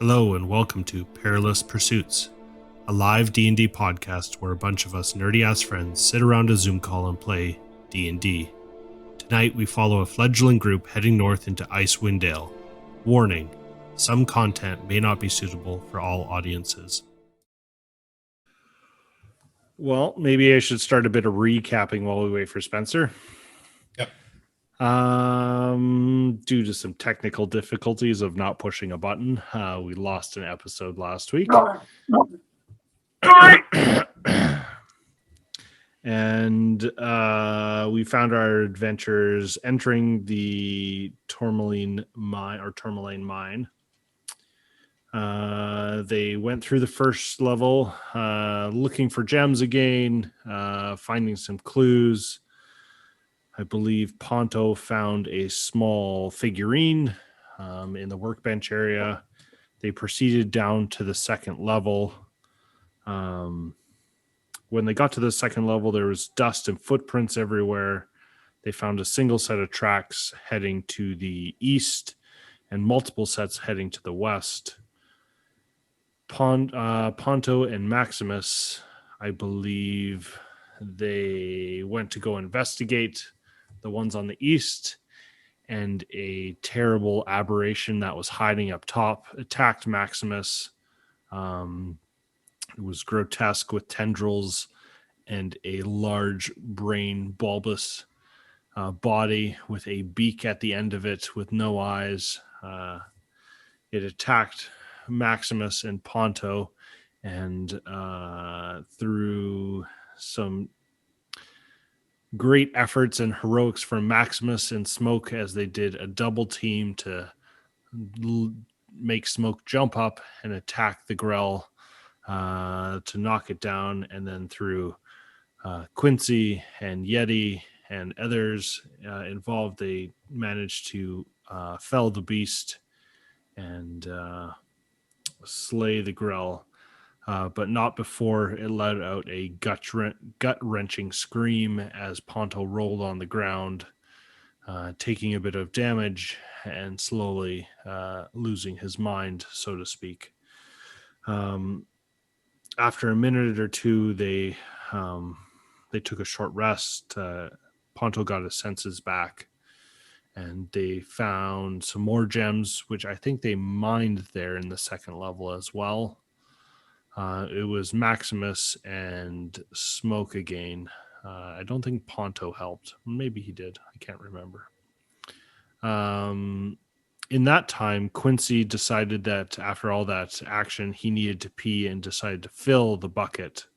Hello and welcome to Perilous Pursuits, a live D&D podcast where a bunch of us nerdy-ass friends sit around a Zoom call and play D&D. Tonight we follow a fledgling group heading north into Icewind Dale. Warning, some content may not be suitable for all audiences. Well, maybe I should start a bit of recapping while we wait for Spencer. Yep. Due to some technical difficulties of not pushing a button, we lost an episode last week. And we found our adventurers entering the Termalaine mine. They went through the first level, looking for gems again, finding some clues. I believe Ponto found a small figurine in the workbench area. They proceeded down to the second level. When they got to the second level, there was dust and footprints everywhere. They found a single set of tracks heading to the east and multiple sets heading to the west. Ponto and Maximus, I believe, they went to go investigate the ones on the east, and a terrible aberration that was hiding up top attacked Maximus. It was grotesque with tendrils and a large brain bulbous body with a beak at the end of it with no eyes. It attacked Maximus and Ponto, and through some great efforts and heroics from Maximus and Smoke, as they did a double team to make Smoke jump up and attack the Grell to knock it down, and then through Quincy and Yeti and others involved, they managed to fell the beast and slay the Grell, but not before it let out a gut-wrenching scream as Ponto rolled on the ground, taking a bit of damage and slowly losing his mind, so to speak. After a minute or two, they took a short rest. Ponto got his senses back, and they found some more gems, which I think they mined there in the second level as well. It was Maximus and Smoke again. I don't think Ponto helped. Maybe he did. I can't remember. In that time, Quincy decided that after all that action, he needed to pee and decided to fill the bucket,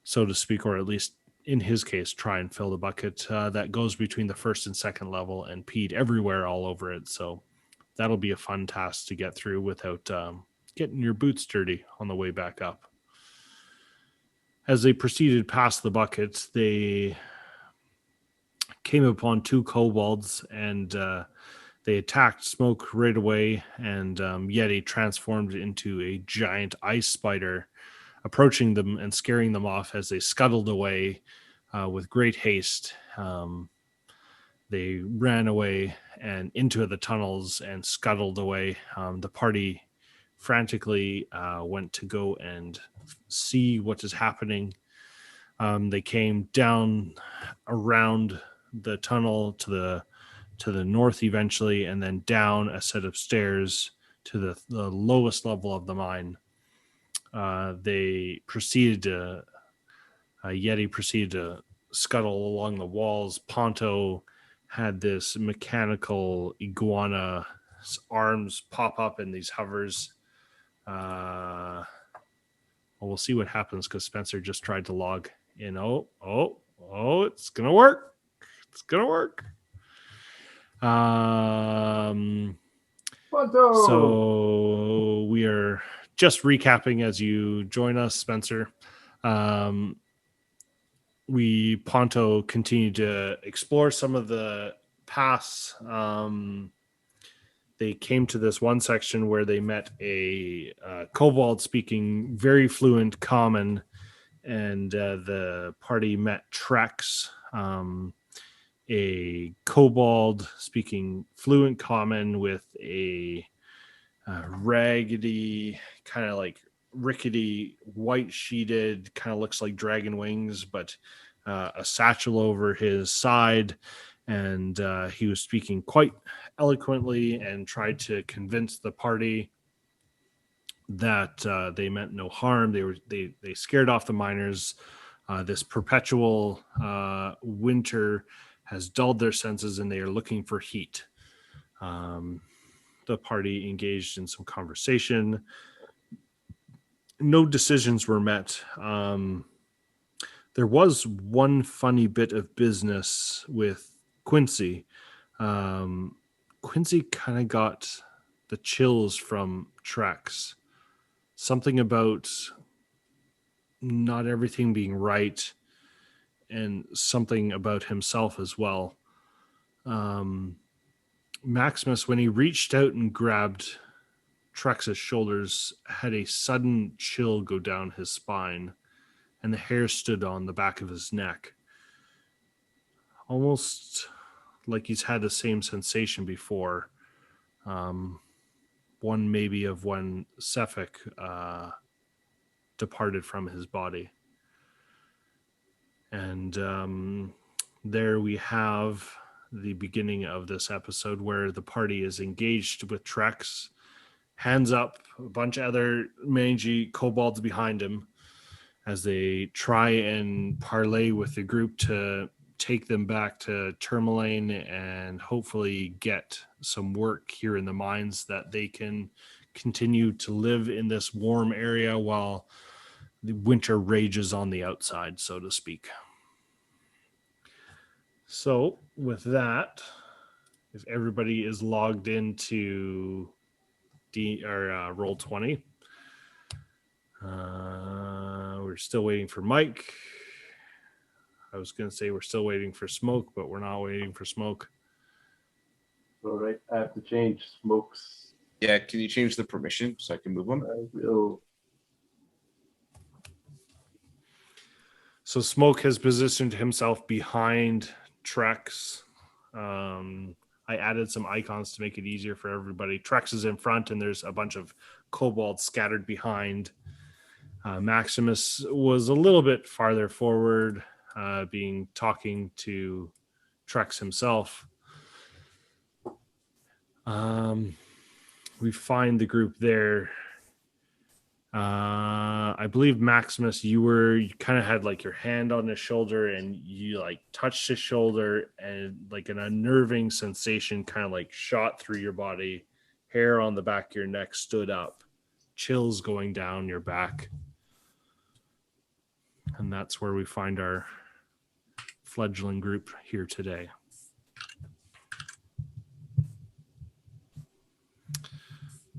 so to speak, or at least in his case, try and fill the bucket that goes between the first and second level, and peed everywhere all over it. So that'll be a fun task to get through without getting your boots dirty on the way back up. As they proceeded past the bucket, they came upon two kobolds, and they attacked Smoke right away, and Yeti transformed into a giant ice spider, approaching them and scaring them off as they scuttled away with great haste. They ran away and into the tunnels and scuttled away. The party frantically went to go and see what is happening. They came down around the tunnel to the north eventually, and then down a set of stairs to the lowest level of the mine. Yeti proceeded to scuttle along the walls. Ponto had this mechanical iguana arms pop up in these hovers. Well, we'll see what happens because Spencer just tried to log in. Oh, it's gonna work. It's gonna work. So we are just recapping as you join us, Spencer. Ponto continued to explore some of the paths. They came to this one section where they met a kobold speaking very fluent Common, and the party met Trex, a kobold speaking fluent Common with a raggedy, kind of like rickety, white sheeted, kind of looks like dragon wings, but a satchel over his side. And he was speaking quite eloquently and tried to convince the party that they meant no harm. They scared off the miners. This perpetual winter has dulled their senses, and they are looking for heat. The party engaged in some conversation. No decisions were met. There was one funny bit of business with Quincy. Quincy kind of got the chills from Trex. Something about not everything being right, and something about himself as well. Maximus, when he reached out and grabbed Trex's shoulders, had a sudden chill go down his spine, and the hair stood on the back of his neck. Almost like he's had the same sensation before. One maybe of when Cephik departed from his body. And there we have the beginning of this episode where the party is engaged with Trex. Hands up, a bunch of other mangy kobolds behind him as they try and parlay with the group to take them back to Termalaine and hopefully get some work here in the mines that they can continue to live in this warm area while the winter rages on the outside, so to speak. So with that, if everybody is logged into Roll20, we're still waiting for Mike. I was going to say we're still waiting for Smoke, but we're not waiting for Smoke. All right, I have to change Smoke's. Yeah, can you change the permission so I can move them? I will. So Smoke has positioned himself behind Trex. I added some icons to make it easier for everybody. Trex is in front, and there's a bunch of kobolds scattered behind. Maximus was a little bit farther forward, talking to Trex himself. We find the group there. I believe Maximus, you kind of had like your hand on his shoulder, and you like touched his shoulder, and like an unnerving sensation kind of like shot through your body. Hair on the back of your neck stood up, chills going down your back. And that's where we find our fledgling group here today.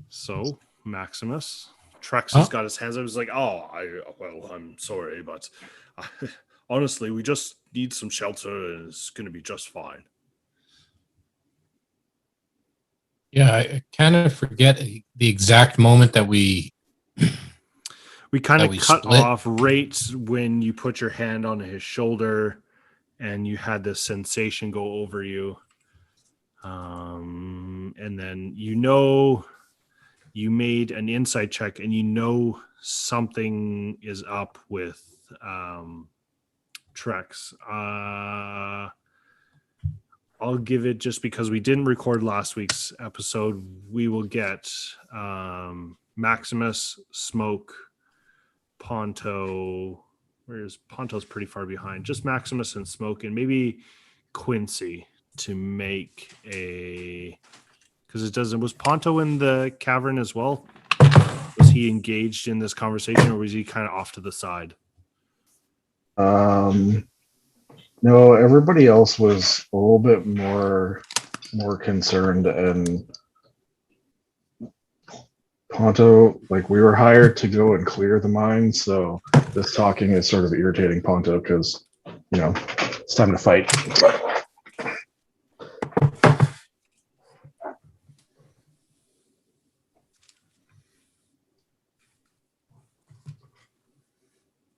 So, Maximus, Trex has got his hands up. He's like, I'm sorry, but honestly, we just need some shelter, and it's going to be just fine. Yeah, I kind of forget the exact moment that we kind of cut split off right when you put your hand on his shoulder and you had this sensation go over you. And then you made an insight check, and something is up with Trex. I'll give it, just because we didn't record last week's episode, we will get Maximus, Smoke, Ponto. Where's Ponto's pretty far behind? Just Maximus and Smoke, and maybe Quincy to make a... Because it doesn't... Was Ponto in the cavern as well? Was he engaged in this conversation, or was he kind of off to the side? No, everybody else was a little bit more concerned, and Ponto, like, we were hired to go and clear the mine, so this talking is sort of irritating Ponto because, it's time to fight.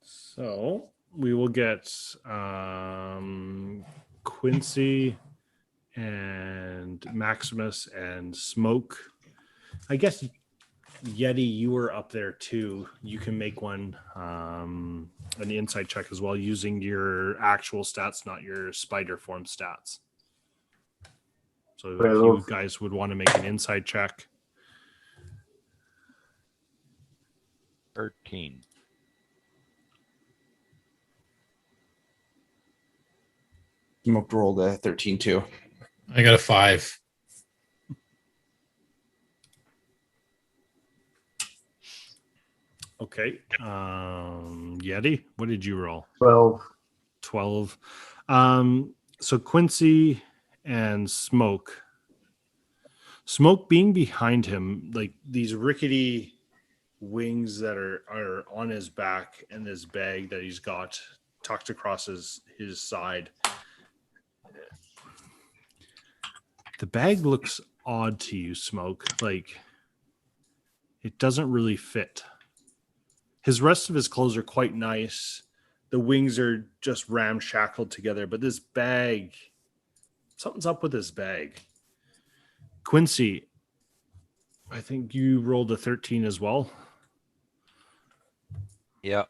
So we will get Quincy and Maximus and Smoke. I guess Yeti, you were up there too. You can make one an insight check as well using your actual stats, not your spider form stats. So if Well, you guys would want to make an insight check. 13. Smoke rolled a 13 too. I got a 5. Okay. Yeti, what did you roll? 12. 12. So Quincy and Smoke being behind him, like these rickety wings that are on his back and this bag that he's got tucked across his side. The bag looks odd to you, Smoke. Like it doesn't really fit. His rest of his clothes are quite nice. The wings are just ramshackled together, but this bag, something's up with this bag. Quincy, I think you rolled a 13 as well. Yeah.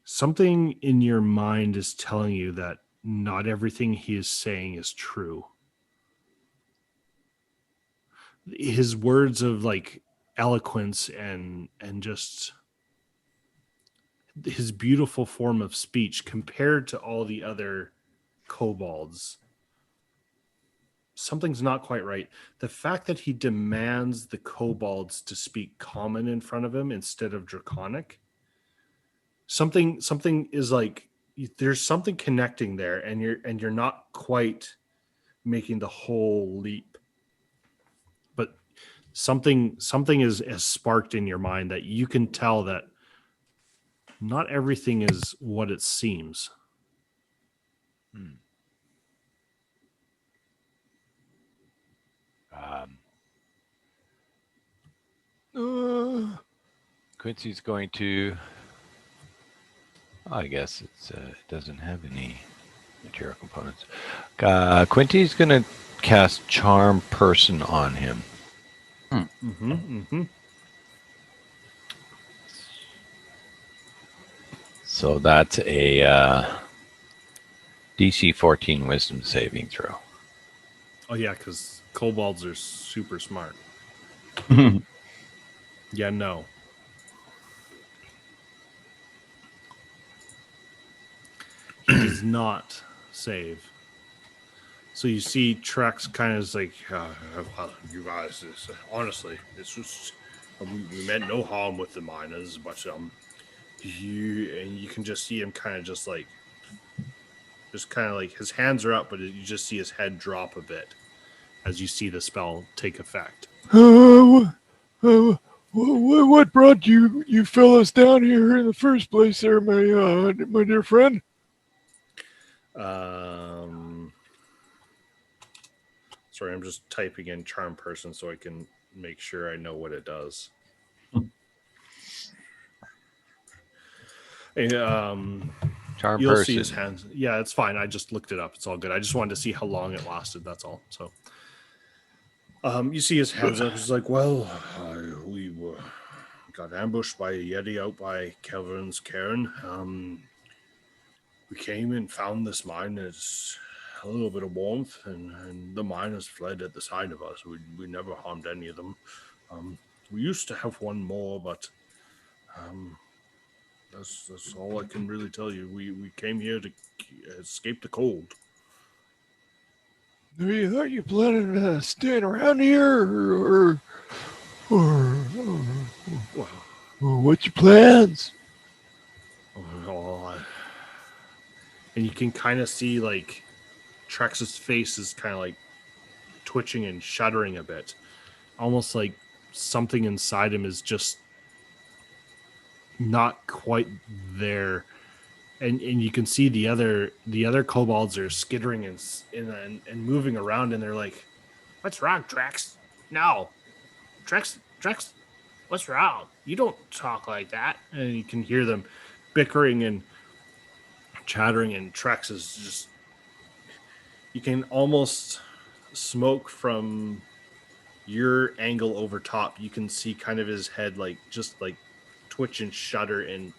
Something in your mind is telling you that not everything he is saying is true. His words of like eloquence and just his beautiful form of speech compared to all the other kobolds, something's not quite right. The fact that he demands the kobolds to speak common in front of him instead of draconic, something is like there's something connecting there, and you're not quite making the whole leap. But something is sparked in your mind that you can tell that not everything is what it seems. Quincy's going to. I guess it doesn't have any material components. Quincy's going to cast Charm Person on him. So that's a DC 14 Wisdom saving throw. Oh yeah, because kobolds are super smart. Yeah, no. He does not save. So you see Trex kind of is like, well, you guys, honestly, this was, we meant no harm with the miners, but you can just see him kind of just like his hands are up, but you just see his head drop a bit as you see the spell take effect. What brought you fellas down here in the first place there, my dear friend? Sorry, I'm just typing in charm person so I can make sure I know what it does. Charm You'll Person. see his hands. Yeah, it's fine. I just looked it up. It's all good. I just wanted to see how long it lasted. That's all. So, you see his hands up. He's like, "Well, we got ambushed by a Yeti out by Kelvin's cairn. We came and found this mine. It's a little bit of warmth, and the miners fled at the sight of us. We never harmed any of them. We used to have one more, but that's all I can really tell you. We came here to escape the cold." Are you planning on staying around here, or what's your plans? And you can kind of see like Trex's face is kind of like twitching and shuddering a bit, almost like something inside him is just not quite there. And you can see the other kobolds are skittering and moving around, and they're like, "What's wrong, Trex? No, Trex, what's wrong? You don't talk like that." And you can hear them bickering and chattering, and Trex is just, you can almost smoke from your angle over top, you can see kind of his head like just like twitch and shudder in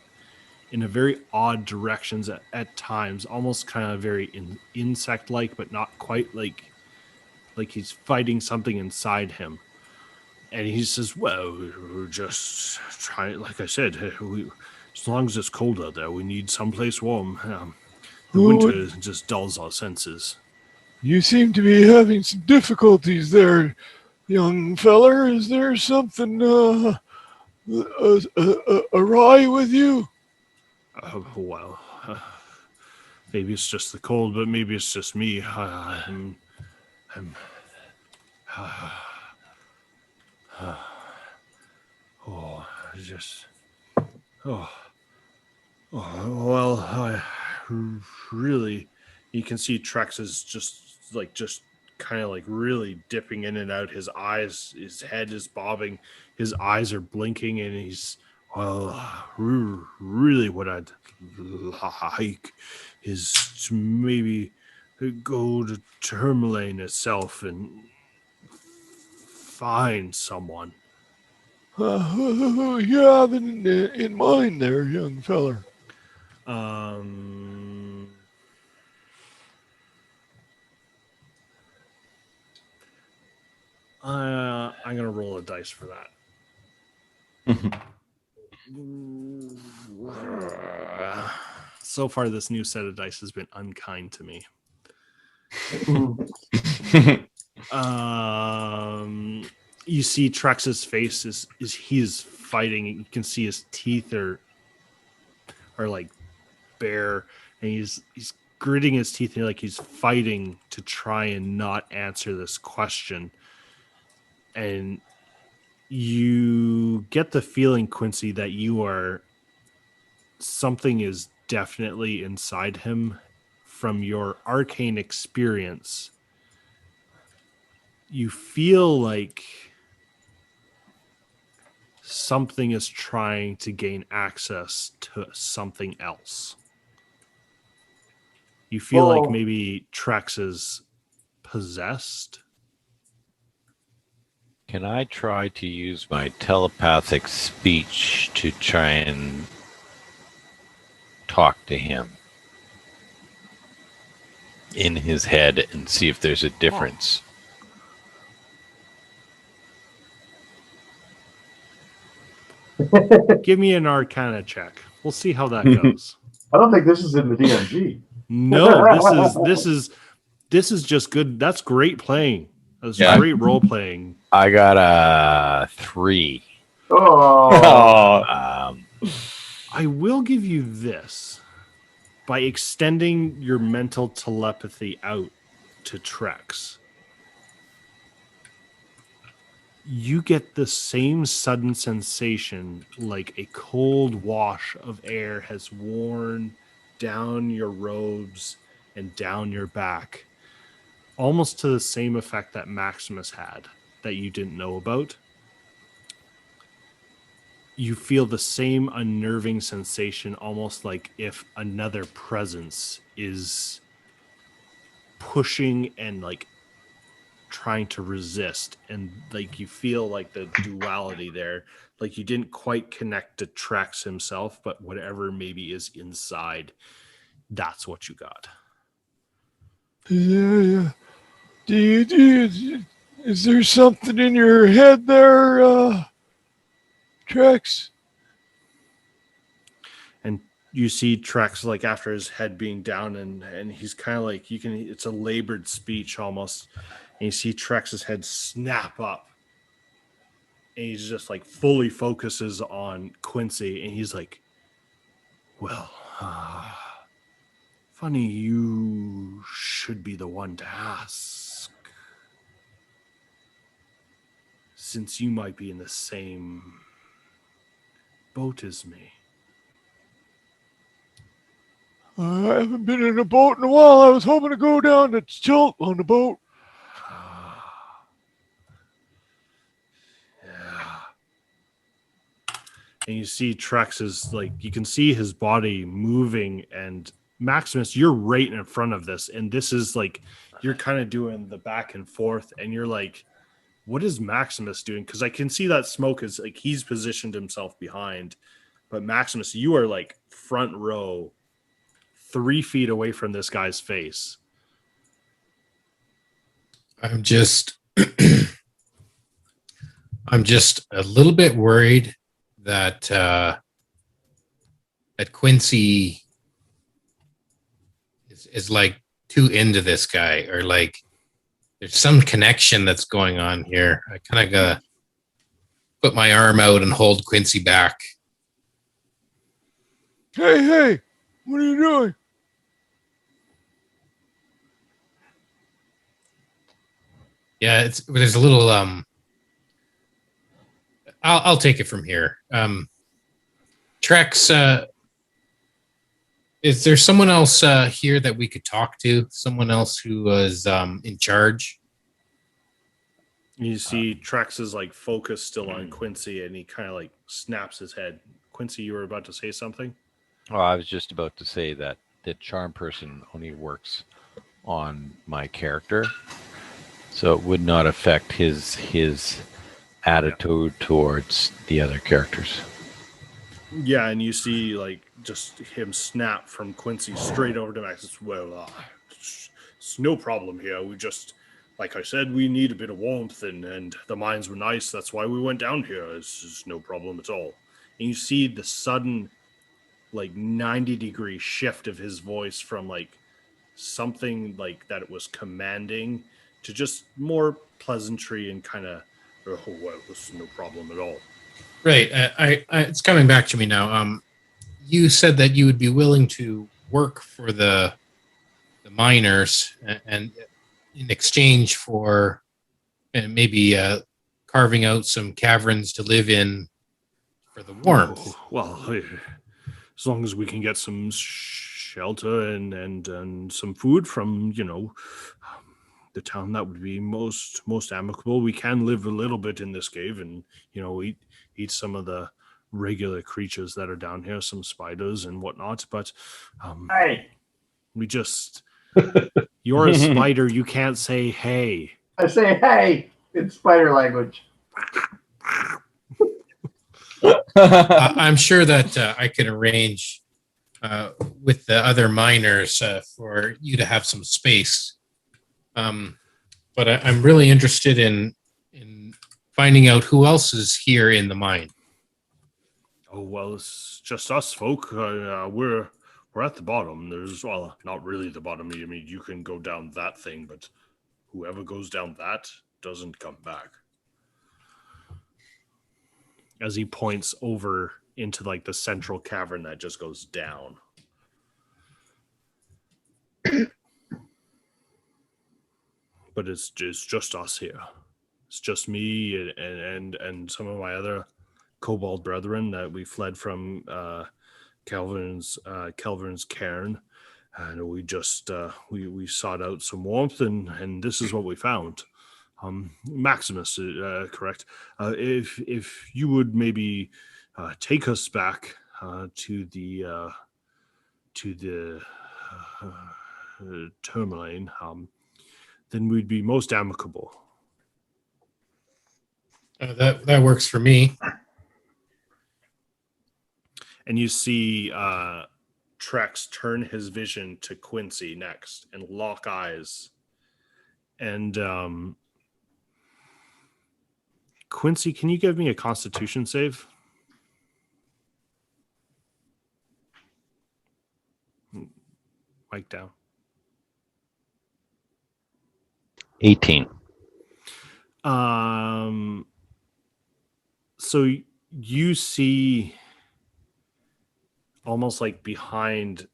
a very odd directions at times, almost kind of very insect like, but not quite like he's fighting something inside him. And he says, well, we're just trying, like I said, as long as it's cold out there, we need someplace warm. The winter just dulls our senses. You seem to be having some difficulties there, young feller. Is there something awry with you? Well, maybe it's just the cold, but maybe it's just me. I'm really, you can see Trex is just kind of like really dipping in and out. His head is bobbing, his eyes are blinking, and he's, really what I'd like is to maybe go to Termalaine itself and find someone. Who you have in mind there, young feller? I'm gonna roll a dice for that. So far, this new set of dice has been unkind to me. You see Trex's face is he's fighting. You can see his teeth are like bare, and he's gritting his teeth, and like he's fighting to try and not answer this question. And you get the feeling, Quincy, that something is definitely inside him from your arcane experience. You feel like something is trying to gain access to something else. You feel like maybe Trex is possessed. Can I try to use my telepathic speech to try and talk to him in his head and see if there's a difference? Give me an Arcana check. We'll see how that goes. I don't think this is in the DMG. No, this is just good. That's great playing. That's great role playing. I got a 3. Oh. I will give you this. By extending your mental telepathy out to Trex, you get the same sudden sensation like a cold wash of air has worn down your robes and down your back, almost to the same effect that Maximus had that you didn't know about. You feel the same unnerving sensation, almost like if another presence is pushing and like trying to resist, and like you feel like the duality there, like you didn't quite connect to Trex himself, but whatever maybe is inside, that's what you got. Yeah. Is there something in your head there, Trex? And you see Trex like after his head being down, and he's kind of like, it's a labored speech almost. And you see Trex's head snap up, and he's just like fully focuses on Quincy, and he's like, well, funny you should be the one to ask, since you might be in the same boat as me. I haven't been in a boat in a while. I was hoping to go down to tilt on the boat. Yeah. And you see Trex is like, you can see his body moving, and Maximus, you're right in front of this, and this is like, you're kind of doing the back and forth, and you're like, what is Maximus doing? Because I can see that smoke is like he's positioned himself behind, but Maximus, you are like front row, 3 feet away from this guy's face. I'm just I'm just a little bit worried that that Quincy is like too into this guy, or like there's some connection that's going on here. I kind of gotta put my arm out and hold Quincy back. Hey, what are you doing? Yeah, there's a little I'll take it from here. Trex, is there someone else here that we could talk to? Someone else who was in charge? You see Trex is like focused still on Quincy, and he kind of like snaps his head. Quincy, you were about to say something? Oh, I was just about to say that the charm person only works on my character, so it would not affect his attitude towards the other characters. Yeah, and you see like just him snap from Quincy straight over to Max. Well, it's no problem here. We just, like I said, we need a bit of warmth, and the mines were nice. That's why we went down here. It's no problem at all. And you see the sudden, like 90-degree shift of his voice from like something like that it was commanding to just more pleasantry and kind of, oh well, this is no problem at all. Right. It's coming back to me now. You said that you would be willing to work for the miners, and in exchange for maybe carving out some caverns to live in for the warmth. Oh, well, as long as we can get some shelter and some food from the town, that would be most amicable. We can live a little bit in this cave and eat some of the regular creatures that are down here, some spiders and whatnot, but Hey, we just you're a spider, you can't say hey. I say hey. It's spider language. I'm sure that I can arrange with the other miners for you to have some space. But I'm really interested in finding out who else is here in the mine. Oh well, it's just us folk. We're at the bottom. There's not really the bottom. I mean, you can go down that thing, but whoever goes down that doesn't come back. As he points over into like the central cavern that just goes down. But it's just us here. It's just me and some of my other kobold brethren that we fled from Kelvin's cairn, and we just we sought out some warmth, and this is what we found. Maximus, correct? If you would maybe take us back to the Termalaine, then we'd be most amicable. That works for me. And you see Trex turn his vision to Quincy next and lock eyes. And Quincy, can you give me a Constitution save? Mic down. 18. So you see almost like behind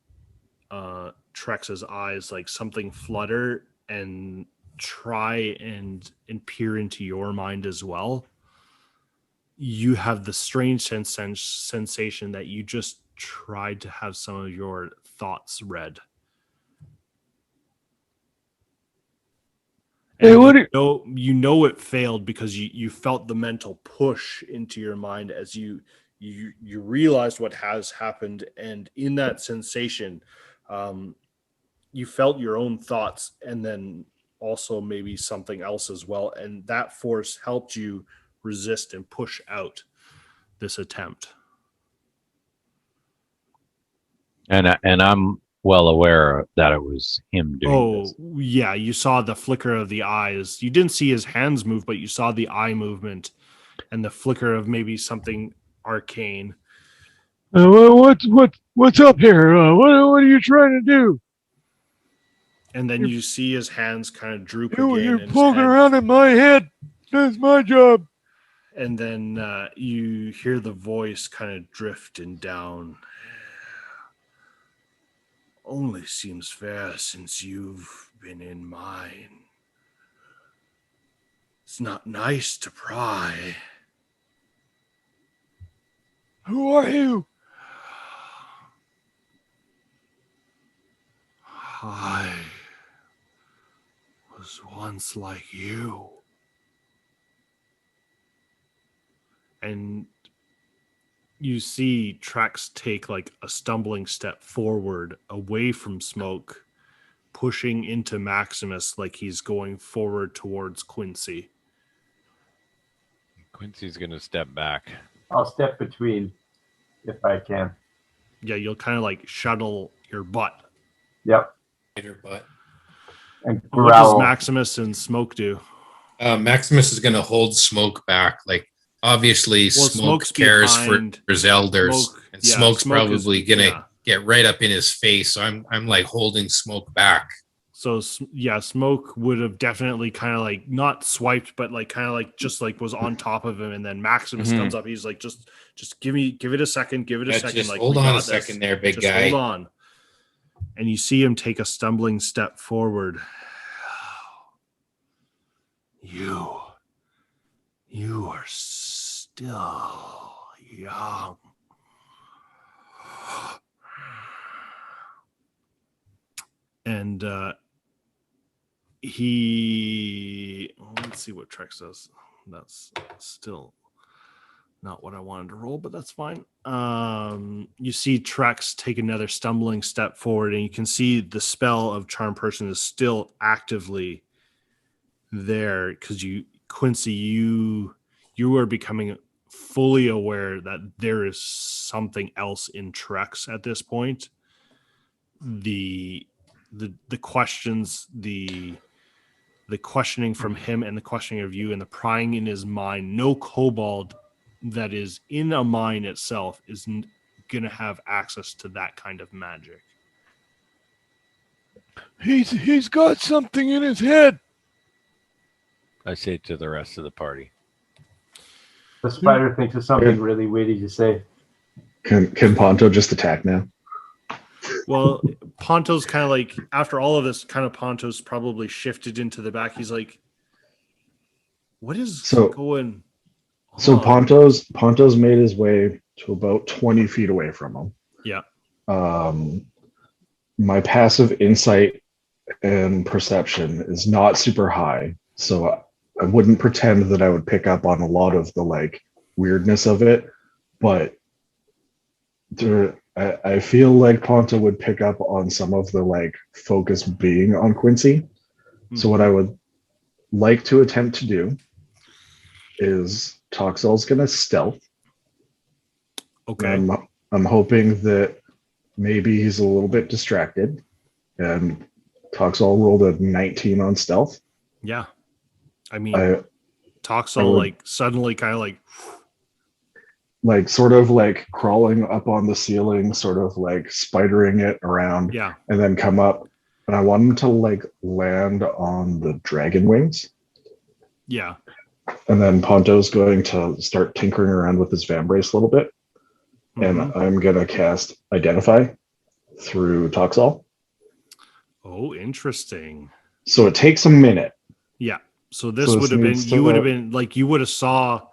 Trex's eyes, like something flutter and try and peer into your mind as well. You have the strange sensation that you just tried to have some of your thoughts read. Hey, what You know it failed because you felt the mental push into your mind as you realized what has happened, and in that sensation, you felt your own thoughts, and then also maybe something else as well. And that force helped you resist and push out this attempt. And I'm well aware that it was him doing this. Yeah, you saw the flicker of the eyes. You didn't see his hands move, but you saw the eye movement and the flicker of maybe something arcane. What's up here? What are you trying to do? And then you see his hands kind of droop You're again. And his poking head. around in my head. That's my job. And then you hear the voice kind of drifting down. Only seems fair since you've been in mine. It's not nice to pry. Who are you? I was once like you. And you see Trax take like a stumbling step forward away from Smoke, pushing into Maximus like he's going forward towards Quincy. Quincy's going to step back. I'll step between if I can. Yeah, you'll kind of like shuttle your butt. Yep. But And What does growl. Maximus and Smoke do? Maximus is going to hold Smoke back. Like, obviously, Smoke Smoke's cares behind- for his elders, Smoke- and yeah, Smoke's Smoke is- probably going to yeah. get right up in his face. So I'm like holding Smoke back. So yeah, Smoke would have definitely kind of like not swiped, but like kind of like just like was on top of him, and then Maximus comes up. He's like, just give it a second, give it a Yeah, second. just Like, hold we on got a this. second there, big Just guy. hold on. And you see him take a stumbling step forward. You are still young. And let's see what Trex does. That's still not what I wanted to roll, but that's fine. You see Trex take another stumbling step forward, and you can see the spell of Charm Person is still actively there because Quincy, you are becoming fully aware that there is something else in Trex at this point. The questions, the questioning from him and the questioning of you and the prying in his mind, no kobold that is in a mine itself is going to have access to that kind of magic. He's got something in his head. I say to the rest of the party. The spider thinks of something really witty to say. Can Ponto just attack now? Well, Ponto's kind of like, after all of this, kind of Ponto's probably shifted into the back. He's like, what is going on? So Ponto's made his way to about 20 feet away from him. Yeah. My passive insight and perception is not super high, so I wouldn't pretend that I would pick up on a lot of the like weirdness of it, but I feel like Ponto would pick up on some of the like focus being on Quincy. Mm-hmm. So what I would like to attempt to do is Toxel's gonna stealth. Okay. I'm hoping that maybe he's a little bit distracted, and Toxel rolled a 19 on stealth. Yeah. I mean, Toxel like suddenly kind of like sort of like crawling up on the ceiling, sort of like spidering it around, yeah, and then come up. And I want him to like land on the dragon wings. Yeah. And then Ponto's going to start tinkering around with his vambrace a little bit. Mm-hmm. And I'm going to cast Identify through Toxel. Oh, interesting. So it takes a minute. Yeah. So this would have been, you would have been like, you would have saw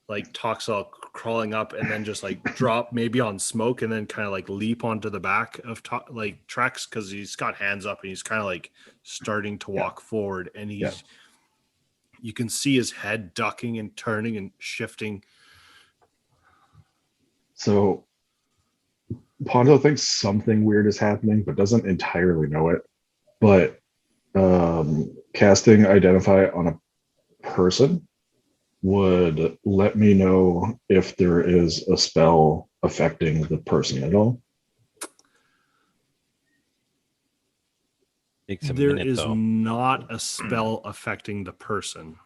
like Toxel crawling up and then just like drop maybe on Smoke and then kind of like leap onto the back of like Trex because he's got hands up and he's kind of like starting to walk forward, and he's you can see his head ducking and turning and shifting. So Ponto thinks something weird is happening but doesn't entirely know it, but casting Identify on a person would let me know if there is a spell affecting the person at all. Takes a There minute, is though. not a spell affecting the person.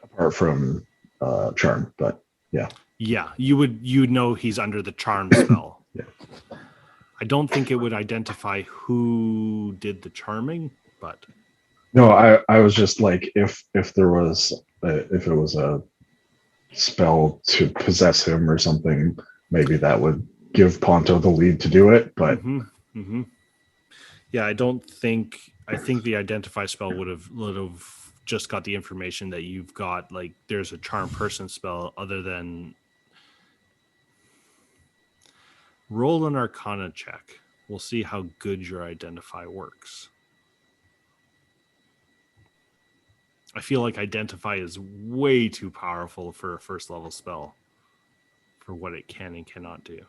Apart from charm, but Yeah, you would know he's under the charm spell. Yeah. I don't think it would identify who did the charming, but no, I was just like, if there was if it was a spell to possess him or something, maybe that would give Ponto the lead to do it. But yeah, I think the identify spell would have just got the information that you've got, like there's a charm person spell, other than roll an arcana check. We'll see how good your identify works. I feel like identify is way too powerful for a first level spell for what it can and cannot do.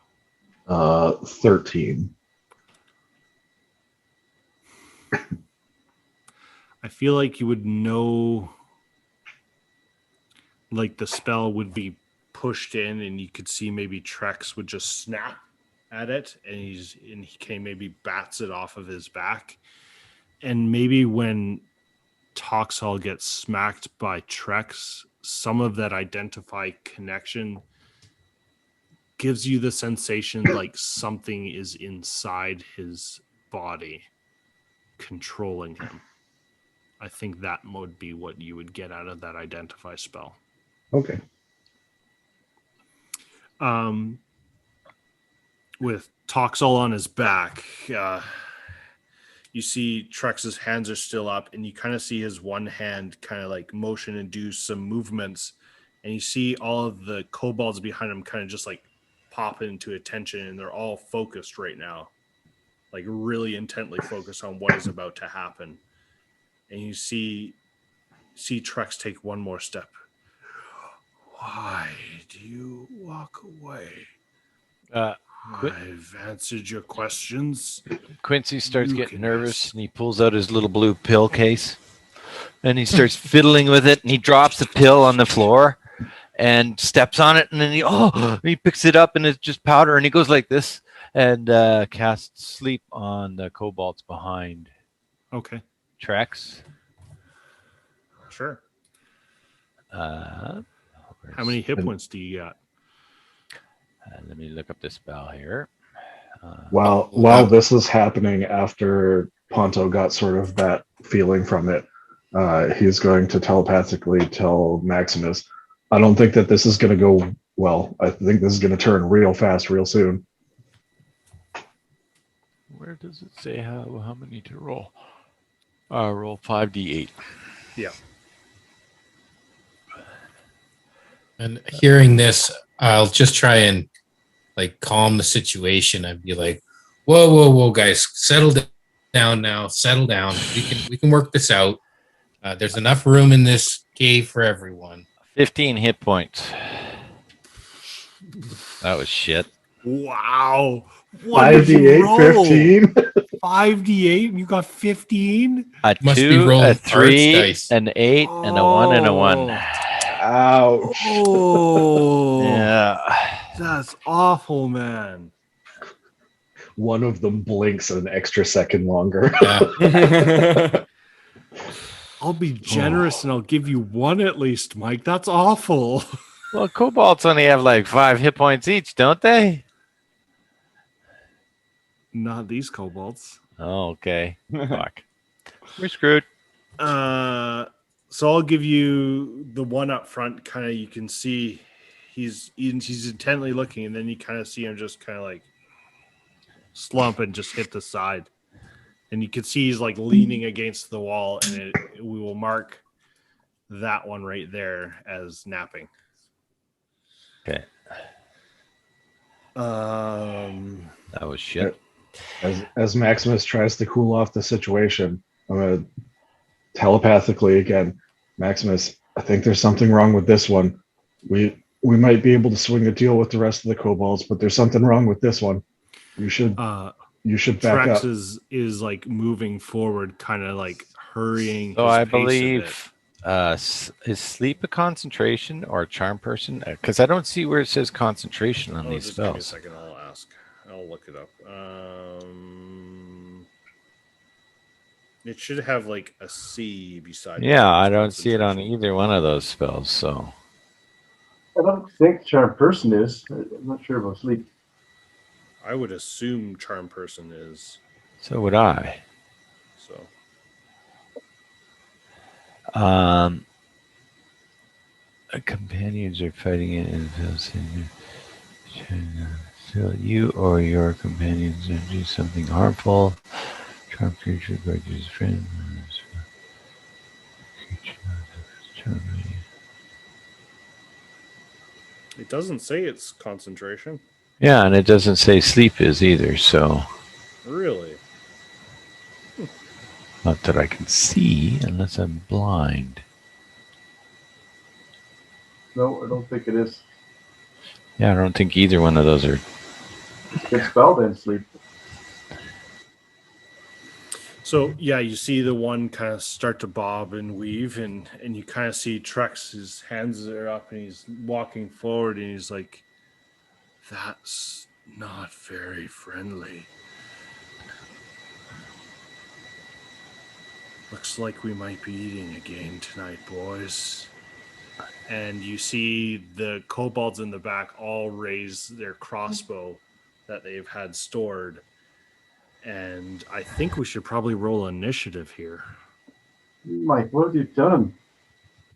13. I feel like you would know, like the spell would be pushed in and you could see maybe Trex would just snap at it and he maybe bats it off of his back. And maybe when Toxol gets smacked by Trex, some of that identify connection gives you the sensation like something is inside his body controlling him. I think that would be what you would get out of that identify spell. Okay. With Toxol on his back, you see Trex's hands are still up, and you kind of see his one hand kind of like motion and do some movements, and you see all of the kobolds behind him kind of just like pop into attention, and they're all focused right now, like really intently focused on what is about to happen. And you see Trex take one more step. Why do you walk away? I've answered your questions. Quincy starts You getting can nervous ask. and he pulls out his little blue pill case and he starts fiddling with it and he drops the pill on the floor and steps on it and then he picks it up and it's just powder and he goes like this and casts sleep on the kobolds behind Okay, Trex. sure. How How many hit points do you got? let me look up this spell here. While this is happening, after Ponto got sort of that feeling from it, he's going to telepathically tell Maximus, I don't think that this is going to go well. I think this is going to turn real fast, real soon. Where does it say how many to roll? Roll 5d8. Yeah. And hearing this, I'll just try and like calm the situation. I'd be like, whoa, guys, settle down now. Settle down. We can work this out. There's enough room in this cave for everyone. 15 hit points. That was shit. Wow. What did you 5d8, roll? 15. 5d8? You got 15? A Must be 2, rolling a 3, parts dice. an 8, and a 1 and a 1. Ouch. Oh, Yeah. that's awful, man. One of them blinks an extra second longer. Yeah. I'll be generous and I'll give you one at least, Mike. That's awful. Well, kobolds only have like 5 hit points each, don't they? Not these kobolds. Oh, okay. Fuck. We're screwed. So I'll give you the one up front. Kind of, you can see he's intently looking, and then you kind of see him just kind of like slump and just hit the side, and you can see he's like leaning against the wall, and we will mark that one right there as napping. Okay. That was shit. As Maximus tries to cool off the situation, I'm going to telepathically again, Maximus, I think there's something wrong with this one. We might be able to swing a deal with the rest of the kobolds, but there's something wrong with this one. You should You should back Trex up. is like moving forward, kind of like hurrying So his I pace believe is sleep a concentration or a charm person? Because I don't see where it says concentration a on bit. these Just give me a spells. second. I'll ask. I'll look it up. It should have like a C beside it. Yeah, If I it's don't see it on concentration. either one of those spells. So I don't think charm person is. I'm not sure about sleep. I would assume charm person is. would I. So Companions are fighting it and so you or your companions do something harmful. Charm creature grudges friend. it doesn't say it's concentration. Yeah, and it doesn't say sleep is either. So Really? not that I can see unless I'm blind. No, I don't think it is. Yeah, I don't think either one of those are. Good spell then, sleep. So yeah, you see the one kind of start to bob and weave, and you kind of see Trex. His hands are up, and he's walking forward, and he's like, "That's not very friendly. Looks like we might be eating again tonight, boys." And you see the kobolds in the back all raise their crossbow that they've had stored. And I think we should probably roll initiative here. Mike, what have you done?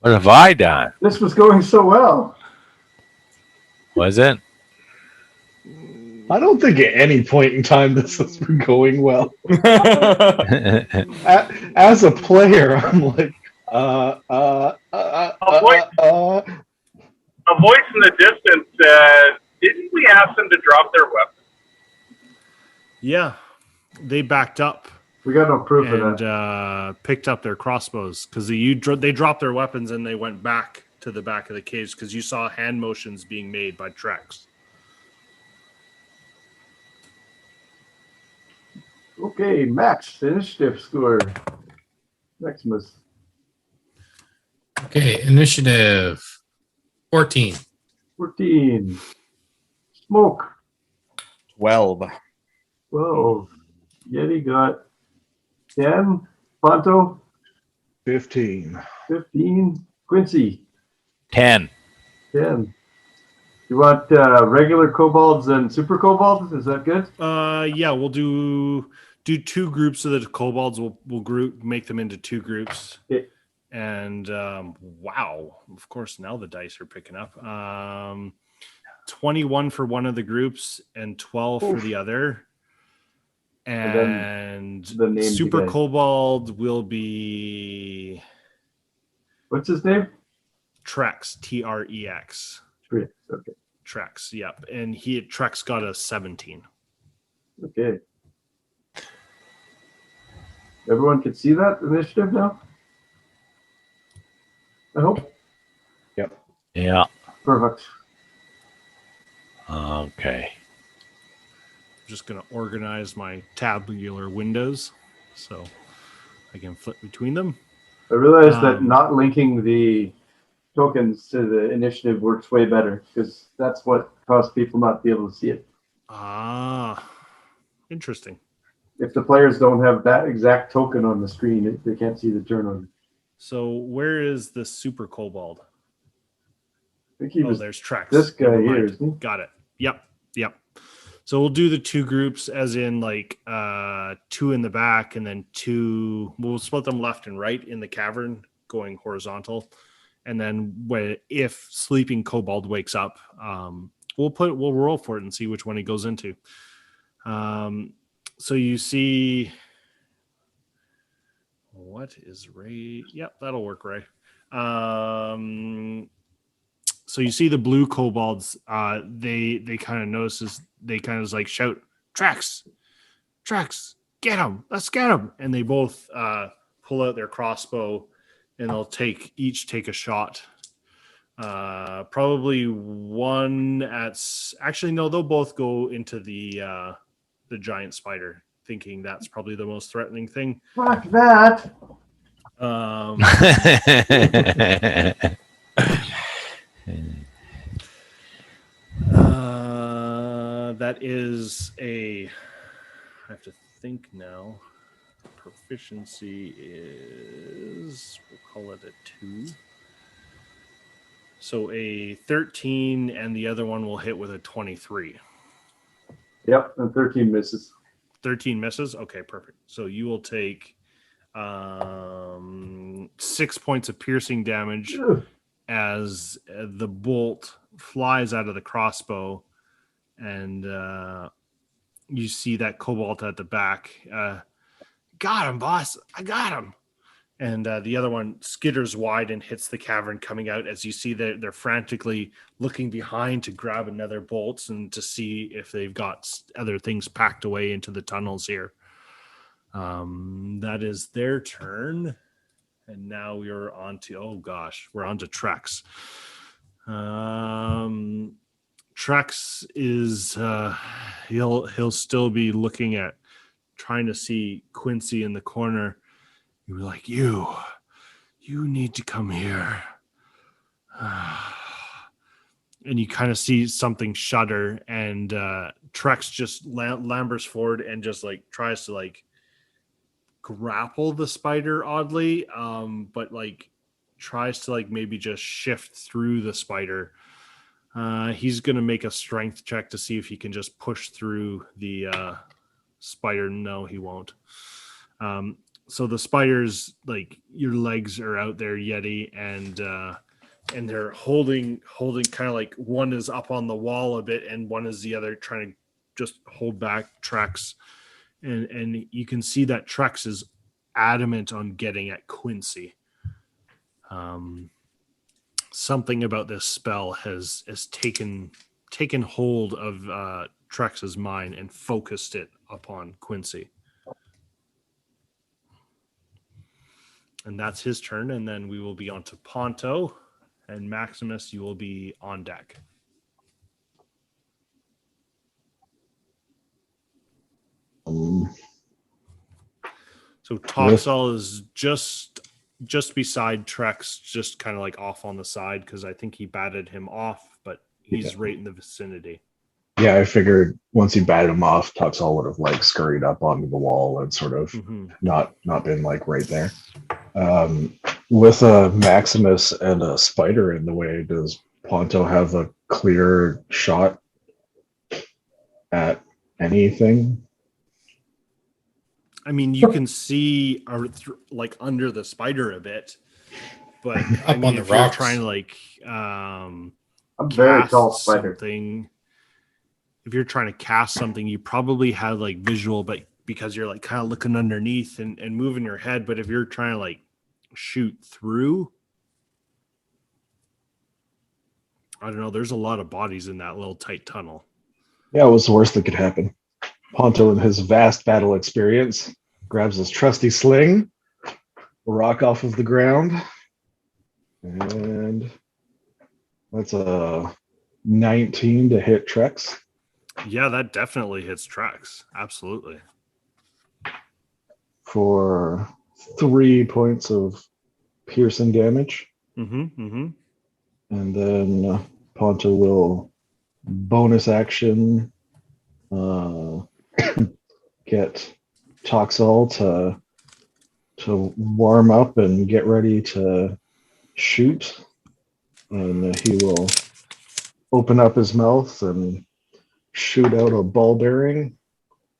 What have I done? This was going so well. Was it? I don't think at any point in time this has been going well. As a player, I'm like, A voice in the distance said, "Didn't we ask them to drop their weapons?" Yeah, they backed up We got no proof of and that. picked up their crossbows because they dropped their weapons and they went back to the back of the caves because you saw hand motions being made by Trex. Okay, Max, initiative score. Maximus. Okay, initiative 14. 14. Smoke. 12. 12. Yeti got 10. Ponto, 15. 15. Quincy, 10. 10. You want regular kobolds and super kobolds? Is that good? Yeah, we'll do two groups of the kobolds. We'll make them into two groups. Okay. And wow, of course now the dice are picking up. 21 for one of the groups and 12 for the other. And the names super again. kobold will be What's his name? Trex, Trex. Okay. Trex, yep. And Trex got a 17. Okay. Everyone can see that initiative now? I hope. Yeah. Perfect. Okay. I'm just going to organize my tabular windows so I can flip between them. I realized that not linking the tokens to the initiative works way better because that's what caused people not to be able to see it. Ah, interesting. If the players don't have that exact token on the screen, they can't see the turn on. So where is the super kobold? I think he was there's Trex. this guy Never here, mind. isn't he? Got it. Yep. So we'll do the two groups as in like two in the back and then two. We'll split them left and right in the cavern going horizontal. And then if sleeping kobold wakes up, we'll roll for it and see which one he goes into. So you see what is Ray? Yep, that'll work, Ray. So you see the blue kobolds, they kind of notices, they kind of like shout, Trex, get him, let's get him. And they both pull out their crossbow and they'll each take a shot. Probably one actually, no, they'll both go into the the giant spider, thinking that's probably the most threatening thing. Fuck that. That is a. I have to think now. Proficiency is, we'll call it a 2. So a 13, and the other one will hit with a 23. Yep, and 13 misses. 13 misses? Okay, perfect. So you will take 6 points of piercing damage as the bolt flies out of the crossbow, and you see that kobold at the back. Got him, boss. I got him. And the other one skitters wide and hits the cavern coming out, as you see that they're frantically looking behind to grab another bolts and to see if they've got other things packed away into the tunnels here. That is their turn. And now we're on to, we're on to Trex. Trex is, he'll still be looking at, trying to see Quincy in the corner. You were like, you need to come here. And you kind of see something shudder, and Trex just lambers forward and just like tries to like grapple the spider oddly, but like tries to like maybe just shift through the spider. He's going to make a strength check to see if he can just push through the spider. No, he won't. So the spiders, like, your legs are out there, Yeti, and they're holding kind of like one is up on the wall a bit and one is the other, trying to just hold back Trex. And you can see that Trex is adamant on getting at Quincy. Something about this spell has taken hold of Trex's mind and focused it upon Quincy. And that's his turn, and then we will be on to Ponto, and Maximus, you will be on deck. So Toxel is just beside Trex, just kind of like off on the side, because I think he batted him off, but he's right in the vicinity. Yeah, I figured once he batted him off, Toxel would have like scurried up onto the wall and sort of not been like right there. With a Maximus and a spider in the way, does Ponto have a clear shot at anything? I mean, you can see like under the spider a bit, but Up on the rocks. You're trying to like I'm very tall spider. If you're trying to cast something, you probably have like visual, but because you're like kind of looking underneath and moving your head. But if you're trying to like shoot through, I don't know. There's a lot of bodies in that little tight tunnel. Yeah, it was the worst that could happen. Ponto, in his vast battle experience, grabs his trusty sling, rock off of the ground, and that's a 19 to hit Trex. Yeah, that definitely hits Trex. Absolutely. For 3 points of piercing damage. And then Ponto will bonus action get Toxel to warm up and get ready to shoot. And he will open up his mouth and shoot out a ball bearing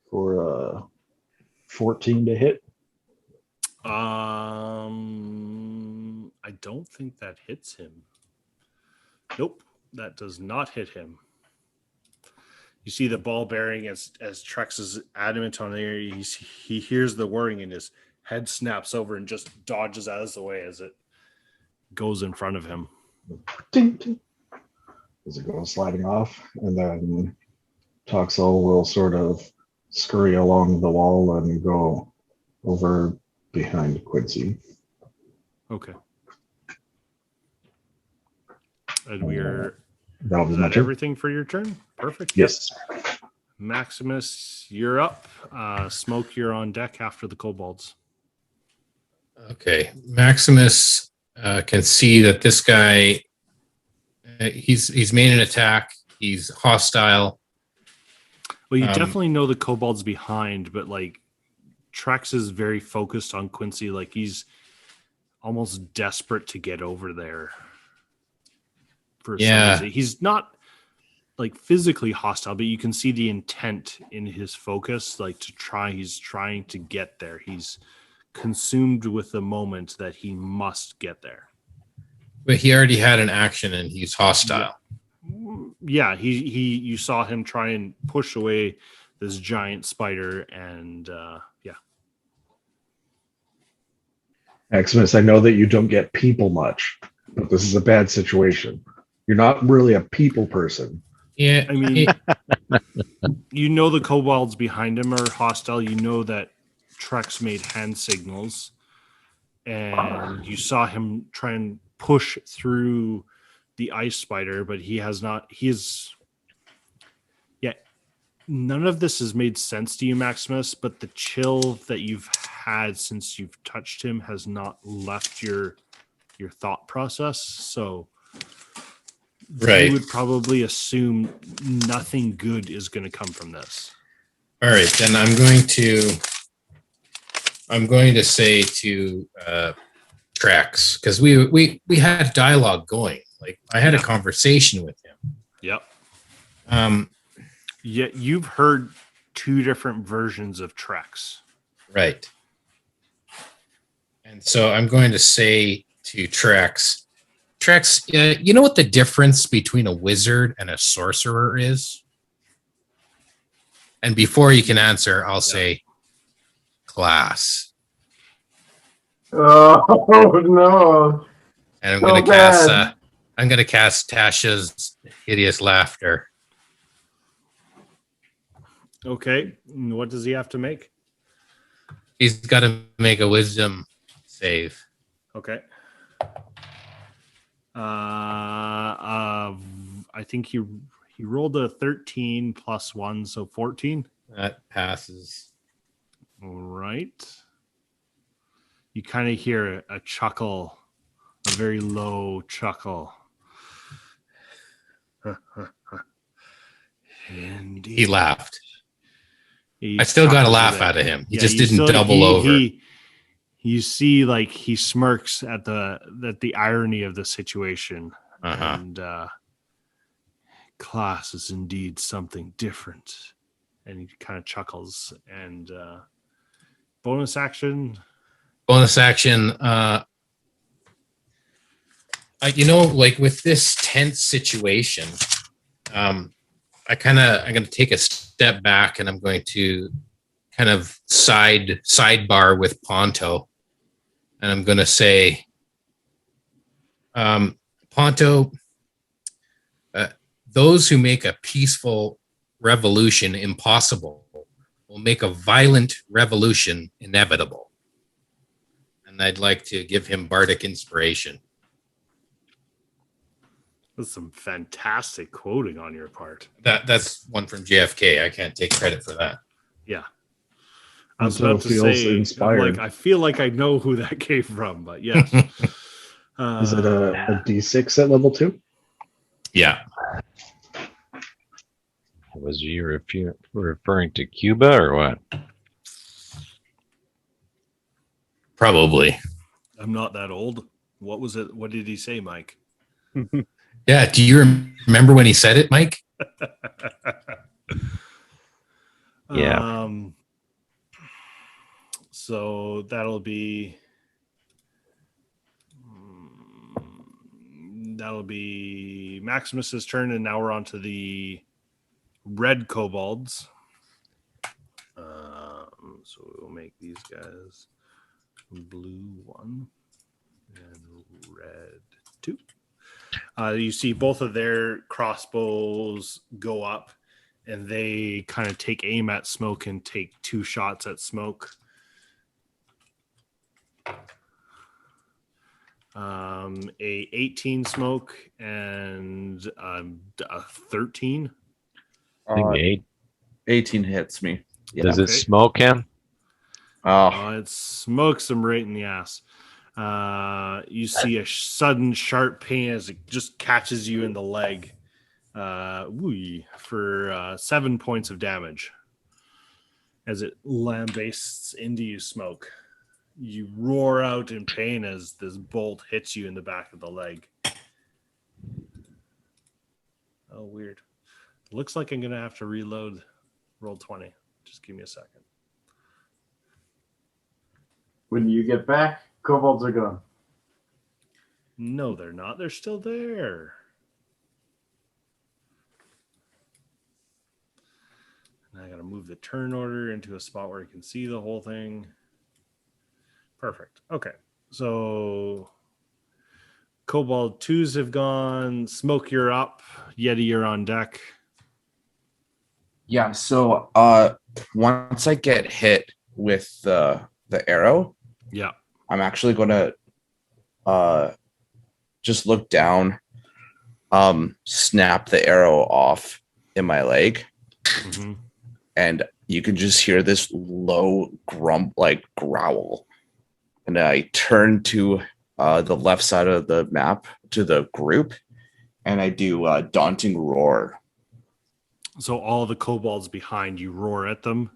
for 14 to hit. I don't think that hits him. Nope, that does not hit him. You see the ball bearing as Trex is adamant on there. He hears the whirring and his head snaps over and just dodges out of the way as it goes in front of him. Ding, ding. As it goes sliding off, and then Toxel will sort of scurry along the wall and go over behind Quincy. Okay. And we're... That'll be Is my that turn. everything for your turn? Perfect. Yes. Maximus, you're up. Smoke, you're on deck after the kobolds. Okay, Maximus can see that this guy. He's made an attack. He's hostile. Well, you definitely know the kobolds behind, but like Trex is very focused on Quincy. Like he's almost desperate to get over there. For some reason, he's not like physically hostile, but you can see the intent in his focus. Like he's trying to get there. He's consumed with the moment that he must get there. But he already had an action and he's hostile. Yeah, you saw him try and push away this giant spider, and Maximus, I know that you don't get people much, but this is a bad situation. You're not really a people person. Yeah, I mean, you know the kobolds behind him are hostile. You know that Trex made hand signals, and you saw him try and push through the ice spider, but he has not. None of this has made sense to you, Maximus, but the chill that you've had since you've touched him has not left your thought process. So right. you would probably assume nothing good is going to come from this. All right, then I'm going to say to Trax, because we had dialogue going. Like I had a conversation with him. Yep. Yeah, you've heard two different versions of Trex. Right. And so I'm going to say to Trex, you know what the difference between a wizard and a sorcerer is? And before you can answer, I'll say class. Oh no! And I'm So going to bad. cast Tasha's hideous laughter. Okay. And what does he have to make? He's got to make a wisdom save. Okay. I think he rolled a 13 plus 1, so 14. That passes. All right. You kind of hear a chuckle, a very low chuckle. Indeed. He laughed. I still got a laugh out of him. He just didn't double over. You see, like he smirks at the irony of the situation, and class is indeed something different. And he kind of chuckles. And bonus action. Like with this tense situation, I'm going to take a step back and I'm going to kind of sidebar with Ponto. And I'm going to say, Ponto, those who make a peaceful revolution impossible will make a violent revolution inevitable. And I'd like to give him bardic inspiration. That's some fantastic quoting on your part. That's one from JFK. I can't take credit for that. Yeah. I was So about to feels say, inspired. I feel like I know who that came from, but yes. Is it a D6 at level 2? Yeah. Was you referring to Cuba or what? Probably. I'm not that old. What was it? What did he say, Mike? Yeah. Do you remember when he said it, Mike? Yeah. So that'll be Maximus's turn, and now we're on to the red kobolds. So we'll make these guys blue 1 and red 2. You see both of their crossbows go up, and they kind of take aim at Smoke and take 2 shots at Smoke. A 18 Smoke and a 13. I think 18 hits me. Yeah. Does it Okay. smoke him? Oh, It smokes him right in the ass. You see a sudden sharp pain as it just catches you in the leg. For 7 points of damage as it lambastes into you, Smoke. You roar out in pain as this bolt hits you in the back of the leg. Oh, weird. Looks like I'm going to have to reload roll 20. Just give me a second. When you get back, kobolds are gone. No, they're not. They're still there. And I got to move the turn order into a spot where I can see the whole thing. Perfect. Okay. So Kobold 2s have gone. Smoke, you're up. Yeti, you're on deck. yeah. So once I get hit with the arrow, Yeah. I'm actually gonna just look down, snap the arrow off in my leg, Mm-hmm. and you can just hear this low growl. And I turn to the left side of the map to the group, and I do daunting roar. So all the kobolds behind you roar at them.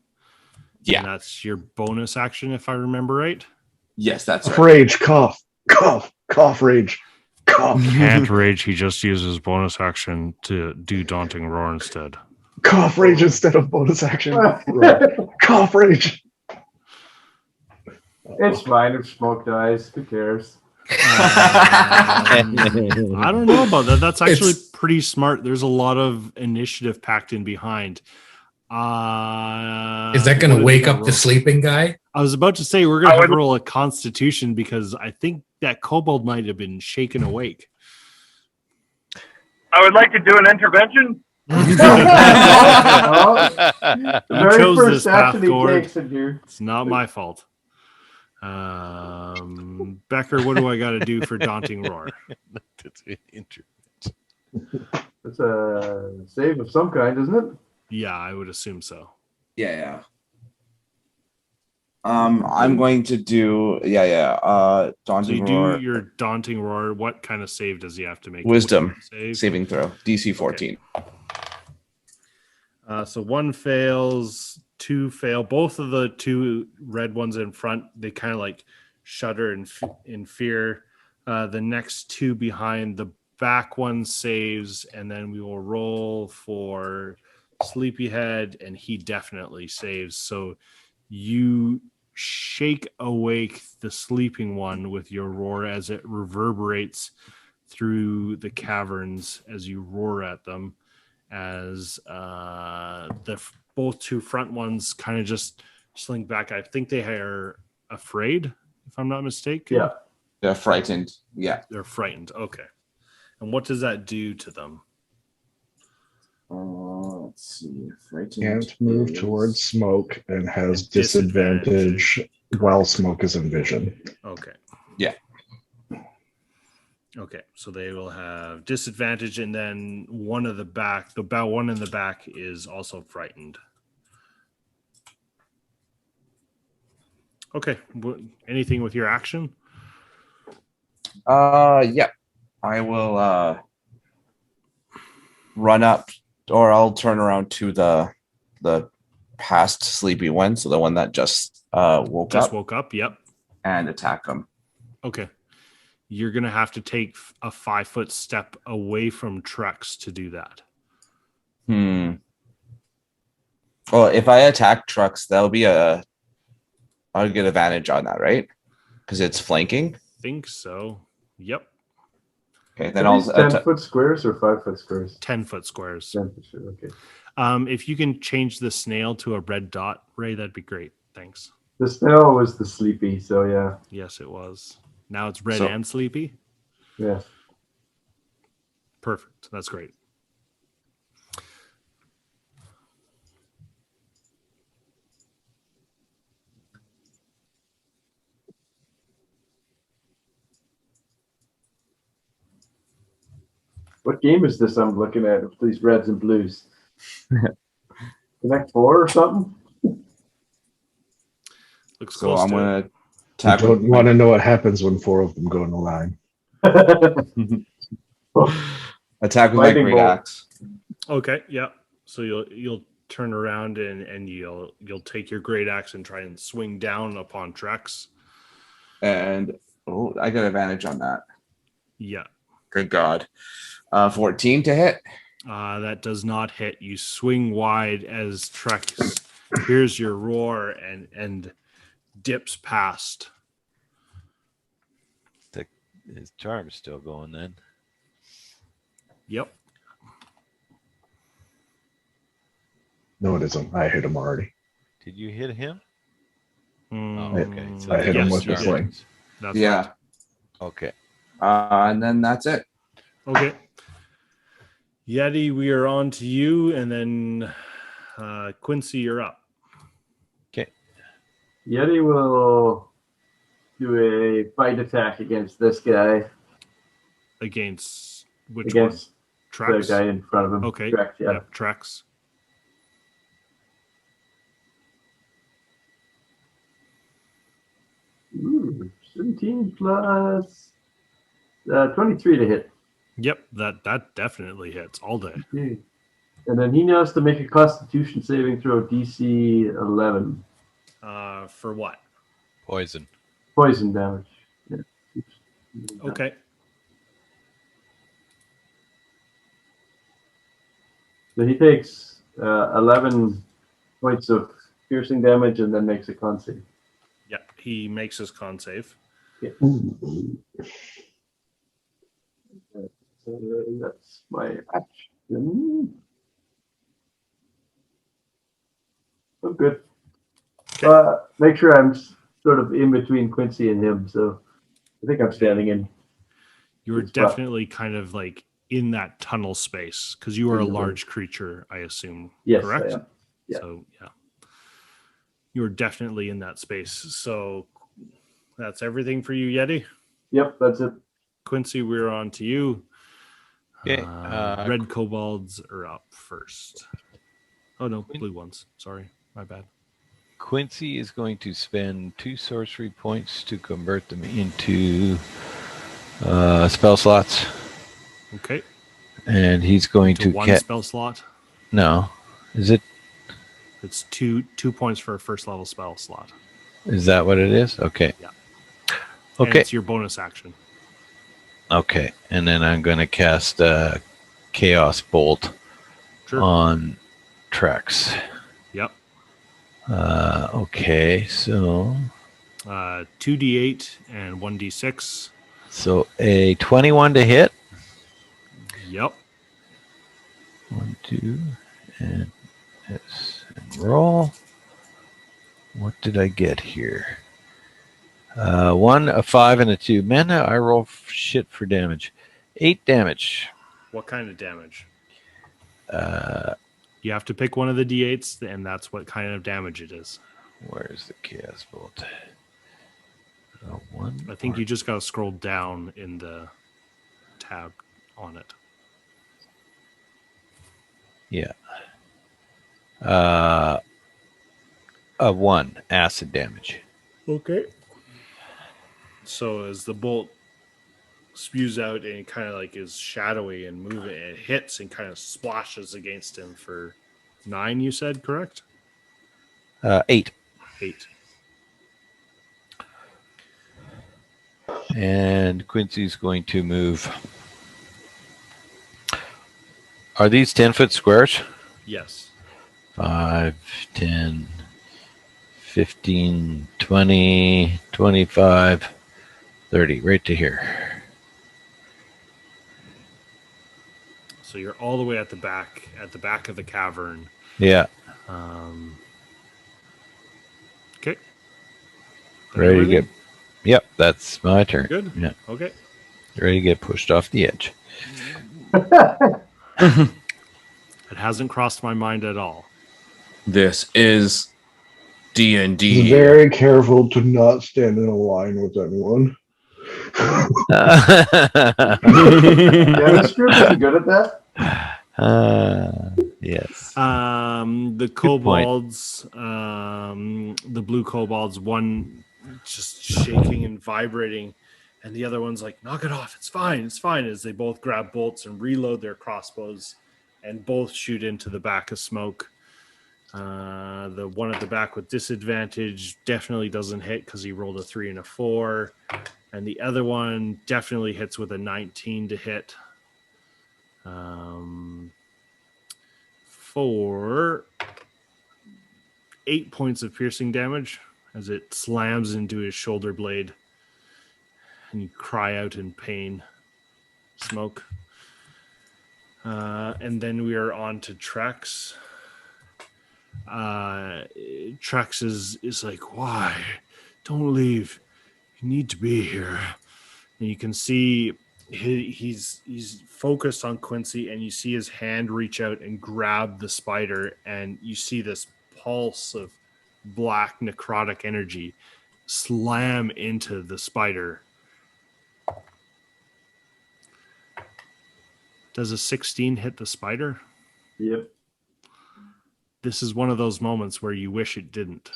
Yeah. And that's your bonus action, if I remember right. Yes, that's Cough, rage, cough, cough, cough, rage, cough, Can't rage. He just uses bonus action to do daunting roar instead. cough, rage instead of bonus action. Right. Cough, rage. It's fine if Smoke dies. Who cares? I don't know about that. That's actually It's- pretty smart. There's a lot of initiative packed in behind. Is that going what to did wake they up roll? the sleeping guy? I was about to say we're going I to have to would- roll a Constitution because I think that kobold might have been shaken awake. I would like to do an intervention. The You very chose first this path, action he Gord. takes in here. It's not my fault. Becker, what do I got to do for daunting roar? That's really interesting. It's a save of some kind, isn't it? Yeah, I would assume so. Yeah. I'm going to do So daunting you do roar your daunting roar. What kind of save does he have to make? Wisdom Save. saving throw DC 14. So 1 fails, 2 fail. Both of the 2 red ones in front, they kind of like shudder in fear. The next 2 behind, the back one saves, and then we will roll for Sleepyhead, and he definitely saves. So you shake awake the sleeping one with your roar as it reverberates through the caverns as you roar at them. As both 2 front ones kind of just slink back. I think they are afraid, if I'm not mistaken. Yeah. They're frightened. Yeah. They're frightened. Okay. And what does that do to them? Let's see. Frightened Can't move is- towards smoke and has And disadvantage. disadvantage while smoke is in vision. Okay. Yeah. Okay. So they will have disadvantage, and then one in the back is also frightened. Okay. Anything with your action? Yeah. I will run up, or I'll turn around to the past sleepy one, so the one that just woke Just up, woke up. Yep. and attack him. Okay. You're going to have to take a 5-foot step away from Trex to do that. Well, if I attack trucks, I'll get advantage on that, right? Because it's flanking. Think so. Yep. Okay, then Are I'll these 10-foot squares or 5-foot squares? 10-foot squares. 10-foot squares, okay. If you can change the snail to a red dot, Ray, that'd be great. Thanks. The snail was the sleepy, so yeah. Yes, it was. Now it's red So- and sleepy. Yeah. Perfect. That's great. What game is this I'm looking at with these reds and blues? Connect 4 or something? Looks So close I'm to it. gonna You attack with don't want to know what happens when 4 of them go in a line. attack with my Lightning great bolt. axe. Okay, yeah. So you'll turn around and you'll take your great axe and try and swing down upon Trex. And I got advantage on that. Yeah. Good God. 14 to hit. That does not hit. You swing wide as Trex hears your roar and dips past. His charm's still going then. Yep. No, it isn't. I hit him already. Did you hit him? Okay. So I hit him yes, with you the did. sling. That's Yeah. right. Okay. And then that's it. Okay. Yeti, we are on to you, and then Quincy, you're up. Okay. Yeti will do a bite attack against this guy. Against which Against one? the Trex? guy in front of him. Okay. Trex, yeah. Yep, Trex. Ooh, 17 plus 23 to hit. Yep, that definitely hits all day. Okay. And then he now has to make a Constitution saving throw DC 11. For what? Poison. Poison damage. Yeah. Okay. So he takes 11 points of piercing damage and then makes a con save. Yeah, he makes his con save. Yeah. So that's my action. Oh, good. Okay. Make sure I'm sort of in between Quincy and him, so I think I'm standing in. You're Good spot. definitely kind of like in that tunnel space because you are a large creature, I assume. Yes, correct? I am. Yeah. So yeah, you're definitely in that space. So that's everything for you, Yeti. Yep, that's it. Quincy, we're on to you. Okay, Red kobolds are up first. Oh no, blue ones. Sorry, my bad. Quincy is going to spend 2 sorcery points to convert them into spell slots. Okay. And he's going to one spell slot. No. Is it? It's two points for a first level spell slot. Is that what it is? Okay. Yeah. Okay. And it's your bonus action. Okay. And then I'm going to cast Chaos Bolt on Trex. Yep. Okay. So 2d8 and 1d6. So a 21 to hit. Yep. 1, 2, and yes, and roll. What did I get here? 1, a 5, and a 2. Man, I roll shit for damage. 8 damage. What kind of damage? Uh, You have to pick one of the d8s, and that's what kind of damage it is. Where's the Chaos Bolt? 1. I think you just got to scroll down in the tab on it. Yeah. A 1 acid damage. Okay. So as the bolt spews out and it kind of like is shadowy and moving, it hits and kind of splashes against him for 9, you said, correct? 8. 8. And Quincy's going to move. Are these 10-foot squares? Yes. 5, 10, 15, 20, 25, 30, right to here. So you're all the way at the back of the cavern. Yeah. Okay. Ready to get. Yep, that's my turn. Good. Yeah. Okay. Ready to get pushed off the edge. It hasn't crossed my mind at all. This is D&D. Be very careful to not stand in a line with anyone. Yeah, this group isn't good at that. Yes. The kobolds, the blue kobolds, one just shaking and vibrating, and the other one's like, knock it off, it's fine, as they both grab bolts and reload their crossbows and both shoot into the back of Smoke. The one at the back with disadvantage definitely doesn't hit because he rolled a 3 and a 4, and the other one definitely hits with a 19 to hit. For 8 points of piercing damage as it slams into his shoulder blade, and you cry out in pain. Smoke. And then we are on to Trex. Trex is like, why? Don't leave. You need to be here. And you can see he's focused on Quincy, and you see his hand reach out and grab the spider, and you see this pulse of black necrotic energy slam into the spider. Does a 16 hit the spider? Yep. This is one of those moments where you wish it didn't.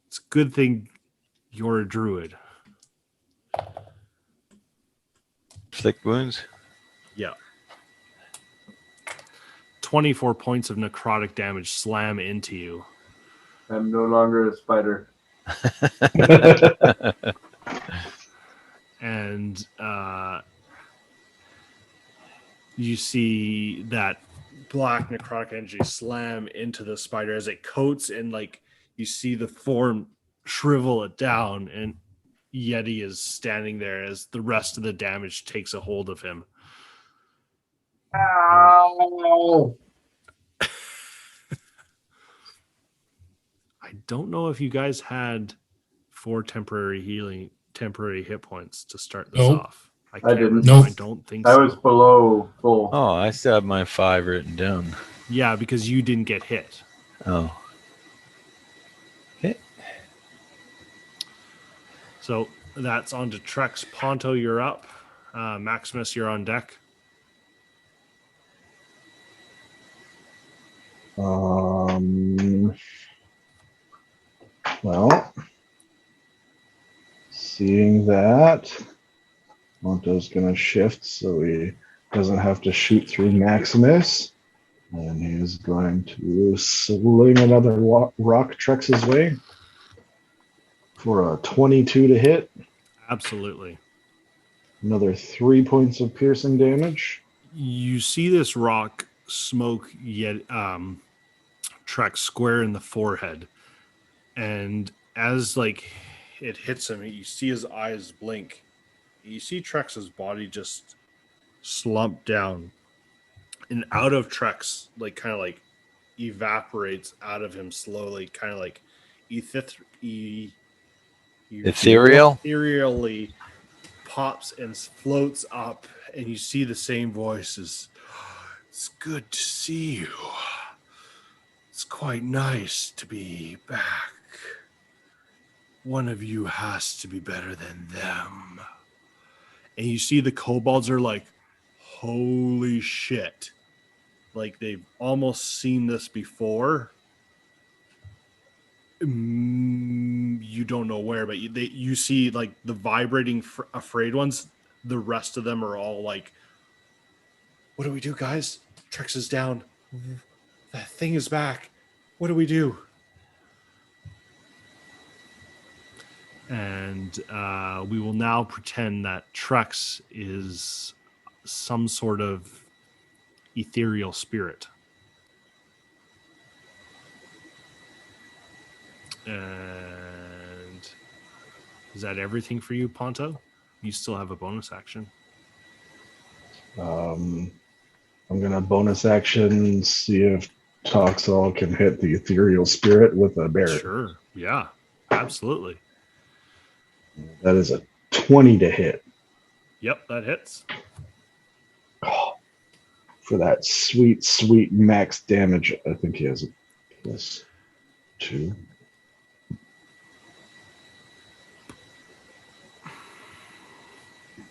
It's a good thing you're a druid. Inflict wounds? Yeah. 24 points of necrotic damage slam into you. I'm no longer a spider. And you see that black necrotic energy slam into the spider as it coats, and like you see the form shrivel it down, and Yeti is standing there as the rest of the damage takes a hold of him. Ow! I don't know if you guys had 4 temporary hit points to start this Nope. off. I can't didn't. remember. Nope. I don't think I so. was below full. Oh, I still have my 5 written down. Yeah, because you didn't get hit. Oh. Okay. So that's on to Trex. Ponto, you're up. Maximus, you're on deck. Well, seeing that, Monto's going to shift so he doesn't have to shoot through Maximus. And he's going to sling another rock Trex's way for a 22 to hit. Absolutely. Another 3 points of piercing damage. You see this rock smoke yet Trex square in the forehead. And as like it hits him, you see his eyes blink. You see Trex's body just slump down. And out of Trex, like kind of like evaporates out of him slowly, kind of like Ethereal? ethereally pops and floats up, and you see the same voices. It's good to see you. It's quite nice to be back. One of you has to be better than them. And you see the kobolds are like, holy shit. Like they've almost seen this before. You don't know where, but you see like the vibrating afraid ones. The rest of them are all like, what do we do, guys? Trex is down. That thing is back. What do we do? And we will now pretend that Trex is some sort of ethereal spirit. And is that everything for you, Ponto? You still have a bonus action. I'm going to bonus action, see if Toxol can hit the ethereal spirit with a bear. Sure. Yeah, absolutely. That is a 20 to hit. Yep, that hits. Oh, for that sweet, sweet max damage, I think he has a +2.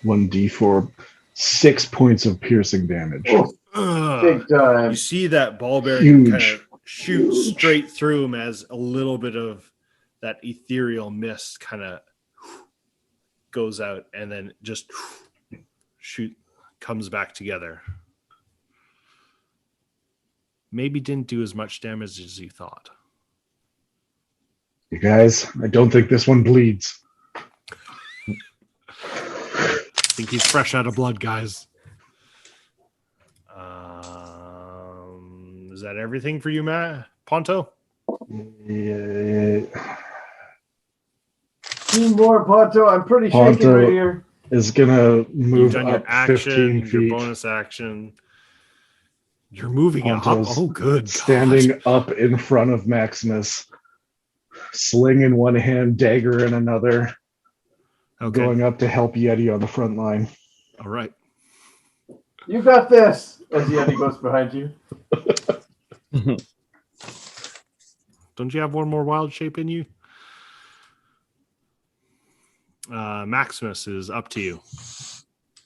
One D4, 6 points of piercing damage. Ugh. Big time. You see that ball bearing Huge. kind of shoot Huge. straight through him as a little bit of that ethereal mist kind of goes out and then just comes back together. Maybe didn't do as much damage as you thought. You guys, I don't think this one bleeds. I think he's fresh out of blood, guys. Is that everything for you, Matt? Ponto? Yeah. Team more, Ponto. I'm pretty shaky Ponto right here. is gonna You've move done up your action, 15 your feet. bonus action. You're moving up. Ponto's Oh, good. standing God. up in front of Maximus, sling in one hand, dagger in another, Okay. going up to help Yeti on the front line. All right. You got this. As Yeti goes behind you. Don't you have one more wild shape in you? Maximus is up to you.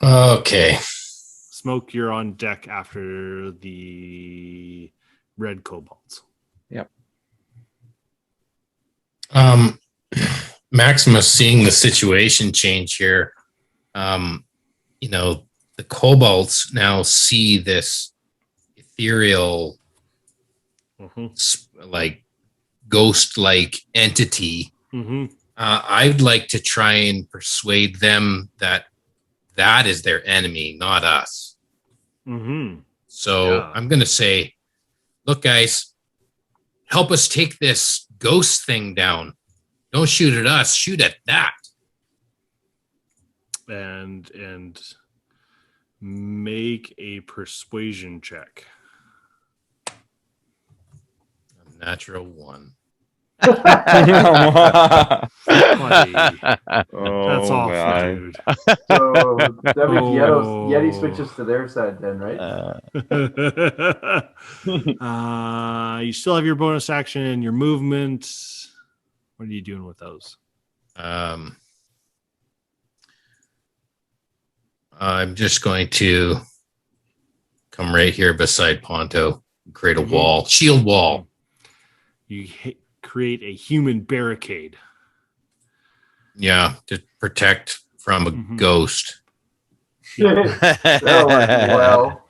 Okay. Smoke, you're on deck after the red kobolds. Maximus, seeing the situation change here, the kobolds now see this ethereal, like ghost-like entity. Mm-hmm. I'd like to try and persuade them that is their enemy, not us. Mm-hmm. So Yeah. I'm going to say, look, guys, help us take this ghost thing down. Don't shoot at us. Shoot at that. And make a persuasion check. A natural 1. Buddy, Oh, that's awful, man. dude. So that means Oh. Yeti switches to their side then, right? You still have your bonus action and your movement. What are you doing with those? I'm just going to come right here beside Ponto, create a wall, shield wall. You create a human barricade. Yeah, to protect from a ghost. That'll work well.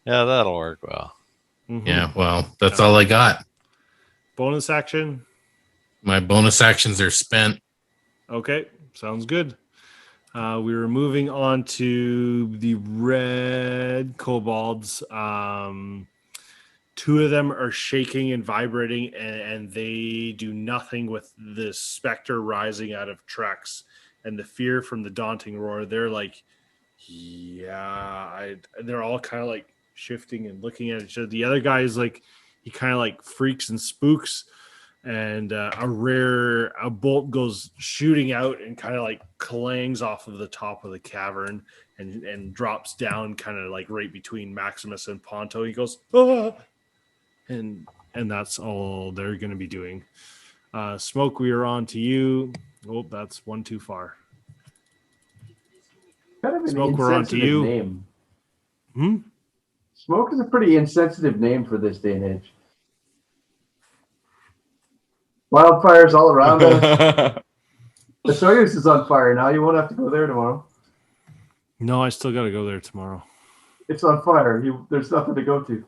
Yeah, that'll work well. Mhm. Yeah, well, that's all I got. Bonus action. My bonus actions are spent. Okay, sounds good. We were moving on to the red kobolds. 2 of them are shaking and vibrating, and they do nothing with this specter rising out of Trex and the fear from the daunting roar. They're like, they're all kind of like shifting and looking at each other. The other guy is like, he kind of like freaks and spooks, and a bolt goes shooting out and kind of like clangs off of the top of the cavern and drops down kind of like right between Maximus and Ponto. He goes, ah! And that's all they're going to be doing. Smoke, we are on to you. Oh, that's one too far. Kind of an Smoke, we're on to insensitive you. name. Smoke is a pretty insensitive name for this day and age. Wildfires all around us. The Soyuz is on fire now. You won't have to go there tomorrow. No, I still got to go there tomorrow. It's on fire. There's nothing to go to.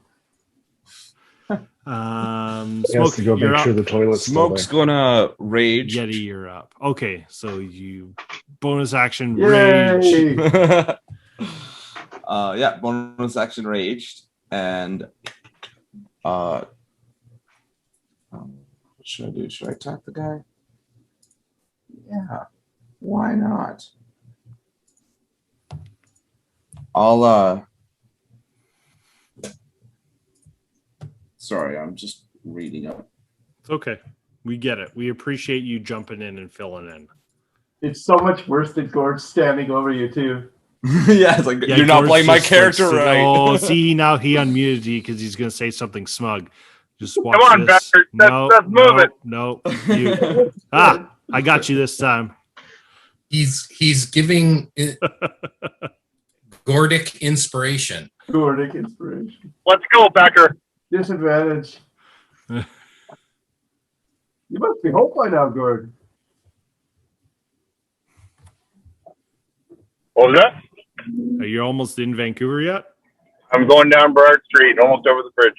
He has Smoke, to go you're make sure up. the toilet's Smoke's still gonna rage. Yeti, you're up. Okay, so you bonus action Yay! rage. Yeah, bonus action raged, and what should I do? Should I attack the guy? Yeah, why not? I'll sorry, I'm just reading up. It's okay. We get it. We appreciate you jumping in and filling in. It's so much worse than Gord standing over you too. Yeah, it's like Yeah, you're not Gord's playing my just, character like, right. Oh, see, now he unmuted you because he's going to say something smug. Just watch Come on, this. Becker. Let's move it. No. You. I got you this time. He's giving Gordic inspiration. Gordic inspiration. Let's go, Becker. Disadvantage. You must be home by now, Gord. What was that? Are you almost in Vancouver yet? I'm going down Burrard Street, almost over the bridge.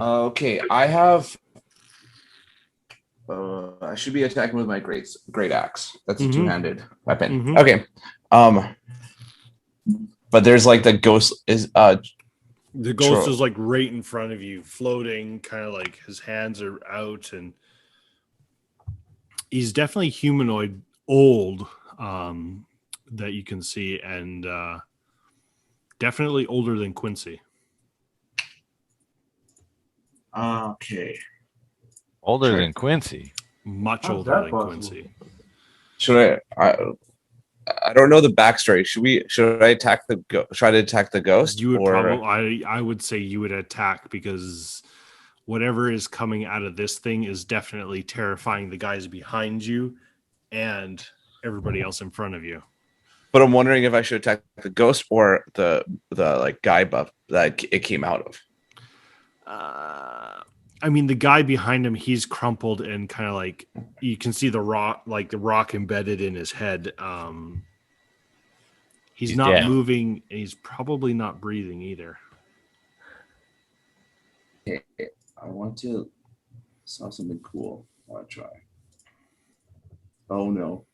Okay, I have. I should be attacking with my great axe. That's a two-handed weapon. Okay. But there's like the ghost is the ghost is like right in front of you, floating, kind of like his hands are out, and he's definitely humanoid, old, that you can see, and definitely older than Quincy. Okay. Older than Quincy. Much How's older that than possible? Quincy. Should I don't know the backstory. Should I attack try to attack the ghost? You would probably I would say you would attack, because whatever is coming out of this thing is definitely terrifying the guys behind you and everybody else in front of you. But I'm wondering if I should attack the ghost or the like guy buff that it came out of. I mean, the guy behind him, he's crumpled and kind of like you can see the rock embedded in his head. He's not dead. moving, and he's probably not breathing either. Okay, I want to saw something cool. I want to try. Oh no.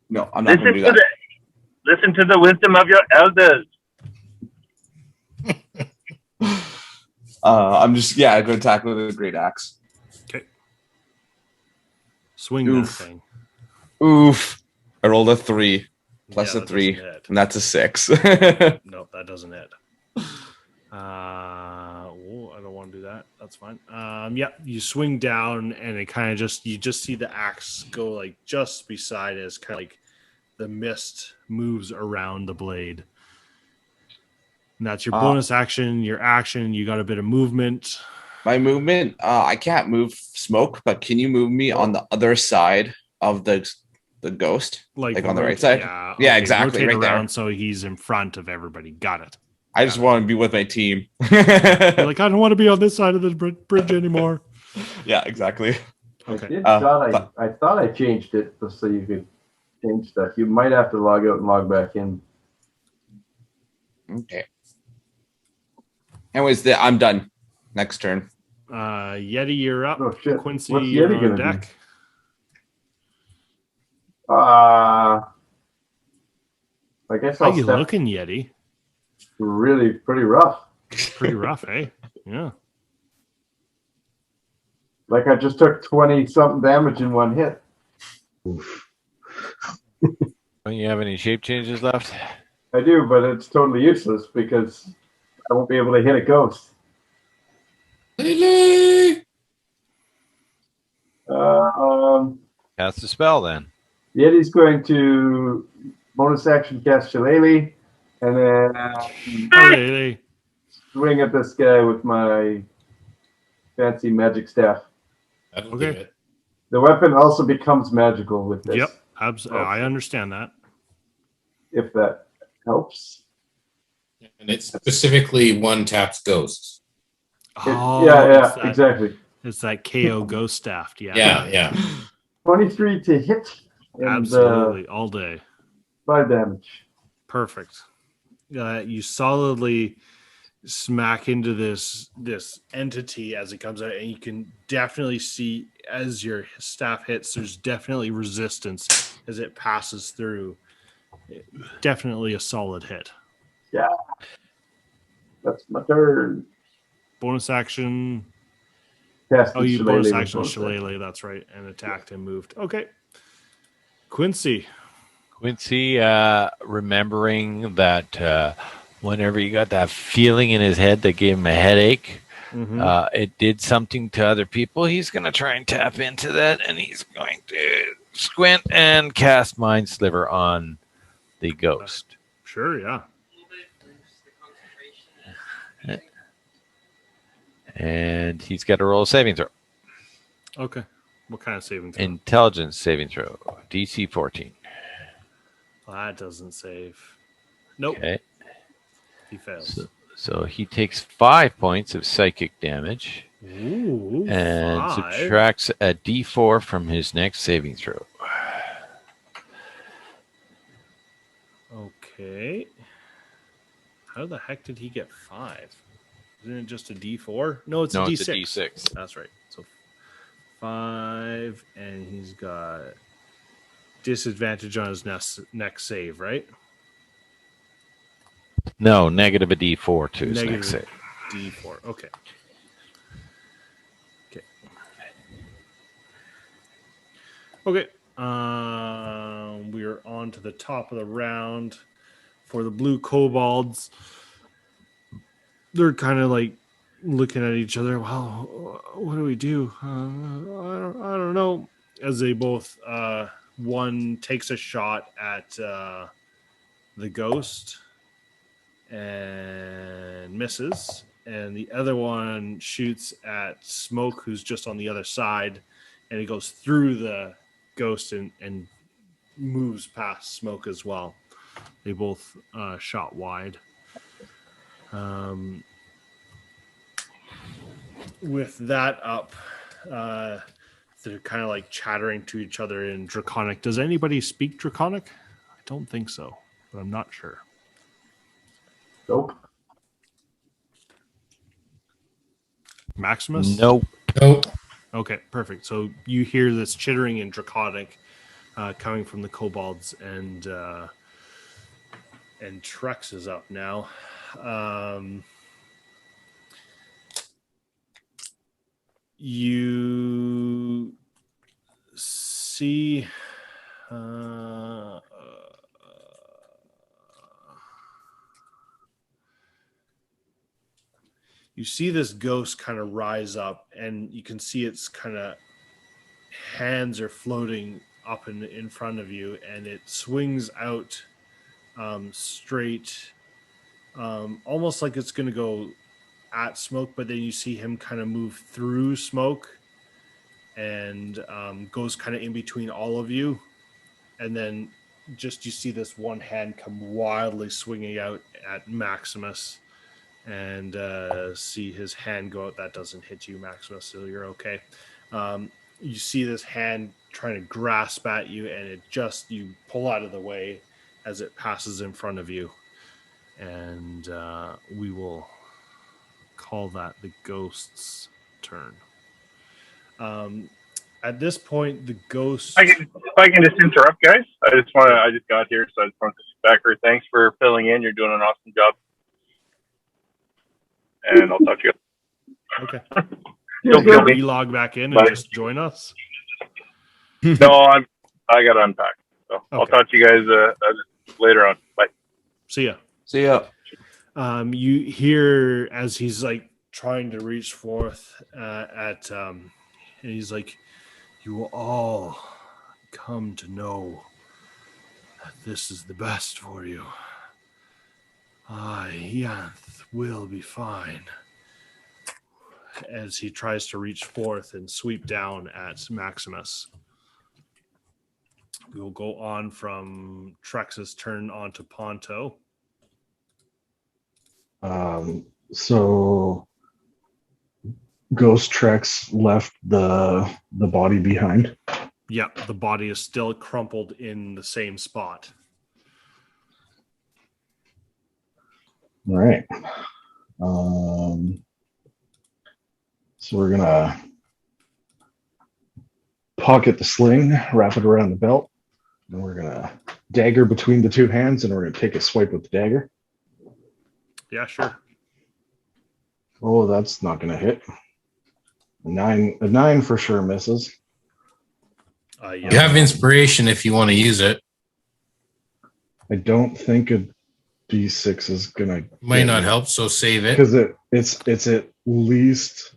No, I'm not going to do that. Listen to the wisdom of your elders. I'm just going to attack with a great axe. Okay. Swing Oof. that thing. Oof. I rolled a 3 plus Yeah, a 3, doesn't hit. and that's a 6. Nope, that doesn't hit. I don't want to do that. That's fine. You swing down, and it kind of you just see the axe go like just beside it, as kind of like the mist moves around the blade. And that's your bonus action. Your action, you got a bit of movement. My movement, I can't move smoke, but can you move me on the other side of the ghost? Like on the right side? Yeah, Yeah, exactly. Rotate Right around there. so he's in front of everybody. Got it. I just want to be with my team. You're like, I don't want to be on this side of the bridge anymore. Yeah, exactly. Okay. I thought I changed it just so you could change stuff. You might have to log out and log back in. Okay. Anyways, I'm done. Next turn. Yeti, you're up. Oh shit! Quincy, What's you're Yeti on gonna deck. do? I guess How I'll you step looking, Yeti? really pretty rough. Pretty rough, eh? Yeah. Like I just took 20-something damage in one hit. Don't you have any shape changes left? I do, but it's totally useless because I won't be able to hit a ghost. Lily! Cast a spell then. Yeti's going to bonus action cast Shillelagh, and then Hey. swing at this guy with my fancy magic staff. That'll Okay. do it. The weapon also becomes magical with this. Yep. I understand that. If that helps. And it specifically one taps ghosts. It's that, exactly. It's that KO ghost staff. Yeah. Yeah. 23 to hit. And, Absolutely. All day. 5 damage. Perfect. You solidly smack into this entity as it comes out, and you can definitely see as your staff hits, there's definitely resistance as it passes through. Definitely a solid hit. Yeah. That's my turn. Bonus action. Cast Oh, you Shillelagh bonus with action bonus Shillelagh, that's right. And attacked and moved. Okay. Quincy. Quincy, remembering that whenever he got that feeling in his head that gave him a headache, it did something to other people. He's going to try and tap into that, and he's going to squint and cast Mind Sliver on the ghost. Sure, yeah. And he's got to roll a saving throw. Okay. What kind of saving throw? Intelligence saving throw. DC 14. That doesn't save. Nope. Okay. He fails. So he takes 5 points of psychic damage Ooh, and 5. subtracts a D4 from his next saving throw. Okay. How the heck did he get 5? Isn't it just a D4? No, it's a D6. It's a D6. That's right. So 5, and he's got disadvantage on his next save, right? No, negative a D4 to his Negative next save. D4. Okay. Okay. We're on to the top of the round for the blue kobolds. They're kind of like looking at each other. Well, what do we do? I don't know. As they both, one takes a shot at the ghost and misses, and the other one shoots at Smoke, who's just on the other side, and it goes through the ghost and moves past Smoke as well. They both shot wide. With that up, they're kind of like chattering to each other in Draconic. Does anybody speak Draconic? I don't think so, but I'm not sure. Nope. Maximus? Nope. Okay, perfect. So you hear this chittering in Draconic coming from the kobolds, and Trex is up now. You see you see this ghost kind of rise up, and you can see its kind of hands are floating up in front of you, and it swings out straight, almost like it's going to go at Smoke, but then you see him kind of move through Smoke and goes kind of in between all of you, and then just you see this one hand come wildly swinging out at Maximus, and see his hand go out. That doesn't hit you, Maximus, so you're okay. You see this hand trying to grasp at you, and it just, you pull out of the way as it passes in front of you, and we will call that the ghost's turn. At this point, the ghost. If I can just interrupt, guys. I just got here, so I just want to back her. Thanks for filling in. You're doing an awesome job. And I'll talk to you. Okay. Don't kill me. You log back in and just join us. No, I got to unpack. So okay. I'll talk to you guys later on. Bye. See ya. See ya. You hear as he's like trying to reach forth and he's like, "You will all come to know that this is the best for you. Yanth will be fine." As he tries to reach forth and sweep down at Maximus. We will go on from Trex's turn onto Ponto. So Ghost Trex left the body behind. Yep, the body is still crumpled in the same spot. All right. So we're gonna pocket the sling, wrap it around the belt, and we're gonna dagger between the two hands, and we're gonna take a swipe with the dagger. Yeah, sure. Oh, that's not gonna hit. A nine for sure misses. Yeah. You have inspiration if you want to use it. I don't think a D6 is gonna might not help, so save it because it's at least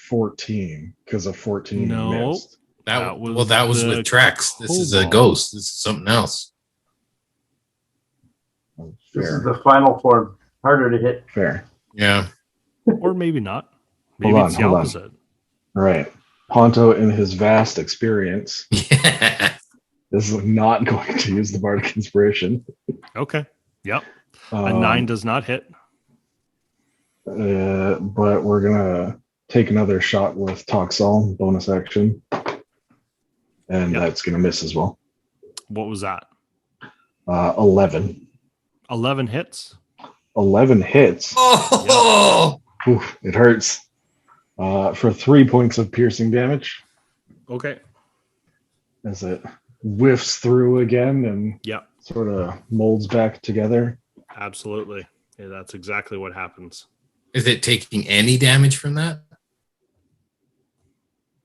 14 because a 14 missed. That was with Trex. This is a ghost. This is something else. Fair. This is the final form. Harder to hit. Fair. Yeah. Or maybe not. Maybe it's the opposite. All right. Ponto, in his vast experience, Yeah. is not going to use the Bardic Inspiration. Okay. Yep. A 9 does not hit. But we're gonna take another shot with Toxol bonus action, and Yep. that's gonna miss as well. What was that? 11. 11 hits. 11 hits. Oh, Oof, it hurts. For 3 points of piercing damage Okay. as it whiffs through again and Yep. sort of molds back together. Absolutely. Yeah, that's exactly what happens. is it taking any damage from that?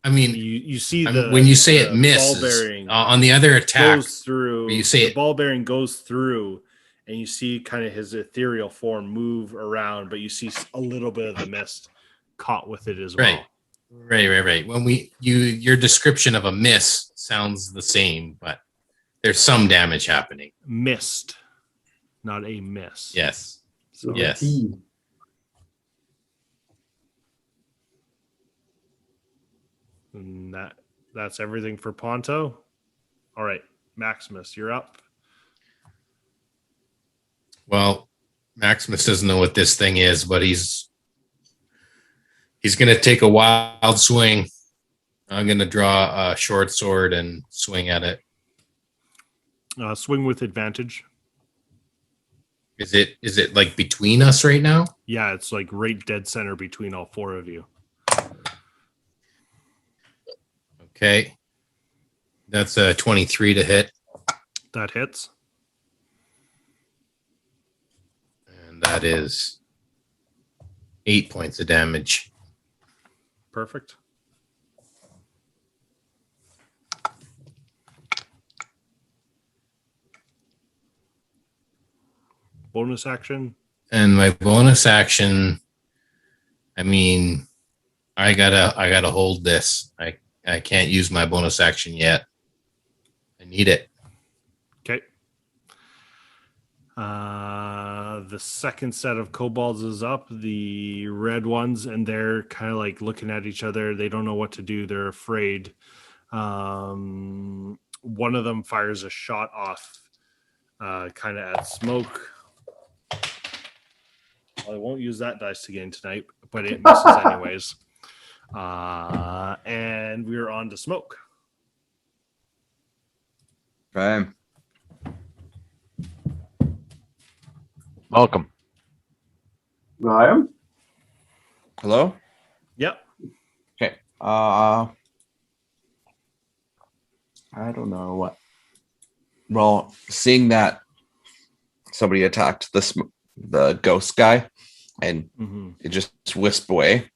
I mean, You see when you say it ball misses bearing on the other attack, goes through. where you say the it- ball bearing goes through, and you see kind of his ethereal form move around, but you see a little bit of the mist caught with it as well. right. When your description of a miss sounds the same, but there's some damage happening. Mist, not a miss. Yes. So, Yes. and that's everything for Ponto. All right, Maximus, you're up. Well, Maximus doesn't know what this thing is, but he's going to take a wild swing. I'm going to draw a short sword and swing at it. Swing with advantage. Is it like between us right now? Yeah, it's like right dead center between all four of you. Okay. That's a 23 to hit. That hits. And that is 8 points of damage. Perfect. Bonus action. And my bonus action, I mean, I gotta hold this. I can't use my bonus action yet. I need it. Okay. The second set of kobolds is up, the red ones, and they're kind of like looking at each other. They don't know what to do. They're afraid. One of them fires a shot off, kind of at Smoke. Well, I won't use that dice again tonight, but it misses anyways. And we're on to Smoke. Okay. Welcome. Rime? Hello? Yep. Okay. I don't know what. Well, seeing that somebody attacked the ghost guy and it just whisked away,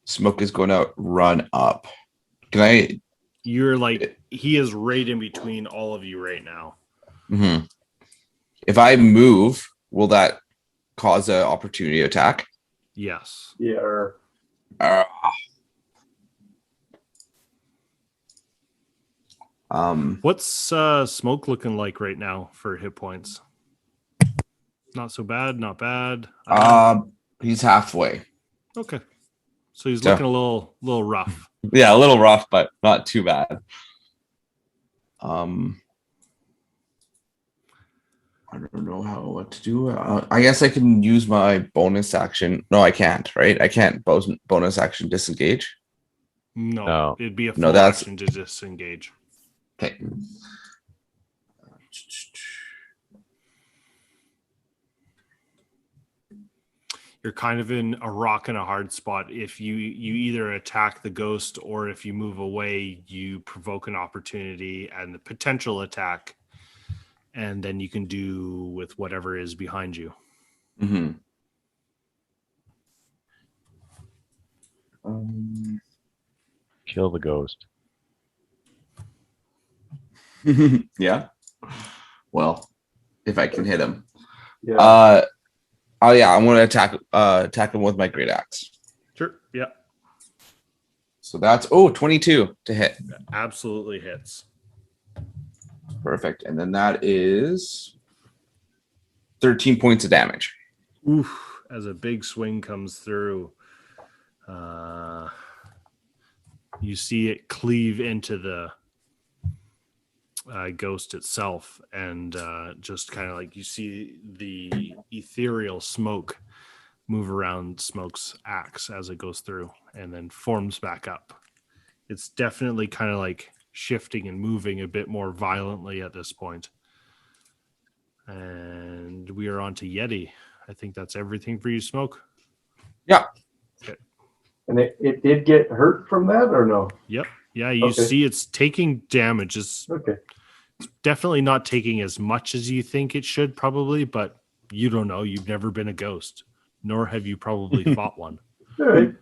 Smoke is going to run up. Can I? You're like, he is right in between all of you right now. Mm-hmm. If I move, will that cause an opportunity attack? Yes. Yeah. What's Smoke looking like right now for hit points? Not so bad, not bad. He's halfway. Okay. So he's looking a little rough. Yeah, a little rough, but not too bad. I don't know what to do. I guess I can use my bonus action. No, I can't, right? I can't bonus action disengage. No, it'd be a full No, that's action to disengage. okay. You're kind of in a rock and a hard spot. If you either attack the ghost or if you move away, you provoke an opportunity and the potential attack, and then you can do with whatever is behind you. Mm-hmm. Kill the ghost. Yeah. Well, if I can hit him. Yeah. Oh yeah, I'm gonna attack him with my great axe. Sure. Yeah. So that's 22 to hit. Absolutely hits. Perfect. And then that is 13 points of damage. Oof, as a big swing comes through. You see it cleave into the ghost itself, and just kind of like you see the ethereal smoke move around Smoke's axe as it goes through and then forms back up. It's definitely kind of like shifting and moving a bit more violently at this point. And we are on to Yeti. I think that's everything for you, Smoke. Yeah. Okay. And it did get hurt from that, or no? Yep. Yeah, you see it's taking damage. It's definitely not taking as much as you think it should, probably, but you don't know. You've never been a ghost, nor have you probably fought one. All right.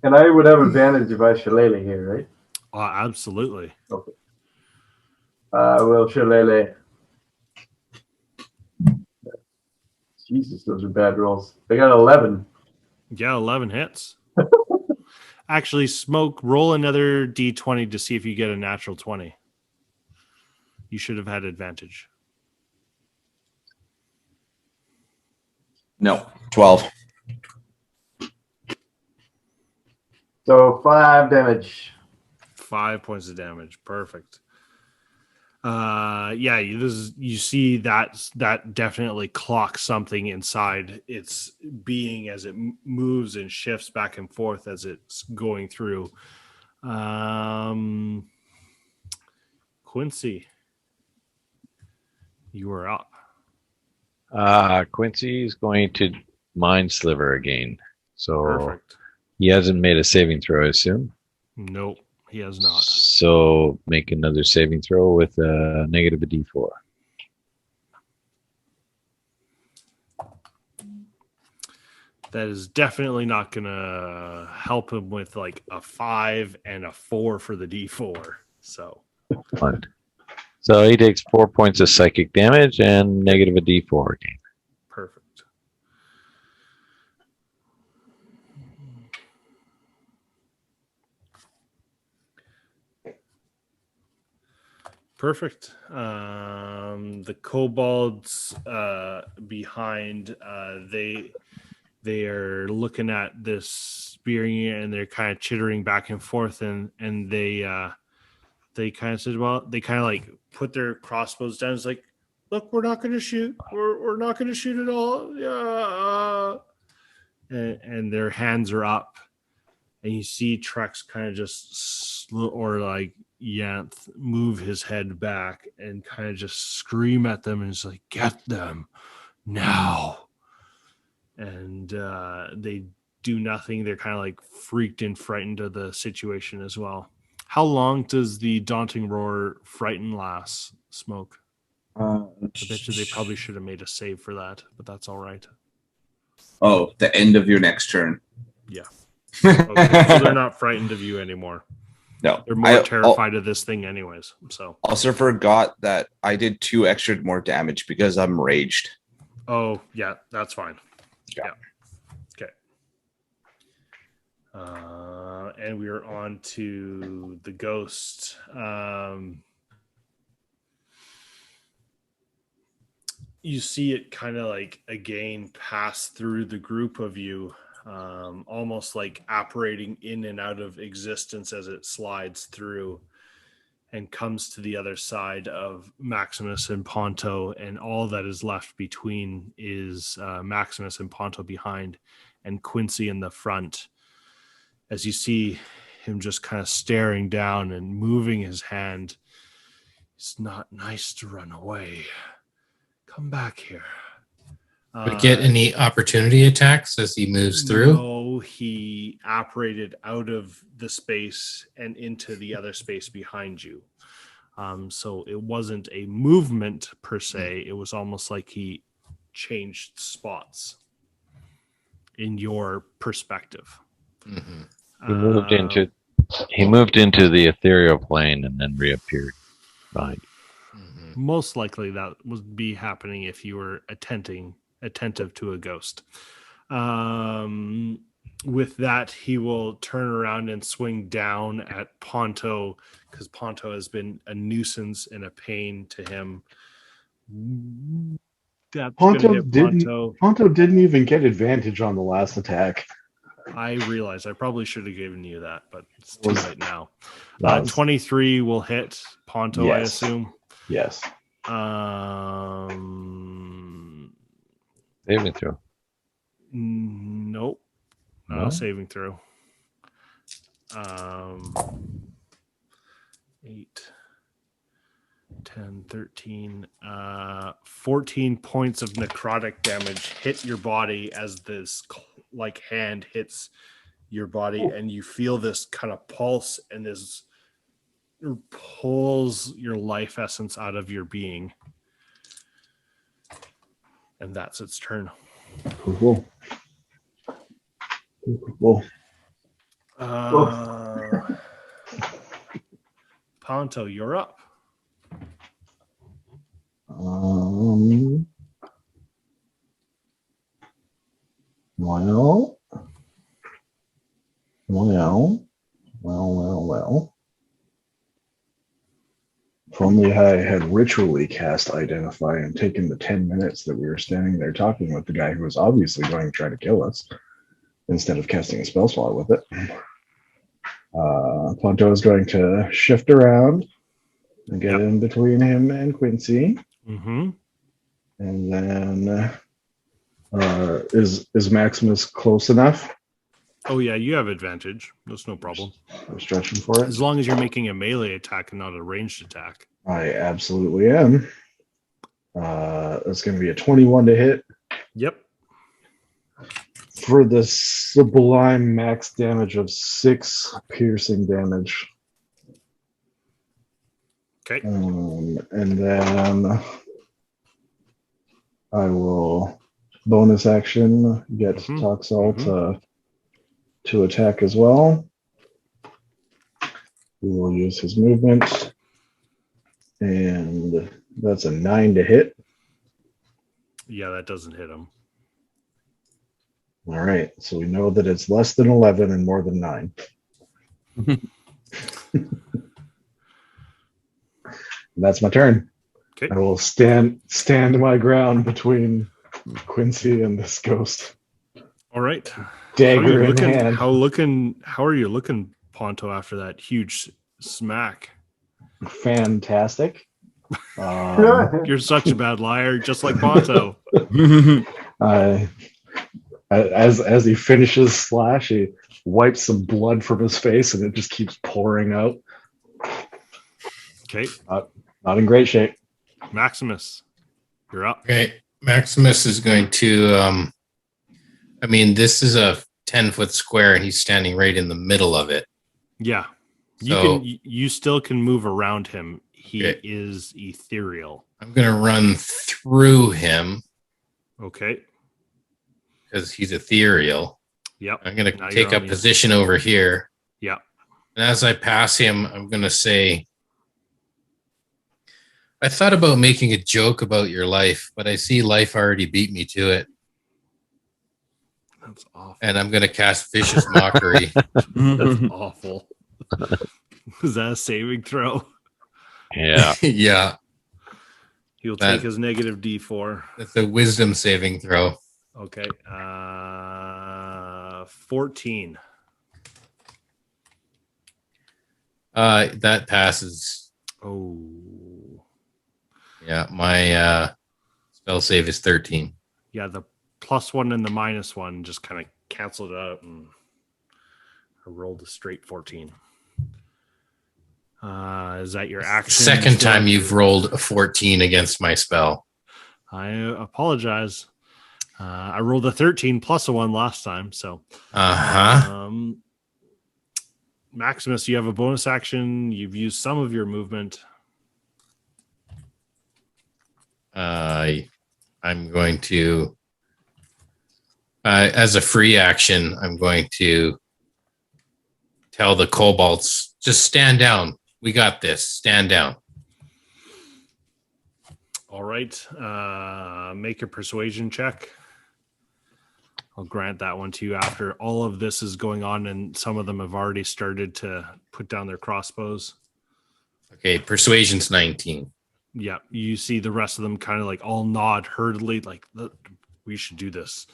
And I would have advantage if I shillelagh here, right? Absolutely. Okay. Well, shillelagh. Jesus, those are bad rolls. I got 11. Yeah, 11 hits. Actually, Smoke, roll another d20 to see if you get a natural 20. You should have had advantage. No, 12. So 5 damage. 5 points of damage. Perfect. Yeah, you see that definitely clocks something inside its being as it moves and shifts back and forth as it's going through. Quincy, you are up. Quincy's going to Mind Sliver again. So Perfect. he hasn't made a saving throw, I assume. Nope, he has not. So make another saving throw with a negative a d4. That is definitely not going to help him with like a 5 and a 4 for the d4. So Fine. So he takes 4 points of psychic damage and negative a d4 again. perfect. Perfect. The kobolds behind, they are looking at this spearing and they're kind of chittering back and forth, and they kind of said, well, they kind of like put their crossbows down. It's like, look, we're not going to shoot. We're not going to shoot at all. And their hands are up, and you see Trex kind of just Yanth move his head back and kind of just scream at them, and it's like, get them now. And they do nothing. They're kind of like freaked and frightened of the situation as well. How long does the daunting roar frighten last, Smoke? I bet you they probably should have made a save for that, but that's all right. Oh, the end of your next turn. Yeah. Okay, so they're not frightened of you anymore. No. They're more terrified of this thing anyways. So also forgot that I did 2 extra more damage because I'm raged. Oh, yeah, that's fine. Yeah. Okay. And we are on to the ghost. You see it kind of like again pass through the group of you, almost like operating in and out of existence as it slides through and comes to the other side of Maximus and Ponto, and all that is left between is Maximus and Ponto behind and Quincy in the front. As you see him just kind of staring down and moving his hand. It's not nice to run away. Come back here. Would get any opportunity attacks as he moves through? No, he operated out of the space and into the other space behind you. So it wasn't a movement per se. It was almost like he changed spots in your perspective. Mm-hmm. He moved into the ethereal plane and then reappeared behind. Most likely that would be happening if you were attentive to a ghost. With that, he will turn around and swing down at Ponto, because Ponto has been a nuisance and a pain to him. That's Ponto didn't even get advantage on the last attack. I realize I probably should have given you that, but it's too Was- late now. That was- 23 will hit Ponto, I Yes. assume. Yes. Saving throw. Nope. No? Saving throw. 8, 10, 13, 14 points of necrotic damage hit your body as this like hand hits your body, and you feel this kind of pulse, and this pulls your life essence out of your being. And that's its turn. Cool. Cool. Ponto, you're up. Well. If only I had ritually cast Identify and taken the 10 minutes that we were standing there talking with the guy who was obviously going to try to kill us, instead of casting a spell slot with it. Ponto is going to shift around and get in between him and Quincy. Mm-hmm. And then is Maximus close enough? Oh, yeah, you have advantage. That's no problem. I'm stretching for it. As long as you're making a melee attack and not a ranged attack. I absolutely am. It's going to be a 21 to hit Yep. for the sublime max damage of 6 piercing damage. Okay. And then I will bonus action get Toxal to attack as well. He will use his movement. And that's a 9 to hit. Yeah, that doesn't hit him. All right. So we know that it's less than 11 and more than 9. That's my turn. Okay. I will stand my ground between Quincy and this ghost. All right. Dagger in hand. How are you looking, Ponto, after that huge smack? Fantastic. You're such a bad liar, just like Ponto. As he finishes slash, he wipes some blood from his face, and it just keeps pouring out. Okay. Not in great shape. Maximus, you're up. Okay. Maximus is going to this is a 10-foot square and he's standing right in the middle of it. Yeah. You still can move around him. He is ethereal. I'm going to run through him. Okay. Because he's ethereal. Yep. I'm going to take up position over here. Yep. And as I pass him, I'm going to say, I thought about making a joke about your life, but I see life already beat me to it. That's awful. And I'm going to cast Vicious Mockery. That's awful. Is that a saving throw? Yeah. Yeah. He'll take his negative D4. That's a wisdom saving throw. Okay. 14. That passes. Oh. Yeah, my spell save is 13. Yeah, the +1 and the -1 just kind of canceled it out, and I rolled a straight 14. Is that your action? Second time you've rolled a 14 against my spell. I apologize. I rolled a 13 plus a 1 last time, so. Maximus, you have a bonus action. You've used some of your movement. I'm going to, as a free action, I'm going to tell the kobolds, just stand down. We got this. Stand down. All right. Make a persuasion check. I'll grant that one to you after all of this is going on, and some of them have already started to put down their crossbows. Okay, persuasion's 19. Yeah, you see the rest of them kind of like all nod hurriedly, like we should do this.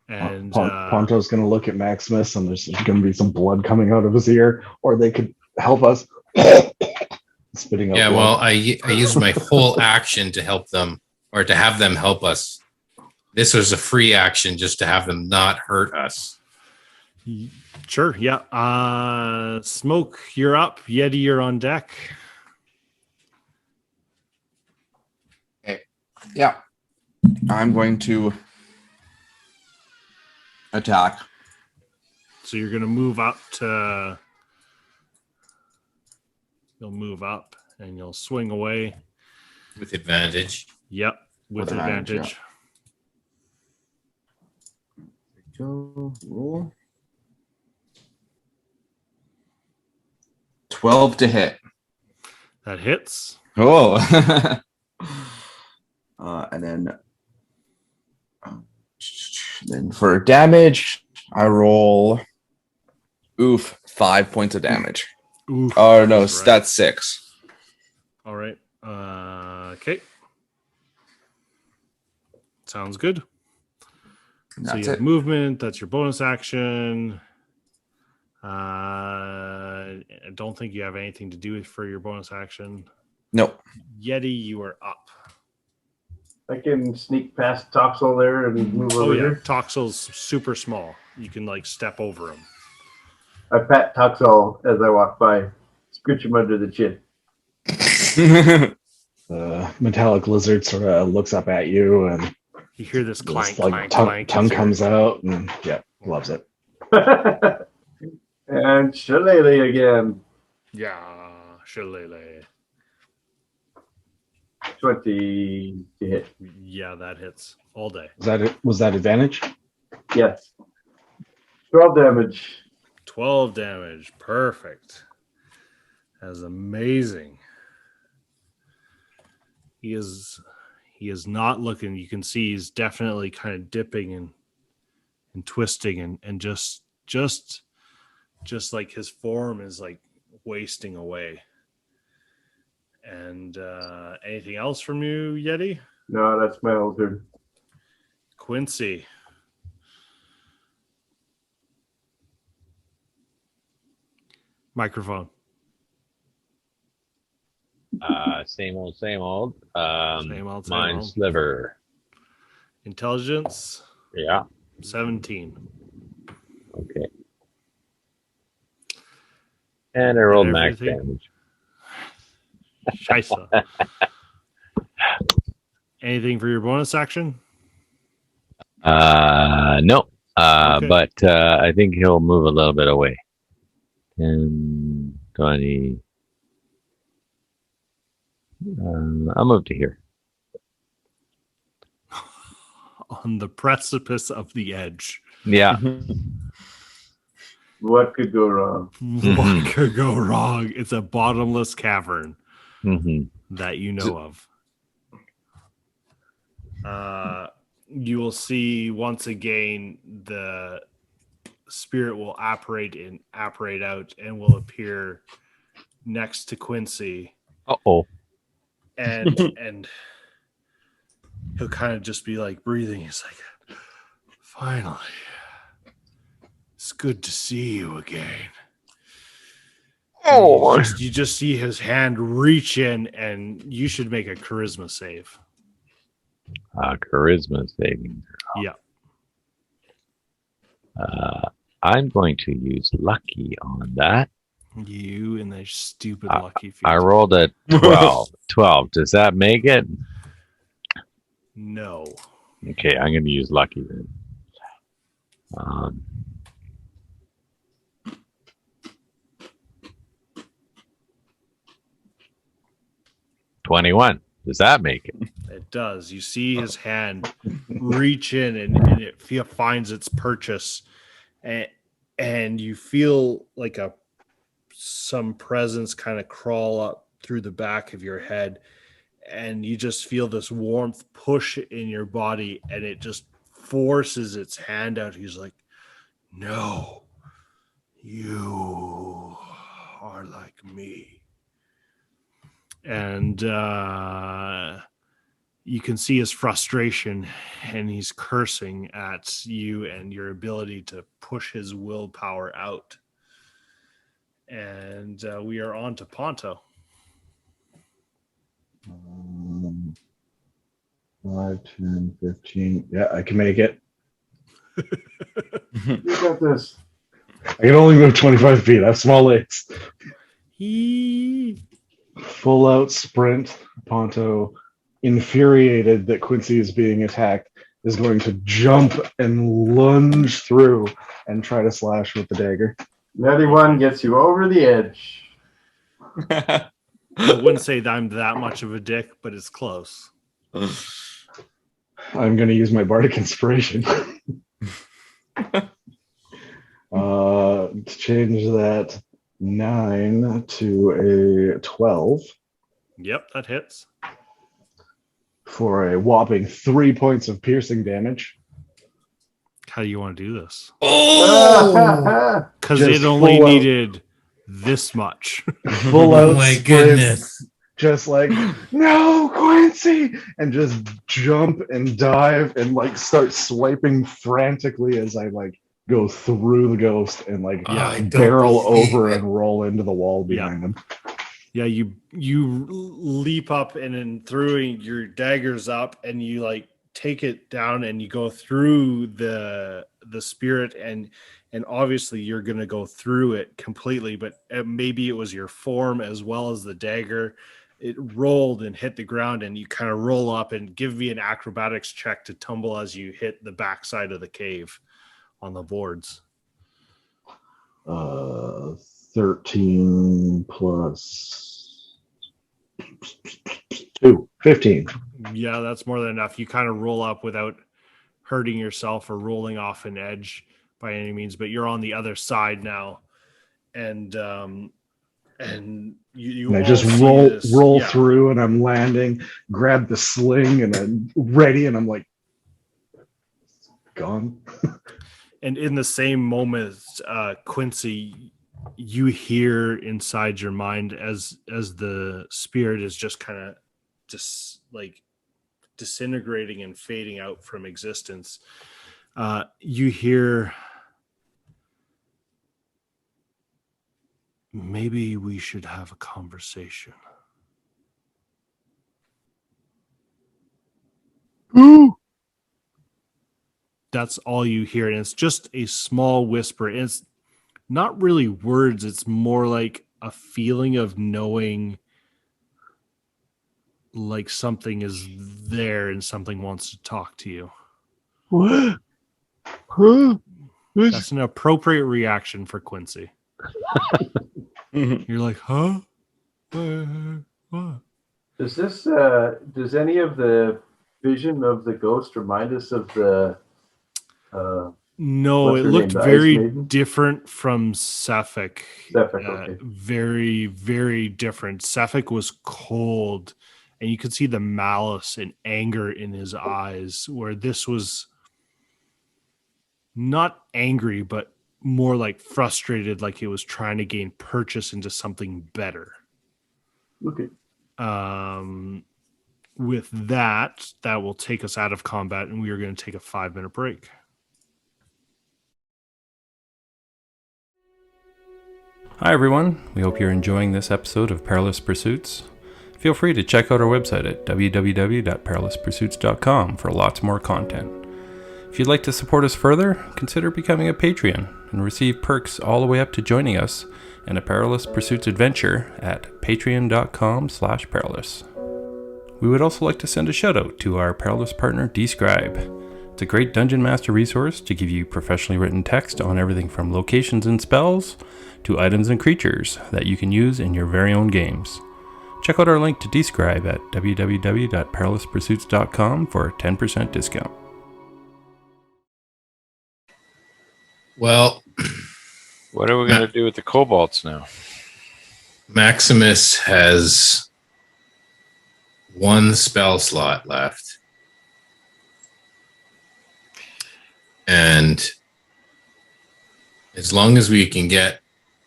And Ponto's going to look at Maximus, and there's going to be some blood coming out of his ear, or they could help us. Spitting out Yeah, blood. well, I used my whole action to help them, or to have them help us. This was a free action just to have them not hurt us. Sure, yeah. Smoke, you're up. Yeti, you're on deck. Okay. Yeah. I'm going to attack. So you're going to move up to... You'll move up and you'll swing away. With advantage. Yep, with advantage. Yeah. Go roll. 12 to hit. That hits. Oh. And then for damage, I roll 5 points of damage. Oof, Oh no, right. that's 6. All right. Okay. Sounds good. So you have movement. That's your bonus action. I don't think you have anything to do for your bonus action. Nope. Yeti, you are up. I can sneak past Topsail there and move over Yeah. here. Toxel's super small. You can step over him. I pat Topsail as I walk by, scooch him under the chin. The metallic lizard sort of looks up at you, and You hear this clank, this, clank, clank. tongue comes out, and loves it. And Shillelagh again. Yeah, shillelagh. 20 to hit. Yeah, that hits all day. Was that advantage? Yes. 12 damage. 12 damage. Perfect. That's amazing. He is not looking. You can see he's definitely kind of dipping and twisting and just like his form is wasting away. And anything else from you, Yeti? No, that's my old turn. Quincy. Microphone. Same old, same old. Same old. Mine's liver. Intelligence. Yeah. 17. Okay. And I rolled max damage. Scheisse. Anything for your bonus action? No. Okay. But I think he'll move a little bit away. 10, 20. I'll move to here. On the precipice of the edge. Yeah. What could go wrong? What could go wrong? It's a bottomless cavern that you know of. You will see once again the spirit will apparate out and will appear next to Quincy. Uh-oh. And he'll kind of just be breathing. He's like, finally, it's good to see you again. Oh, you just see his hand reach in, and you should make a charisma save. Charisma saving. Yeah. I'm going to use lucky on that. You and that stupid lucky feature. I rolled a 12. 12. Does that make it? No. Okay, I'm going to use lucky then. 21. Does that make it? It does. You see his hand reach in and it finds its purchase. And you feel like some presence kind of crawl up through the back of your head. And you just feel this warmth push in your body, and it just forces its hand out. He's like, no, you are like me. And you can see his frustration, and he's cursing at you and your ability to push his willpower out. And we are on to Ponto. 5, 10, 15. Yeah, I can make it. You got this. I can only move 25 feet. I have small legs. Full out sprint. Ponto, infuriated that Quincy is being attacked, is going to jump and lunge through and try to slash with the dagger. Natty one gets you over the edge. I wouldn't say that I'm that much of a dick, but it's close. I'm going to use my bardic inspiration. To change that 9 to a 12 Yep, that hits. for a whopping 3 points of piercing damage. How do you want to do this? Oh, Because Just it only full out- needed this much. Full out oh my sprint, goodness. just like, no, Quincy! And just jump and dive and like start swiping frantically as I like go through the ghost and like I don't barrel believe over it. and roll into the wall behind him. Yeah, you leap up and then throwing your daggers up, and you like take it down, and you go through the spirit, and obviously you're gonna go through it completely, but maybe it was your form as well as the dagger. It rolled and hit the ground, and you kind of roll up and give me an acrobatics check to tumble as you hit the backside of the cave on the boards. 13 plus 2, 15. Yeah, that's more than enough. You kind of roll up without hurting yourself or rolling off an edge by any means, but you're on the other side now, and you And I all just see roll this- roll yeah. through, and I'm landing, grab the sling, and I'm ready, and I'm like, gone. And in the same moment, Quincy, you hear inside your mind as the spirit is just kind of just like disintegrating and fading out from existence. You hear, maybe we should have a conversation. That's all you hear, and it's just a small whisper. And it's not really words, it's more like a feeling of knowing like something is there and something wants to talk to you. What? Huh? That's an appropriate reaction for Quincy. You're like, huh? What? Does this does any of the vision of the ghost remind us of the No, what's it her looked name, the very Icewind? different from Suffolk. Suffolk, okay. Very, very different. Suffolk was cold, and you could see the malice and anger in his eyes, where this was not angry, but more like frustrated, like he was trying to gain purchase into something better. Okay. With that will take us out of combat, and we are going to take a 5-minute break. Hi everyone, we hope you're enjoying this episode of Perilous Pursuits. Feel free to check out our website at www.perilouspursuits.com for lots more content. If you'd like to support us further, consider becoming a Patreon and receive perks all the way up to joining us in a Perilous Pursuits adventure at patreon.com/perilous. We would also like to send a shout out to our Perilous partner Describe. It's a great Dungeon Master resource to give you professionally written text on everything from locations and spells to items and creatures that you can use in your very own games. Check out our link to Describe at www.perilouspursuits.com for a 10% discount. Well, What are we going to do with the kobolds now? Maximus has one spell slot left. And as long as we can get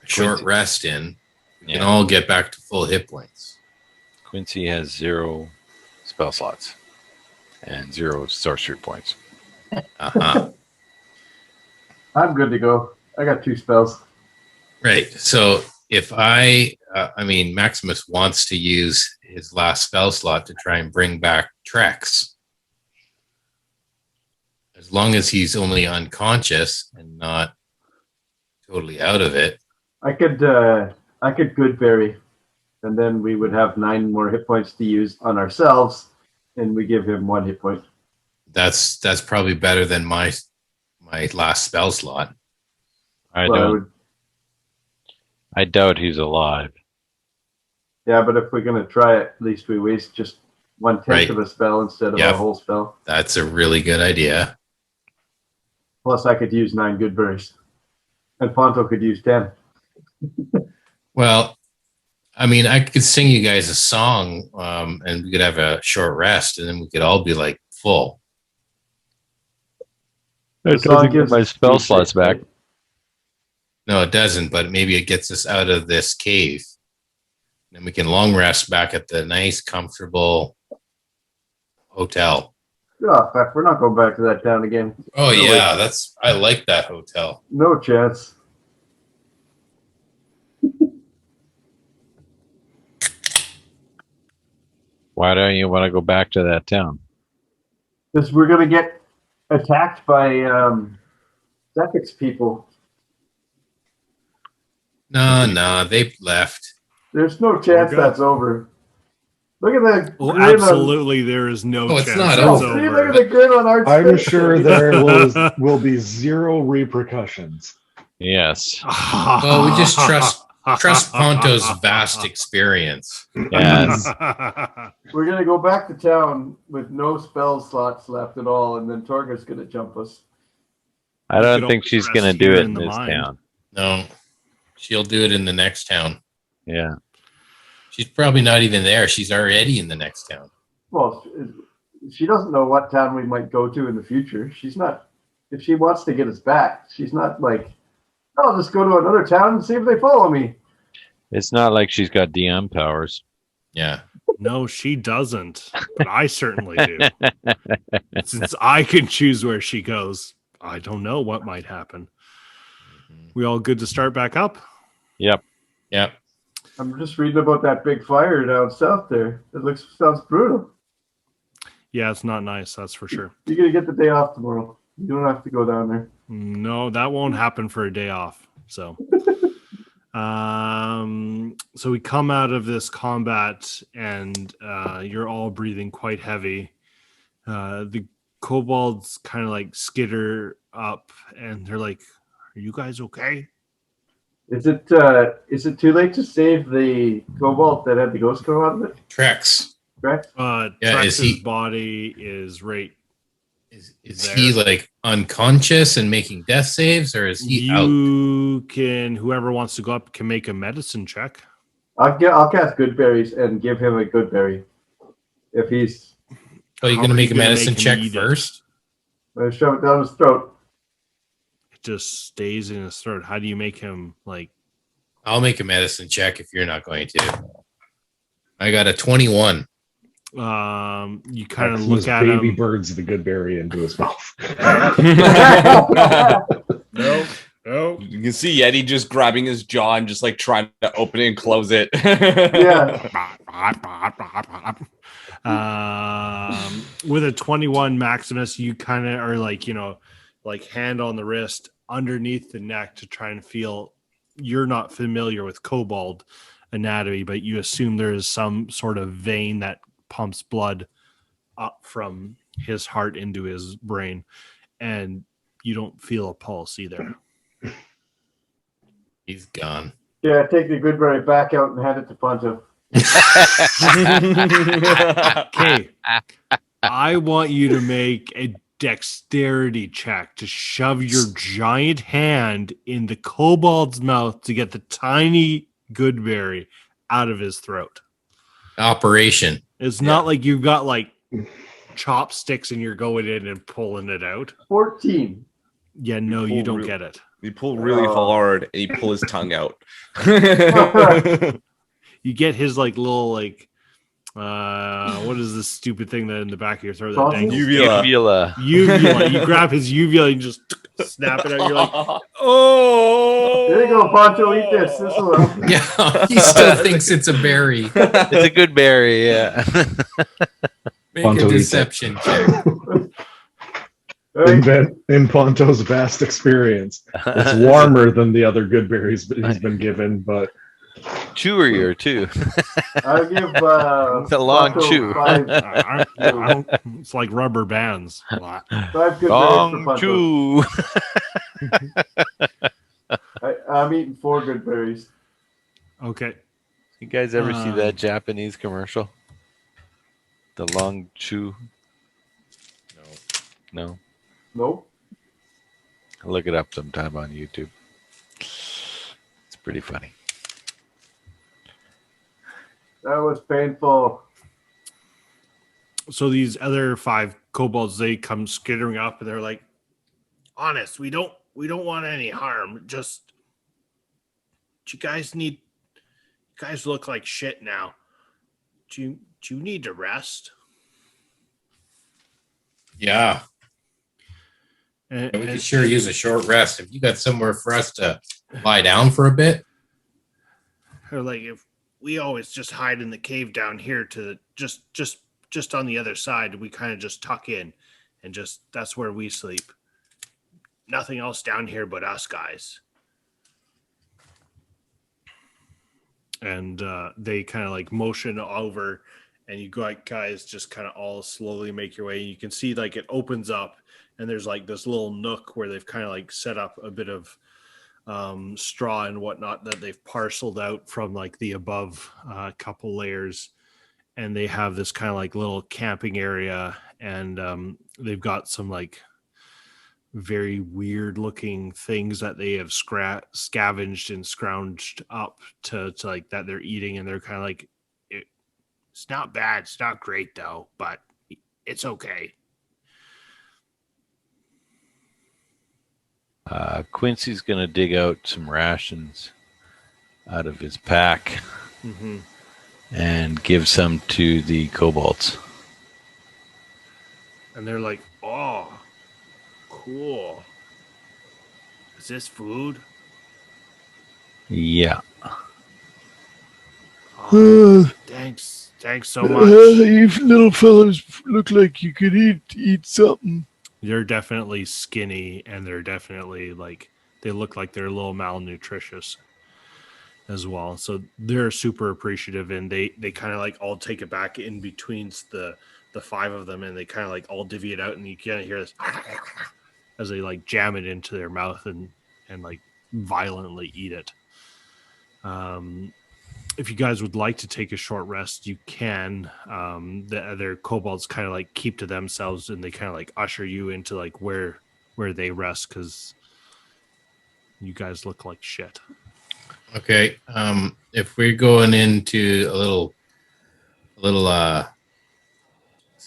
a short rest in, we can all get back to full hit points. Quincy has 0 spell slots. and 0 sorcery points. Uh-huh. I'm good to go. I got 2 spells. Right. So if Maximus wants to use his last spell slot to try and bring back Trex. As long as he's only unconscious and not totally out of it. I could Goodberry, and then we would have 9 more hit points to use on ourselves, and we give him 1 hit point. That's probably better than my last spell slot. I doubt he's alive. Yeah, but if we're gonna try it, at least we waste just 1/10 of a spell instead of a whole spell. That's a really good idea. Plus, I could use 9 Goodberries, and Ponto could use 10. Well, I could sing you guys a song, and we could have a short rest, and then we could all be like full. It doesn't get my spell slots back. No, it doesn't, but maybe it gets us out of this cave. And we can long rest back at the nice, comfortable hotel. Oh, in fact, we're not going back to that town again. Oh, yeah, I like that hotel. No chance. Why don't you want to go back to that town? Because we're going to get attacked by Zekic's people. No, they've left. There's no chance that's over. Look at that. Well, absolutely, there is no chance it's not that's over. See, over. look at the grin on our I'm face. sure there will be 0 repercussions. Yes. Well, we just trust Ponto's vast experience. Yes. We're going to go back to town with no spell slots left at all, and then Torga's going to jump us. I don't You think don't she's rest going to do here it in in the this mind. town. No, she'll do it in the next town. Yeah. She's probably not even there. She's already in the next town. Well, she doesn't know what town we might go to in the future. She's not, if she wants to get us back, she's not like, I'll just go to another town and see if they follow me. It's not like she's got DM powers. Yeah. No, she doesn't, but I certainly do. Since I can choose where she goes, I don't know what might happen. We all good to start back up? Yep. Yep. I'm just reading about that big fire down south there. It sounds brutal. Yeah, it's not nice, that's for sure. You're going to get the day off tomorrow. You don't have to go down there. No, that won't happen for a day off. So, so we come out of this combat, and you're all breathing quite heavy. The kobolds kind of like skitter up, and they're like, "Are you guys okay?" Is it too late to save the kobold that had the ghost come out of it? Trex. Correct? Yeah, is Trex's he- body is right. Is There. he like unconscious and making death saves, or is he out? You can, whoever wants to go up can make a medicine check. I'll cast good berries and give him a good berry. If he's Oh, you're How going to are make you a gonna medicine make him check eat it? first? shove it down his throat. It just stays in his throat. How do you make him like? I'll make a medicine check if you're not going to. I got a 21. You kind of Maximus look at baby him. birds the good berry into his mouth. No. You can see Yeti just grabbing his jaw and just like trying to open it and close it. Yeah. With a 21 Maximus, you kind of are like, like hand on the wrist underneath the neck to try and feel. You're not familiar with kobold anatomy, but you assume there is some sort of vein that pumps blood up from his heart into his brain, and you don't feel a pulse either. He's gone. Yeah, take the good berry back out and hand it to Ponto. Okay. I want you to make a dexterity check to shove your giant hand in the kobold's mouth to get the tiny goodberry out of his throat. Operation. It's not like you've got like chopsticks and you're going in and pulling it out. 14. Yeah, no, pull you don't real- get it. You pull really hard and you pull his tongue out. You get his like little like What is this stupid thing that in the back of your throat that Sausage? dangles? Uvula. Uvula. You grab his uvula and just snap it out. You're like, oh. There you go, Poncho. Eat this. This will help you. Yeah, he still thinks it's a berry. It's a good berry, yeah. Make Ponto a eats it. deception check. All right. In Ponto's vast experience, it's warmer than the other good berries he's been given, but Chewier, too. I'll give It's a long Poncho chew. five It's like rubber bands. good berries for Long Poncho. chew. I'm eating 4 good berries. Okay. You guys ever see that Japanese commercial? The long chew? No. Nope. Look it up sometime on YouTube. It's pretty funny. That was painful. So these other 5 kobolds, they come skittering up and they're like, honest, we don't want any harm. Just you guys look like shit now. Do you need to rest? Yeah. And, We could sure use a short rest. If you got somewhere for us to lie down for a bit. or like if we always just hide in the cave down here to just on the other side, we kind of just tuck in and just that's where we sleep. Nothing else down here but us guys. And they kind of like motion over, and you guys just kind of all slowly make your way. You can see like it opens up, and there's like this little nook where they've kind of like set up a bit of straw and whatnot that they've parceled out from like the above couple layers. And they have this kind of like little camping area, and they've got some like very weird looking things that they have scavenged and scrounged up to like that they're eating, and they're kind of like, it's not bad, it's not great though, but it's okay. Quincy's gonna dig out some rations out of his pack and give some to the kobolds. And they're like, oh, cool. Is this food? Yeah. Oh, thanks so much. You little fellas look like you could eat something. They're definitely skinny, and they're definitely like, they look like they're a little malnutritious as well. So they're super appreciative, and they kind of like all take it back in between the 5 of them, and they kind of like all divvy it out, and you kind of hear this as they like jam it into their mouth and like violently eat it. If you guys would like to take a short rest, you can. The other kobolds kind of like keep to themselves, and they kind of like usher you into like where they rest, because you guys look like shit. Okay. If we're going into a little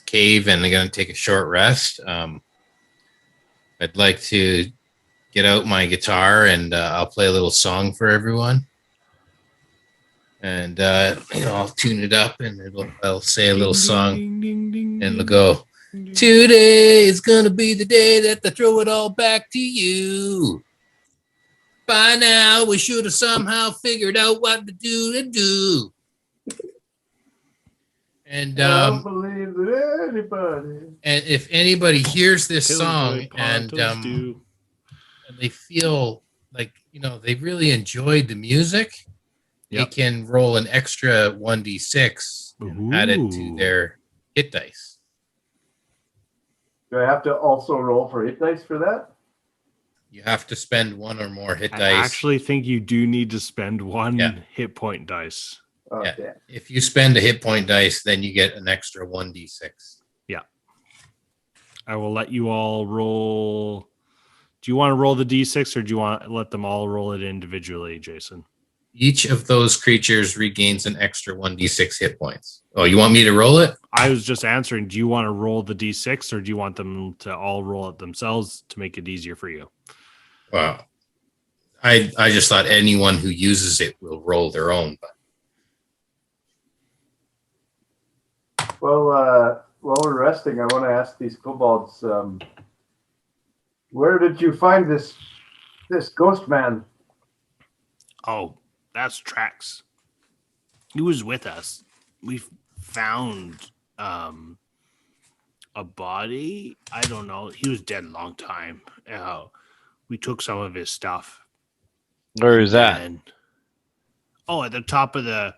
cave and they're going to take a short rest, I'd like to get out my guitar and I'll play a little song for everyone. And I'll tune it up, and I'll say a little song, and it'll go, today is gonna be the day that they throw it all back to you. By now, we should have somehow figured out what to do. And I don't believe that anybody. and if anybody hears this Kills song the and Pontos do. they feel like they really enjoyed the music, Yep. they can roll an extra 1d6 and add it to Ooh. their hit dice. Do I have to also roll for hit dice for that? You have to spend 1 or more hit I dice. actually think you do need to spend 1 Yeah. hit point dice. Okay. Yeah. If you spend a hit point dice, then you get an extra 1d6. I will let you all roll. Do you want to roll the d6, or do you want to let them all roll it individually, Jason? Each of those creatures regains an extra 1d6 hit points. Oh, you want me to roll it? I was just answering, do you want to roll the d6, or do you want them to all roll it themselves to make it easier for you? Well, I just thought anyone who uses it will roll their own. But Well, while we're resting, I want to ask these kobolds, where did you find this ghost man? Oh, that's Trax. He was with us. We found a body. I don't know. He was dead a long time. We took some of his stuff. Where is that? And at the top of the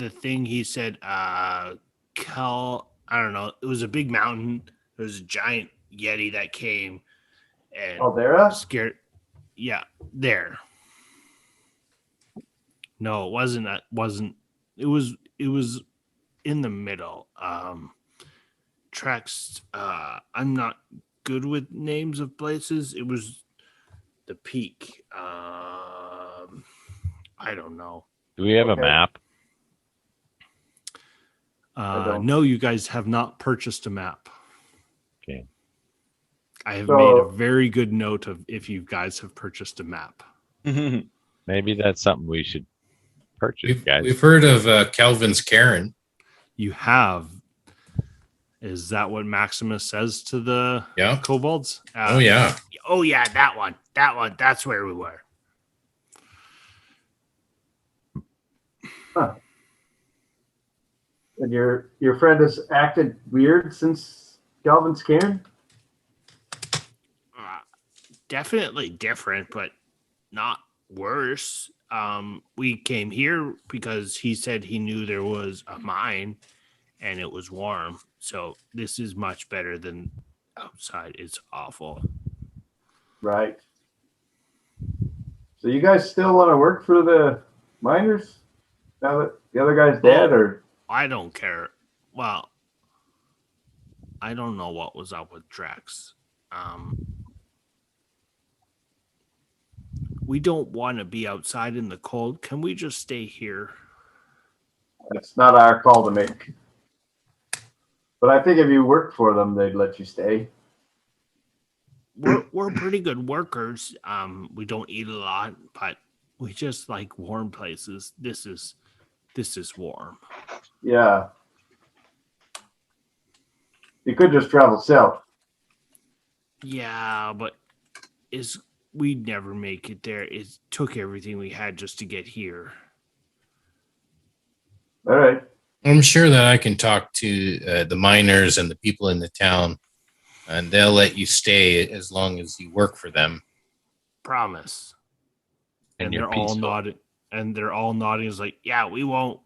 thing he said I don't know. It was a big mountain. There was a giant yeti that came and Aldera? scared. Yeah, there. No, it wasn't. That wasn't. It was in the middle. Tracks. I'm not good with names of places. It was the peak. I don't know. Do we have a map? No, you guys have not purchased a map. Okay. I have made a very good note of if you guys have purchased a map. Maybe that's something we should purchase, guys. We've heard of Calvin's Cairn. You have. Is that what Maximus says to the kobolds? Oh, yeah. Oh, yeah, that one. That one. That's where we were. Huh. And your friend has acted weird since Calvin's Cairn? Definitely different, but not worse. We came here because he said he knew there was a mine and it was warm. So this is much better than outside. It's awful. Right. So you guys still want to work for the miners now that the other guy's dead, or? I don't care. Well, I don't know what was up with Drax. We don't want to be outside in the cold. Can we just stay here? It's not our call to make. But I think if you work for them, they'd let you stay. We're pretty good workers. We don't eat a lot, but we just like warm places. This is warm. Yeah. You could just travel south. Yeah, but we'd never make it there. It took everything we had just to get here. All right. I'm sure that I can talk to the miners and the people in the town, and they'll let you stay as long as you work for them. Promise. And they're all nodding. And they're all nodding. It's like, yeah, we won't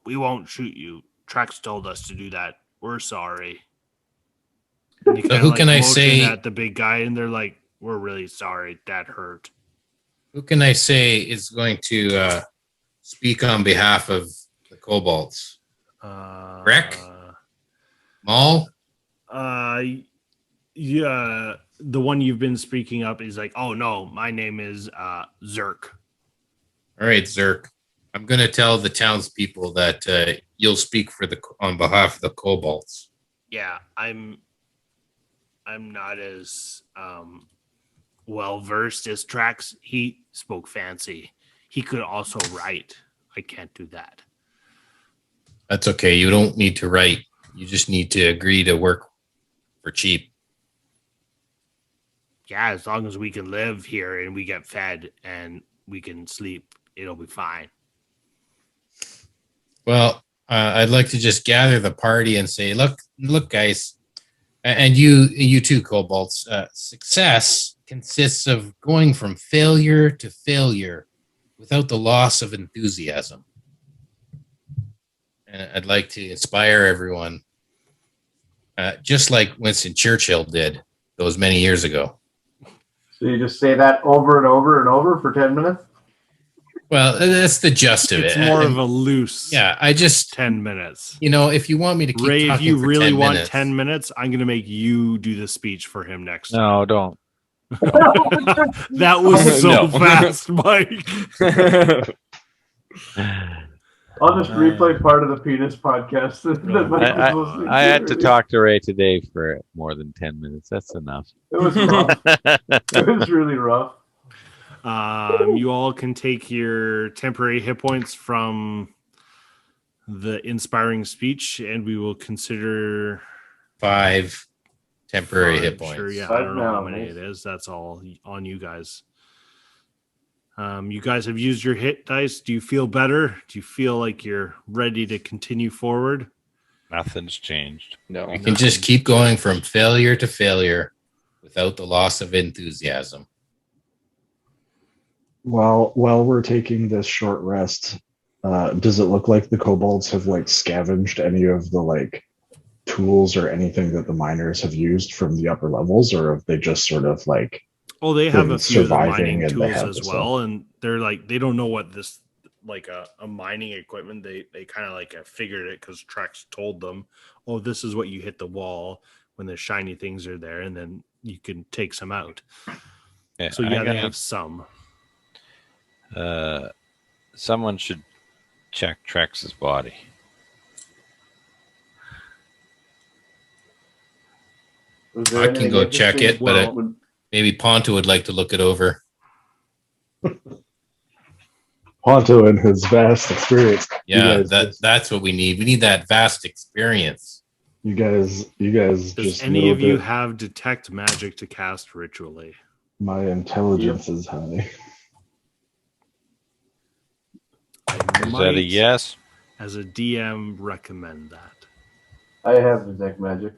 shoot you. Trax told us to do that. We're sorry. So who can I say at the big guy? And they're like, we're really sorry. That hurt. Who can I say is going to speak on behalf of the kobolds? Greg? Maul? Yeah, the one you've been speaking up is like, oh no, my name is Zerk. All right, Zerk. I'm going to tell the townspeople that you'll speak on behalf of the kobolds. Yeah, I'm not as well versed as Trax. He spoke fancy. He could also write. I can't do that. That's okay. You don't need to write. You just need to agree to work for cheap. Yeah, as long as we can live here and we get fed and we can sleep, it'll be fine. Well, I'd like to just gather the party and say, look, guys, and you too, kobolds. Success consists of going from failure to failure without the loss of enthusiasm. And I'd like to inspire everyone, just like Winston Churchill did those many years ago. So you just say that over and over and over for 10 minutes? Well, that's the gist of it. It's more of a loose. Yeah, I just 10 minutes. You know, if you want me to keep Ray, talking if you for really 10 want minutes, 10 minutes, I'm going to make you do the speech for him next time. No, don't. That was so fast, Mike. I'll just replay part of the penis podcast that Mike was listening I had to earlier. talk to Ray today for more than 10 minutes. That's enough. It was rough. It was really rough. You all can take your temporary hit points from the inspiring speech, and we will consider 5 temporary hit Sure, points. yeah. I don't know how Five now, many nice. it is. That's all on you guys. You guys have used your hit dice. Do you feel better? Do you feel like you're ready to continue forward? Nothing's changed. No. We can just keep going from failure to failure without the loss of enthusiasm. While we're taking this short rest, does it look like the kobolds have like scavenged any of the like tools or anything that the miners have used from the upper levels, or have they just sort of like Oh, they have a been few of the surviving mining and they tools have as this well, and they're like, they don't know what this like a mining equipment. They kind of like figured it because Trex told them, oh, this is what you hit the wall when the shiny things are there, and then you can take some out. Yeah, So yeah, they have some. Someone should check Trex's body. Was there I can anything go check interesting? it, but Well, maybe Ponto would like to look it over. Ponto and his vast experience? Yeah, that's what we need. We need that vast experience. You guys does just any know of you that have detect magic to cast ritually? my intelligence is high. I Is that a yes? as a DM, recommend that. I have detect magic.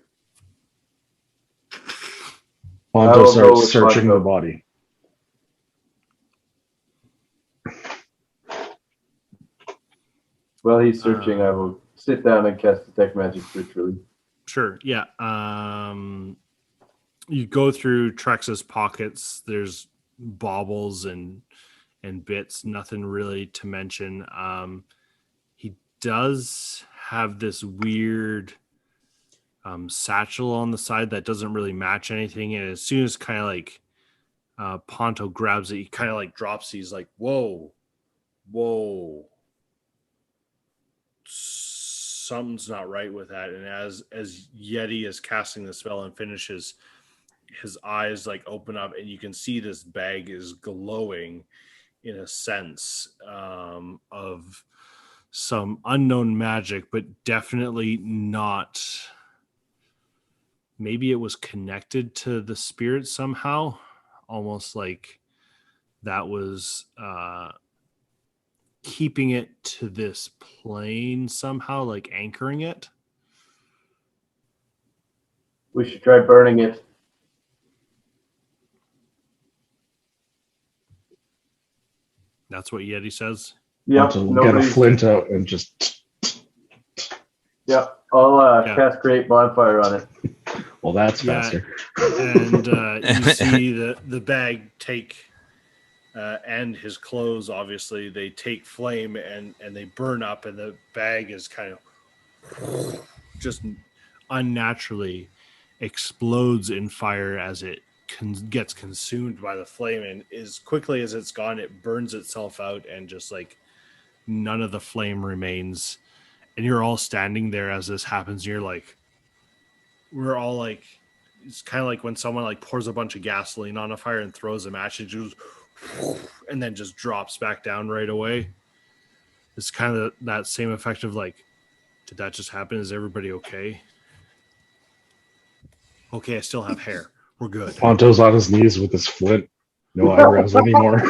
Ponto I'll go starts with searching Ponto. the body. While he's searching, I will sit down and cast detect magic ritually. Sure. Yeah. You go through Trex's pockets. There's baubles and bits. Nothing really to mention. He does have this weird satchel on the side that doesn't really match anything. And as soon as kind of like Ponto grabs it, he kind of like drops. He's like, "Whoa, whoa." Something's not right with that. And as Yeti is casting the spell and finishes, his eyes like open up, and you can see this bag is glowing in a sense of some unknown magic, but definitely not. Maybe it was connected to the spirit somehow, almost like that was keeping it to this plane somehow, like anchoring it. We should try burning it. That's what Yeti says. Yep. Ponto will get a flint out and just. Yep. I'll Yeah. cast create bonfire on it. Well, that's Yeah. faster. And you see the bag take and his clothes, obviously they take flame and they burn up, and the bag is kind of just unnaturally explodes in fire as it gets consumed by the flame, and as quickly as it's gone, it burns itself out, and just like none of the flame remains. And you're all standing there as this happens, and you're like, we're all like, it's kind of like when someone like pours a bunch of gasoline on a fire and throws a match, it just and then just drops back down right away. It's kind of that same effect of like, did that just happen? Is everybody okay? Okay, I still have hair. We're good. Ponto's on his knees with his flint. No eyebrows anymore.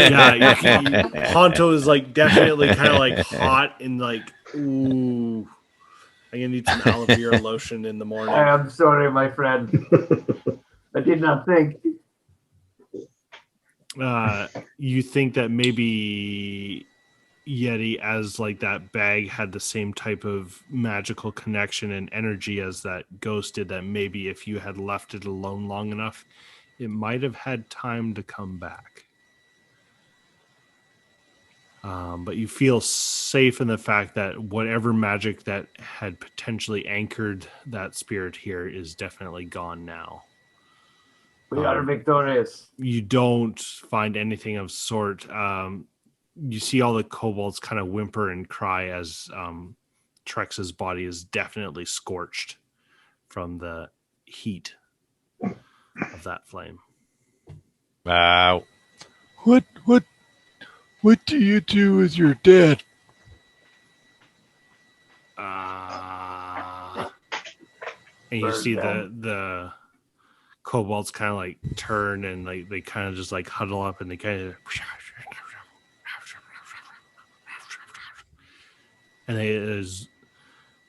Yeah, Ponto is like definitely kind of like hot and like, ooh, I'm gonna need some aloe vera lotion in the morning. I am sorry, my friend. I did not think. You think that maybe Yeti, as like that bag had the same type of magical connection and energy as that ghost did, that maybe if you had left it alone long enough, it might have had time to come back. But you feel safe in the fact that whatever magic that had potentially anchored that spirit here is definitely gone now. We are victorious. You don't find anything of sort. You see all the kobolds kind of whimper and cry as Trex's body is definitely scorched from the heat of that flame. Wow. What do you do with your dad? And you Burn see them. the kobolds kind of like turn and like they kind of just like huddle up and they kind of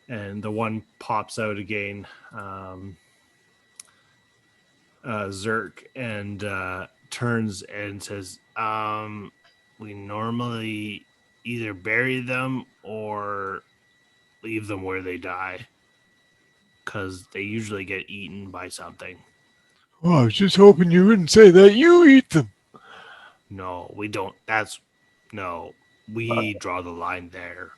and the one pops out again, Zerk, and turns and says, we normally either bury them or leave them where they die because they usually get eaten by something. Oh, I was just hoping you wouldn't say that. You eat them. No, we don't. We draw the line there.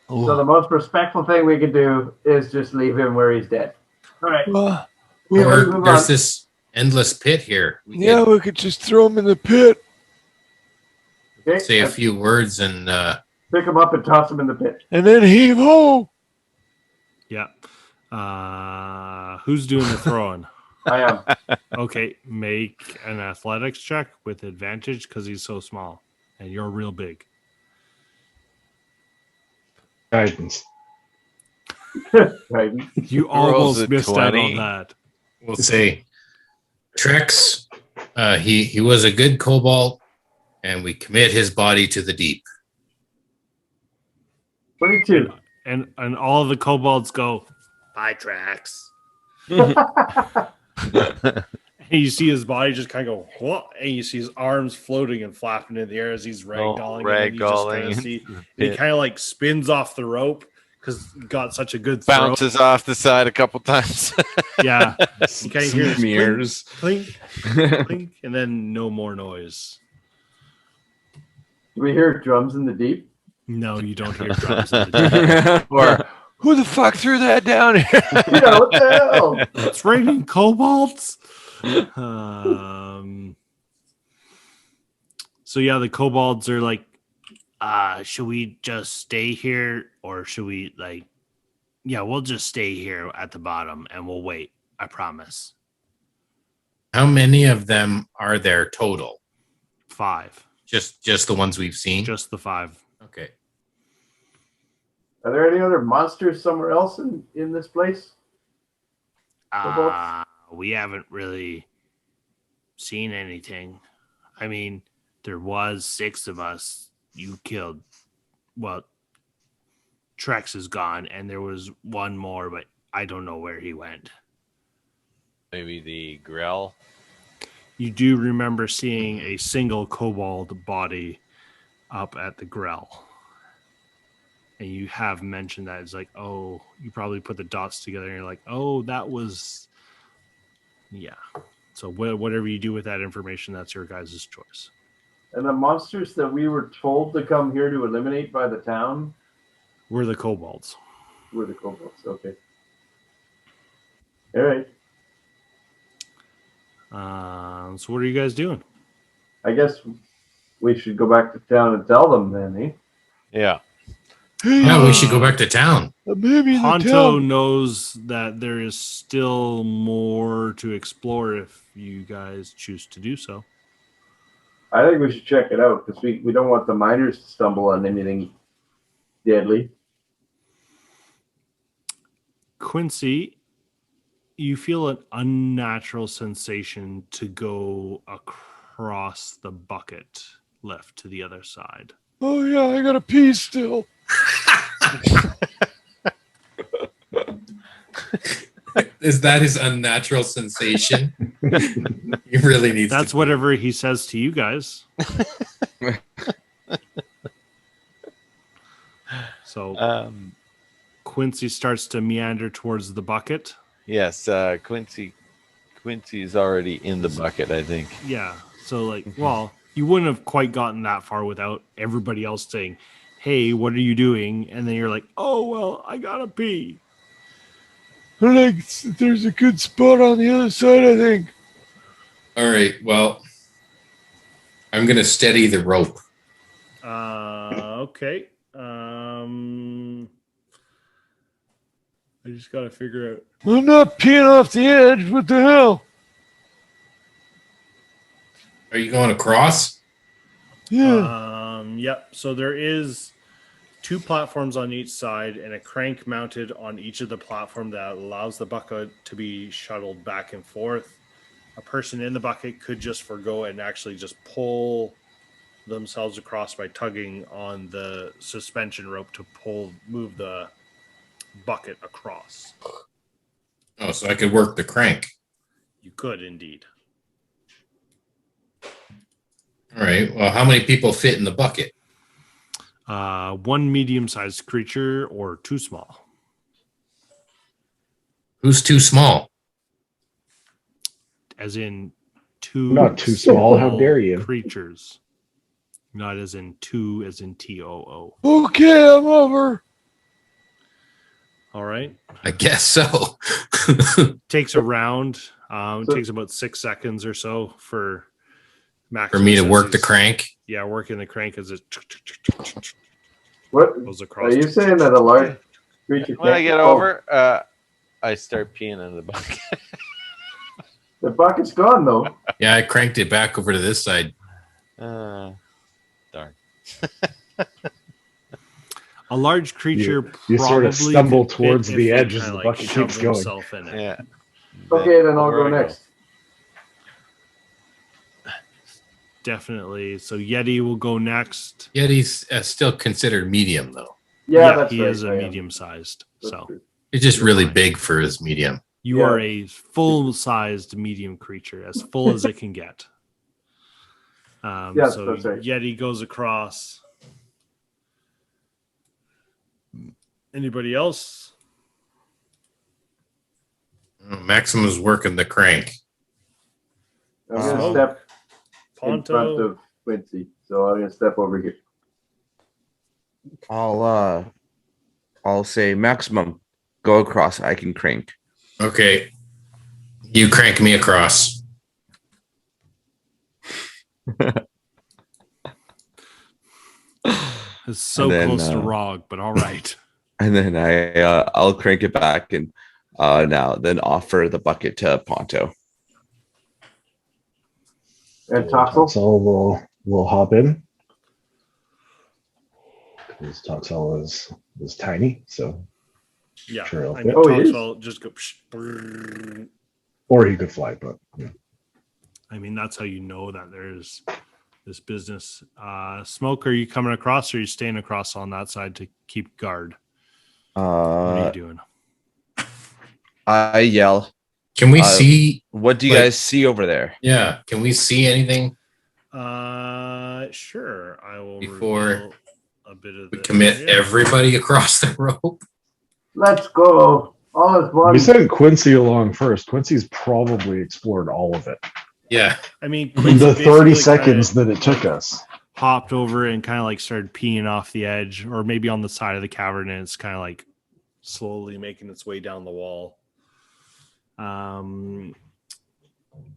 So the most respectful thing we could do is just leave him where he's dead. All right. Well, Or there's this endless pit here. We could we could just throw him in the pit. Okay. say a few words and Pick him up and toss him in the pit. And then heave ho. Yeah. Who's doing the throwing? I am. Okay, make an athletics check with advantage because he's so small and you're real big. Guidance. Right. You Rolls almost a missed out 20. on that. we'll say Trex, he was a good kobold, and we commit his body to the deep. 22. And all of the kobolds go, bye, Trax. And you see his body just kind of go, what? And you see his arms floating and flapping in the air as he's ragdolling. And you just kind of see, he kind of like spins off the rope because he got such a good throw. Bounces off the side a couple times. Yeah. You kind of hear this Smears. clink, clink, clink, and then no more noise. Do we hear drums in the deep? No, you don't hear drums. In the Or Who the fuck threw that down here? Yeah, what the hell? It's raining kobolds. So yeah, the kobolds are like, should we just stay here or should we we'll just stay here at the bottom and we'll wait. I promise. How many of them are there total? 5. Just the ones we've seen? Just the 5. Okay. Are there any other monsters somewhere else in this place? We haven't really seen anything. I mean, there was 6 of us. You killed. Well, Trex is gone, and there was one more, but I don't know where he went. maybe the Grell. You do remember seeing a single kobold body up at the Grell. And you have mentioned that. It's like, oh, you probably put the dots together and you're like, oh, that was... Yeah. So whatever you do with that information, that's your guys' choice. And the monsters that we were told to come here to eliminate by the town We're the kobolds. were the kobolds. Okay. All right. So what are you guys doing? I guess we should go back to town and tell them then, eh? Yeah. Hey, Yeah, we should go back to town. maybe in the Ponto town. knows that there is still more to explore if you guys choose to do so. I think we should check it out because we don't want the miners to stumble on anything deadly. Quincy, you feel an unnatural sensation to go across the bucket left to the other side. Oh yeah, I got a pee still. Is that his unnatural sensation? He really needs That's to. whatever he says to you guys. So Quincy starts to meander towards the bucket. Yes, Quincy's already in the bucket, I think. Yeah. So well, you wouldn't have quite gotten that far without everybody else saying, hey, what are you doing? And then you're like, oh, well, I gotta pee. There's a good spot on the other side, I think. All right. Well, I'm going to steady the rope. Okay. I just gotta figure out. I'm not peeing off the edge. What the hell? Are you going across? Yeah. Yep. So there is 2 platforms on each side and a crank mounted on each of the platform that allows the bucket to be shuttled back and forth. A person in the bucket could just forgo and actually just pull themselves across by tugging on the suspension rope to move the bucket across. Oh, so I could work the crank. You could indeed. All right. Well, how many people fit in the bucket? 1 medium-sized creature or 2 small. Who's too small? As in 2 Not too small. How dare you? creatures. Not as in 2 as in TOO. Okay, I'm over. All right. I guess so. Takes a round. It takes about 6 seconds or so for Max For me to work the crank. Yeah, working the crank as it What goes across. are you saying that a large creature When I can't- get oh, over, I start peeing in the bucket. the bucket's gone though. Yeah, I cranked it back over to this side. Darn. A large creature You sort of probably stumble could fit towards if the it edge as kinda, the like, bucket shoved keeps going. himself in it. Yeah. Okay, then I'll go Where I next. Definitely. So Yeti will go next. Yeti's still considered medium, though. Yeah, that's he right. is a I am. medium-sized. That's So true. He's just You're really fine. big for his medium. you Yeah. are a full-sized medium creature, as full as it can get. Yes, So that's right. Yeti goes across. Anybody else? Maximus working the crank. I'm gonna Uh, step in front Ponto. of Quincy, so I'm gonna step over here. I'll say maximum. Go across. I can crank. Okay. You crank me across. It's so And then, close to Rog, but all right. And then I'll crank it back and then offer the bucket to Ponto. And So Toxel. Toxel will hop in. Because Toxel is tiny, so Yeah. Sure, he'll I fit. mean, Oh, he is? Toxel just go. Brrr. or he could fly, but yeah. I mean, that's how you know that there's this business. Smoke, are you coming across or are you staying across on that side to keep guard? What are you doing? I yell. Can we see? What do you Like- guys see over there? Yeah. Can we see anything? Sure. I will Before reveal a bit of We the commit area. everybody across the rope. Let's go. All is one. We sent Quincy along first. Quincy's probably explored all of it Yeah. I mean, in Quincy the 30 basically seconds kinda that it took us. hopped over and kind of like started peeing off the edge, or maybe on the side of the cavern, and it's kind of like slowly making its way down the wall.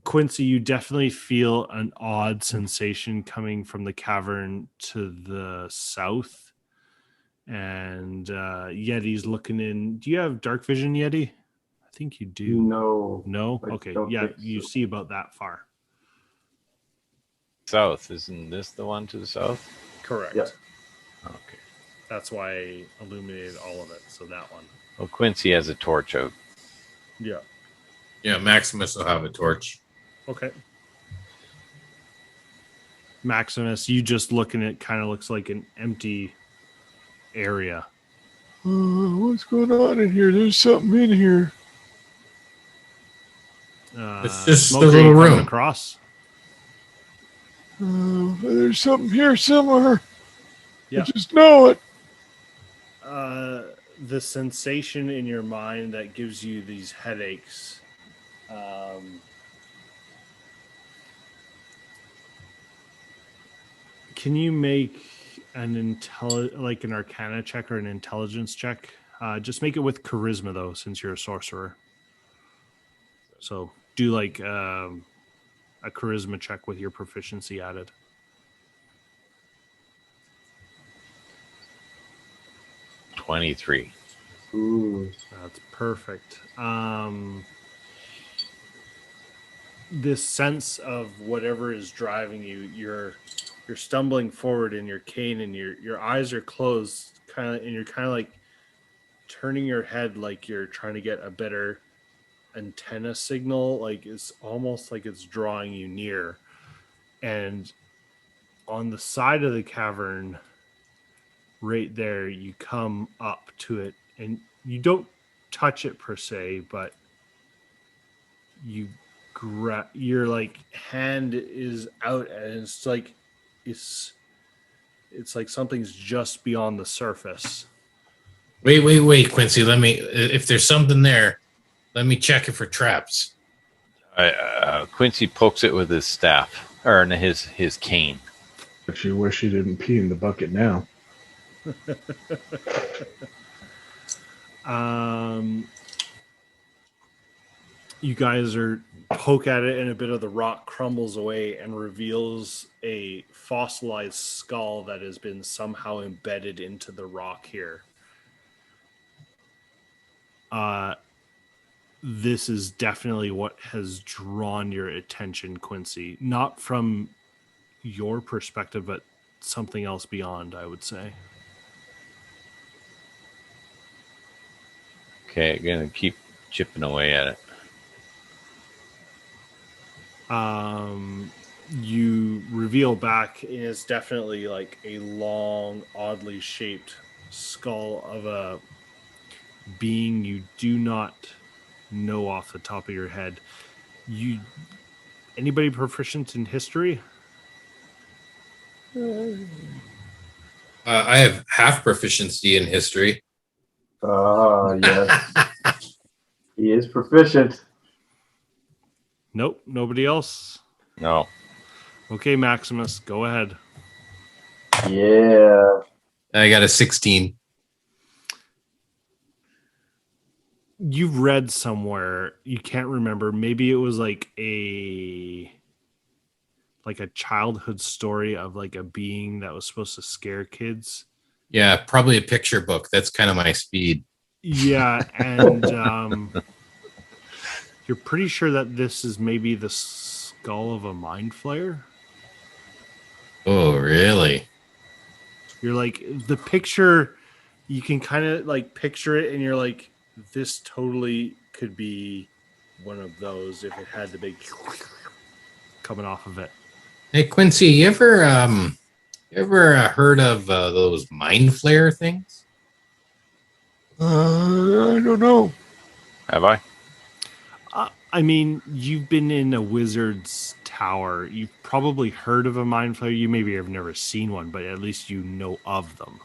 Quincy, you definitely feel an odd sensation coming from the cavern to the south, and Yeti's looking in. Do you have dark vision, Yeti? I think you do. No. No? I Okay. don't Yeah, think you so. see about that far. South. Isn't this the one to the south? Correct. Yeah. Okay. That's why I illuminated all of it. So that one. Well, Quincy has a torch out. Yeah. Yeah. Maximus will have a torch. Okay. Maximus, you just looking at kind of looks like an empty area. What's going on in here? There's something in here. It's just Smoker, a little you coming room. across. There's something here somewhere. Yeah. I just know it. The sensation in your mind that gives you these headaches. Can you make an an Arcana check or an Intelligence check? Just make it with Charisma though, since you're a sorcerer. So do like a Charisma check with your proficiency added. 23. Ooh. That's perfect. This sense of whatever is driving you, you're you're stumbling forward in your cane, and your eyes are closed, and you're kind of like turning your head like you're trying to get a better antenna signal. Like it's almost like it's drawing you near. And on the side of the cavern, right there, you come up to it, and you don't touch it per se, but your like hand is out, and it's like it's like something's just beyond the surface. Wait, Quincy. If there's something there, let me check it for traps. Quincy pokes it with his staff, or his cane. But you wish you didn't pee in the bucket now. You guys poke at it, and a bit of the rock crumbles away and reveals a fossilized skull that has been somehow embedded into the rock here. This is definitely what has drawn your attention, Quincy. Not from your perspective, but something else beyond, I would say. Okay, gonna keep chipping away at it. You reveal back, and it's definitely like a long, oddly shaped skull of a being you do not know off the top of your head. Anybody proficient in history? I have half proficiency in history. Yes. He is proficient. Nope, nobody else. No. Okay, Maximus, go ahead. Yeah. I got a 16. You've read somewhere, you can't remember, maybe it was like a childhood story of like a being that was supposed to scare kids. Yeah, probably a picture book. That's kind of my speed. Yeah, and you're pretty sure that this is maybe the skull of a mind flayer. Oh, really? You're like, the picture, you can kind of like picture it, and you're like, this totally could be one of those if it had the big coming off of it. Hey, Quincy, you ever heard of those mind flare things? I don't know. Have I? I mean, you've been in a wizard's tower. You've probably heard of a mind flayer. You maybe have never seen one, but at least you know of them.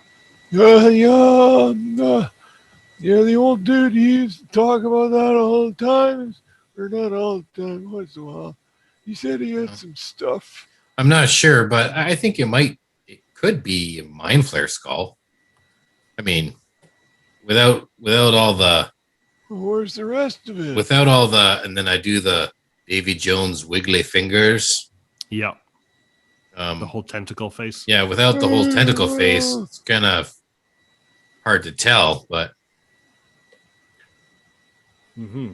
Yeah, the old dude, he used to talk about that all the time. Or not all the time, once in a while. He said he had some stuff. I'm not sure, but I think it could be a mind flare skull. I mean, without all the... Where's the rest of it? Without all the... And then I do the Davy Jones wiggly fingers. Yep. The whole tentacle face. Yeah, without the whole tentacle face, it's kind of hard to tell, but... Mm-hmm.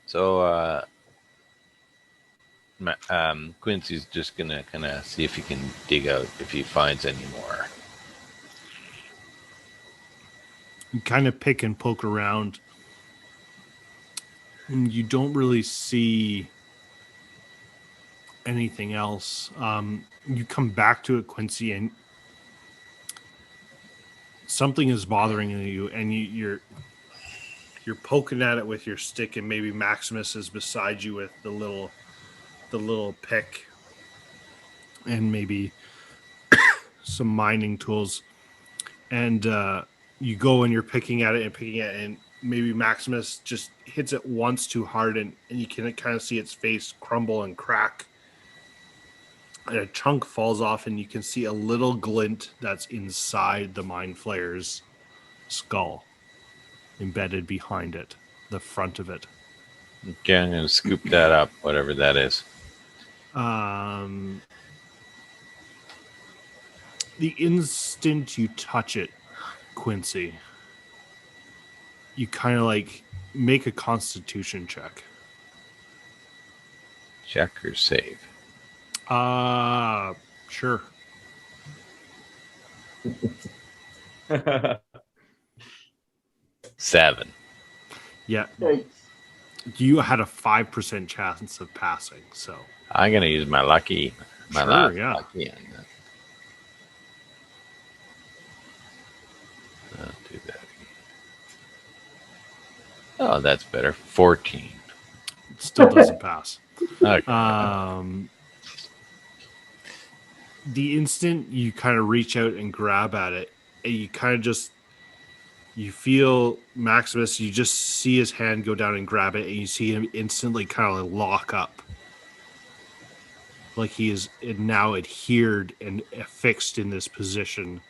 So, Quincy's just gonna kind of see if he can dig out if he finds any more. You kind of pick and poke around, and you don't really see anything else. You come back to it, Quincy, and something is bothering you, and you're poking at it with your stick, and maybe Maximus is beside you with the little pick and maybe some mining tools, and you go and you're picking at it, and maybe Maximus just hits it once too hard, and you can kind of see its face crumble and crack, and a chunk falls off, and you can see a little glint that's inside the mind flayer's skull, embedded behind it, the front of it. Okay, I'm gonna scoop that up, whatever that is. The instant you touch it, Quincy, you kind of like make a constitution check. Check or save? Sure. Seven. Yeah, Yikes. you had a 5% chance of passing. So I'm gonna use my lucky. My Sure, last yeah. lucky on that. I'll do that. Oh, that's better. 14. it still doesn't pass. Okay. The instant you kind of reach out and grab at it, and you kind of just you feel Maximus. You just see his hand go down and grab it, and you see him instantly kind of lock up, like he is now adhered and affixed in this position.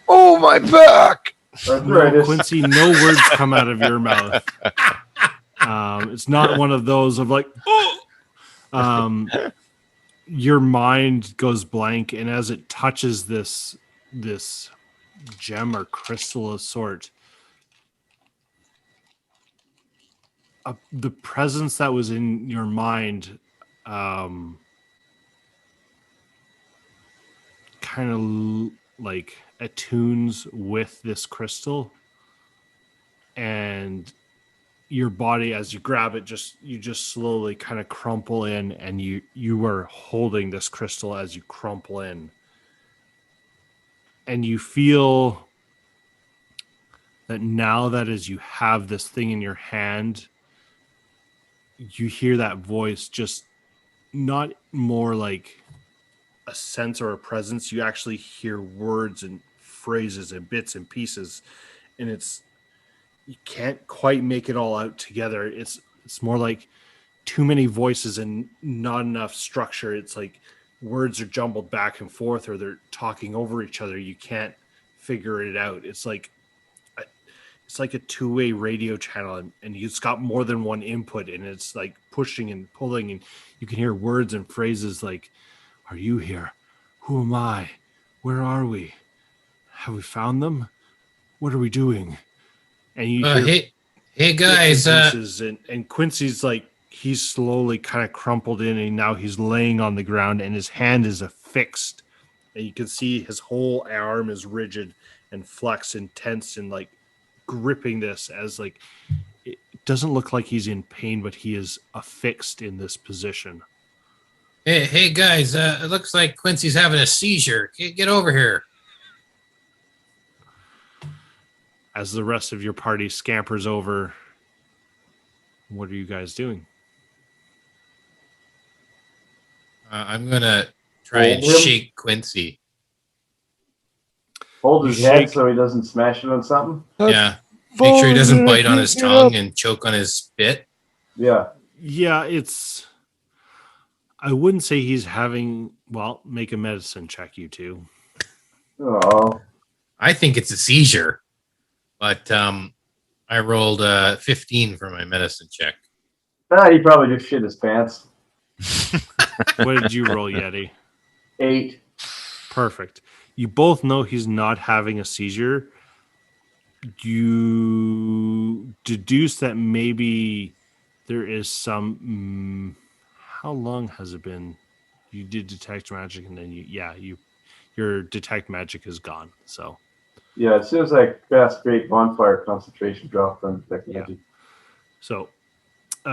Oh, my back! No, Arthritis. Quincy, no words come out of your mouth. It's not one of those of like, oh. Your mind goes blank, and as it touches this gem or crystal of sort, the presence that was in your mind kind of like attunes with this crystal, and your body, as you grab it, you just slowly kind of crumple in, and you are holding this crystal as you crumple in, and you feel that now that as you have this thing in your hand, you hear that voice, just not more like a sense or a presence. You actually hear words and phrases and bits and pieces, and you can't quite make it all out together. It's more like too many voices and not enough structure. It's like words are jumbled back and forth, or they're talking over each other. You can't figure it out. It's like a two-way radio channel, and it's got more than one input, and it's like pushing and pulling, and you can hear words and phrases like, "Are you here? Who am I? Where are we? Have we found them? What are we doing?" And you hear hey guys, pieces, and Quincy's like, he's slowly kind of crumpled in, and now he's laying on the ground, and his hand is affixed, and you can see his whole arm is rigid and flexed and tense and like gripping this, as like it doesn't look like he's in pain, but he is affixed in this position. hey guys, it looks like Quincy's having a seizure. Get over here. As the rest of your party scampers over, what are you guys doing? I'm gonna try and Hold him. shake Quincy. Hold You his head shake- so he doesn't smash it on something. Yeah. Make sure he doesn't Phone, bite on I his can't get tongue up. and choke on his spit. Yeah. Yeah, I wouldn't say he's having, well, make a medicine check, you two. Oh. I think it's a seizure, but I rolled 15 for my medicine check. He probably just shit his pants. What did you roll, Yeti? 8. Perfect. You both know he's not having a seizure. You deduce that maybe there is some. How long has it been? You did detect magic, and then your detect magic is gone. So Yeah, as soon as I cast Great Bonfire, concentration dropped on detect Yeah. magic. So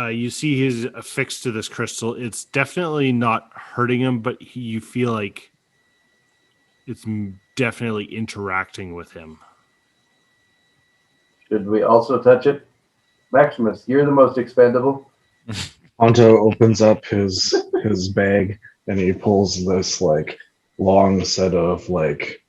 you see he's affixed to this crystal. It's definitely not hurting him, but you feel like it's definitely interacting with him. Should we also touch it? Maximus, you're the most expendable. Ponto opens up his bag and he pulls this like long set of like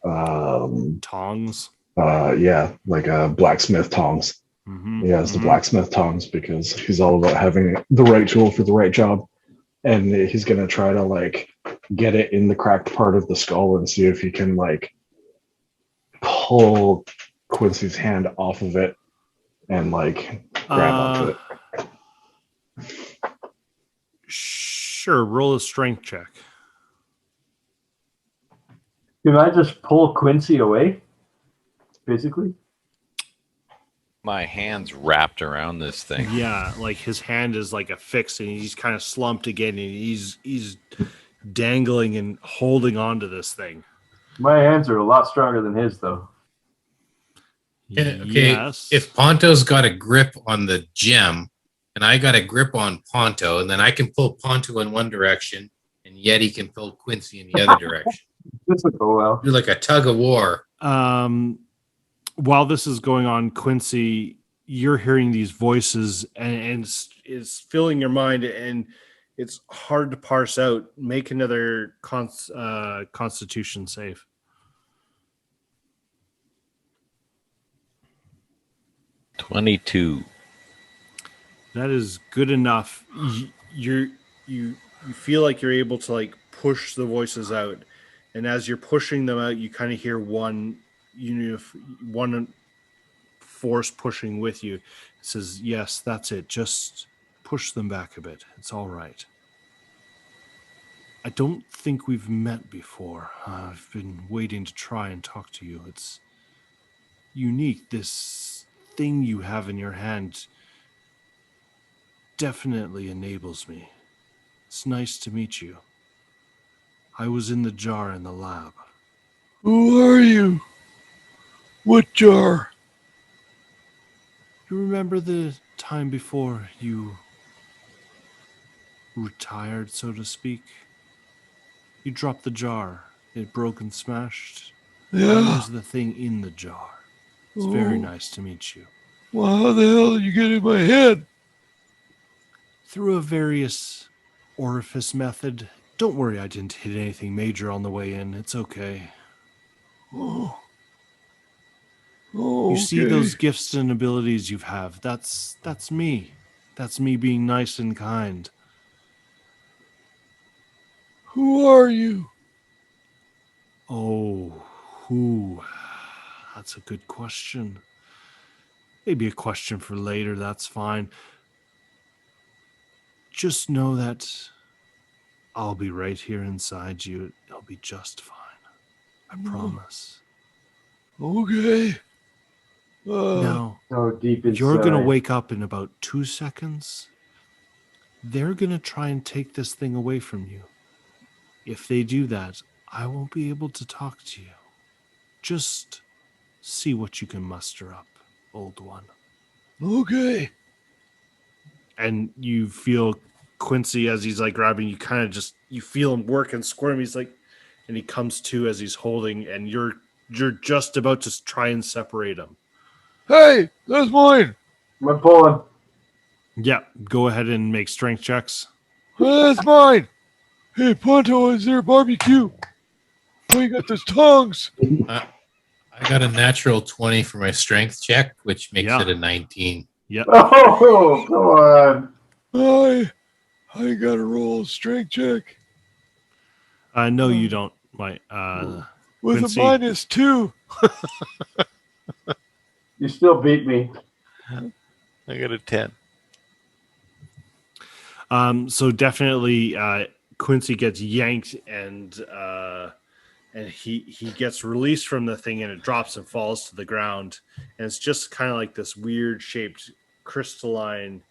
Tongs. like blacksmith tongs. Mm-hmm. He has the blacksmith tongs because he's all about having the right tool for the right job. And he's gonna try to like get it in the cracked part of the skull and see if he can like pull Quincy's hand off of it and like grab onto it. Sure, roll a strength check. Can I just pull Quincy away? Basically? My hand's wrapped around this thing. Yeah, like his hand is like affixed, and he's kind of slumped again, and he's dangling and holding on to this thing. My hands are a lot stronger than his, though. Okay, Yes. if Ponto's got a grip on the gem, and I got a grip on Ponto, and then I can pull Ponto in one direction, and Yeti can pull Quincy in the other direction. This would go well. Do like a tug of war. While this is going on, Quincy, you're hearing these voices, and it's filling your mind, and it's hard to parse out. Make another Constitution save. $22. That is good enough. You feel like you're able to like push the voices out, and as you're pushing them out, you kind of hear one force pushing with you. It says, "Yes, that's it. Just push them back a bit. It's all right." I don't think we've met before. I've been waiting to try and talk to you. It's unique. This thing you have in your hand definitely enables me. It's nice to meet you. I was in the jar in the lab. Who are you? What jar? You remember the time before you retired, so to speak? You dropped the jar. It broke and smashed. I Yeah. was the thing in the jar. It's very nice to meet you. Well, how the hell did you get in my head? Through a various orifice method. Don't worry, I didn't hit anything major on the way in. It's okay. Oh, You see okay. those gifts and abilities you have. That's me. That's me being nice and kind. Who are you? Oh, who? That's a good question. Maybe a question for later, that's fine. Just know that I'll be right here inside you. It'll be just fine. I promise. Okay. Now, So deep inside. you're going to wake up in about 2 seconds. They're going to try and take this thing away from you. If they do that, I won't be able to talk to you. Just see what you can muster up, old one. Okay. And you feel Quincy as he's like grabbing you, kind of just, you feel him work and squirm. He's like, and he comes to as he's holding, and you're just about to try and separate him. Hey, that's mine. I'm pulling. Yeah, go ahead and make strength checks. That's mine. Hey, Ponto, is there barbecue? Oh, you got those tongues. I got a natural 20 for my strength check, which makes Yeah. it a 19. Yep. Oh, come on. I got to roll a strength check. No, you don't. With With Quincy. a -2. You still beat me. I got a 10. So definitely, Quincy gets yanked, and he gets released from the thing, and it drops and falls to the ground, and it's just kind of like this weird shaped crystalline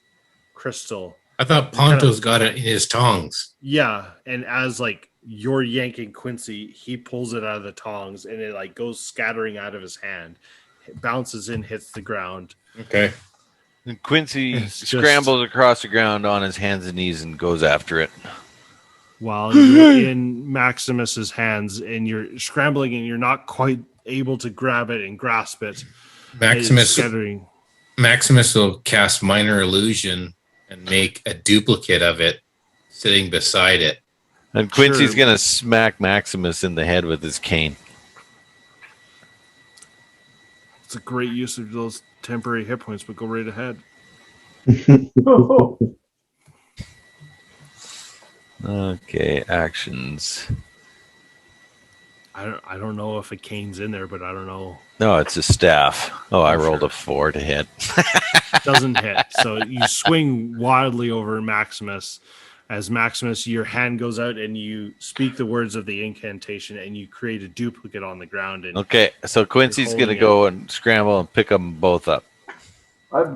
crystal. I thought Ponto's got it in his tongs. Yeah, and as like you're yanking Quincy, he pulls it out of the tongs, and it like goes scattering out of his hand. It bounces in, hits the ground. Okay. And Quincy It's just- scrambles across the ground on his hands and knees and goes after it. While you're in Maximus's hands, and you're scrambling, and you're not quite able to grab it and grasp it. It's scattering. Maximus will cast Minor Illusion and make a duplicate of it sitting beside it. And Quincy's Sure. going to smack Maximus in the head with his cane. It's a great use of those temporary hit points, but go right ahead. Okay, actions. I don't know if a cane's in there, but I don't know. No, it's a staff. Oh, I Oh, rolled sure. a 4 to hit. Doesn't hit. So you swing wildly over Maximus. As Maximus, your hand goes out and you speak the words of the incantation, and you create a duplicate on the ground. And Okay, so Quincy's going to holding go and scramble and pick them both up.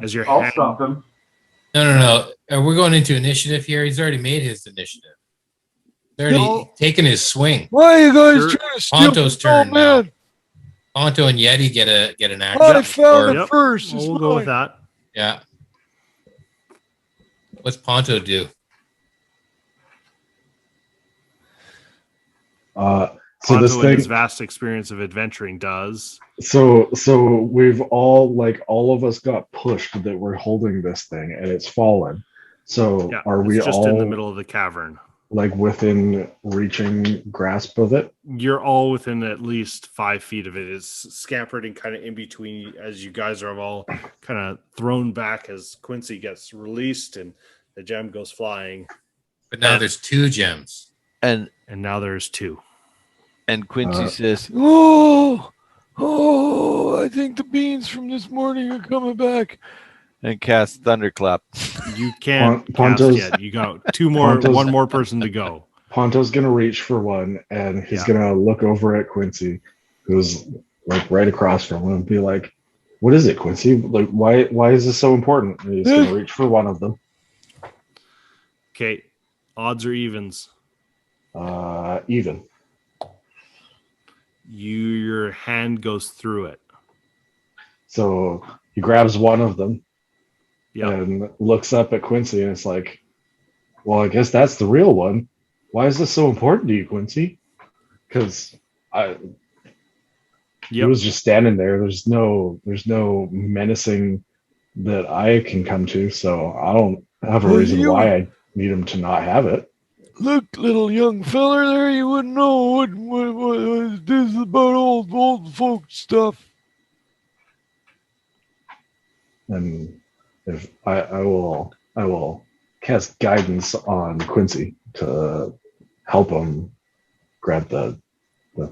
As your I'll hand- stop him. No. We're going into initiative here. He's already made his initiative. already No. taken his swing. Why are you guys Sure. trying to steal Ponto's from turn now. man? Ponto and Yeti get an action. I found Or- it first. Well, It's we'll go with mine. that. Yeah. What's Ponto do? So this Ponto, in his thing, vast experience of adventuring, does. so we've all of us got pushed that we're holding this thing and it's fallen. So Yeah, are it's we just all in the middle of the cavern. like within reaching grasp of it? You're all within at least 5 feet of it. It's scampered and kind of in between as you guys are all kind of thrown back as Quincy gets released and the gem goes flying. But now there's 2 gems. And And now there's 2. Quincy says, Oh, I think the beans from this morning are coming back. and casts thunderclap. You can't cast Ponto's- yet. You got 2 more, Ponto's- 1 more person to go. Ponto's gonna reach for one and he's Yeah. gonna look over at Quincy, who's like right across from him, and be like, "What is it, Quincy? Like, why is this so important?" And he's gonna reach for one of them. Okay, odds or evens? Even. Your hand goes through it. So he grabs one of them Yeah. and looks up at Quincy, and it's like, "Well, I guess that's the real one. Why is this so important to you, Quincy?" Because he Yep. was just standing there. There's no menacing that I can come to, so I don't have a Well, reason you- why I need him to not have it. Look, little young feller there, you wouldn't know what this is about old folk stuff. And if I will cast guidance on Quincy to help him grab the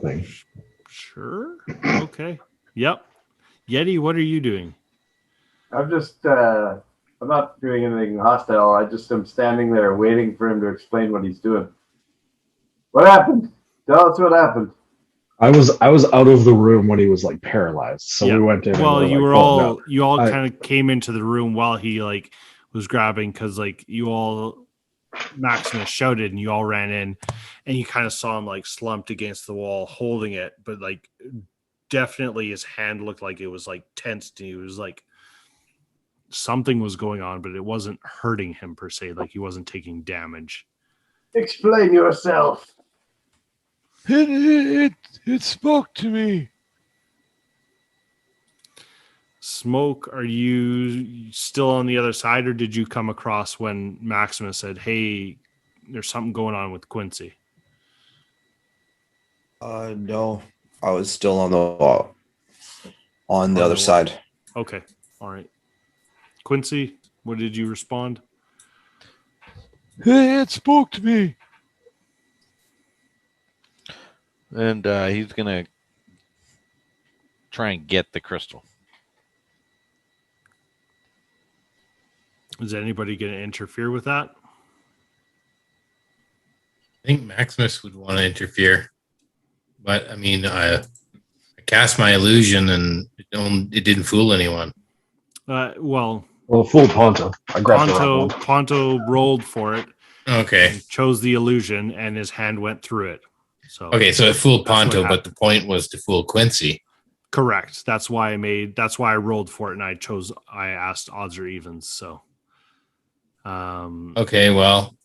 thing. Sure. Okay. Yep. Yeti, what are you doing? I'm just, I'm not doing anything hostile. I just am standing there waiting for him to explain what he's doing. What happened? Tell us what happened. I was out of the room when he was like paralyzed, so Yeah. we went in. Well, and you like, were "Oh, no." all you all I- kind of came into the room while he like was grabbing because like you all Maximus shouted and you all ran in and you kind of saw him like slumped against the wall holding it, but like definitely his hand looked like it was like tensed. He was like something was going on, but it wasn't hurting him per se. Like he wasn't taking damage. Explain yourself. It spoke to me. Smoke, are you still on the other side, or did you come across when Maximus said, "Hey, there's something going on with Quincy"? No, I was still on the other the side. Okay, all right. Quincy, what did you respond? It spoke to me. And he's going to try and get the crystal. Is anybody going to interfere with that? I think Maximus would want to interfere. But, I mean, I cast my illusion and it didn't fool anyone. Well, full Ponto. I grabbed the wrong one. Ponto rolled for it, Okay. chose the illusion, and his hand went through it. So Okay, so it fooled That's what Ponto, but happened. the point was to fool Quincy. correct. That's why I rolled for it, and I asked odds or evens. So, Okay, well,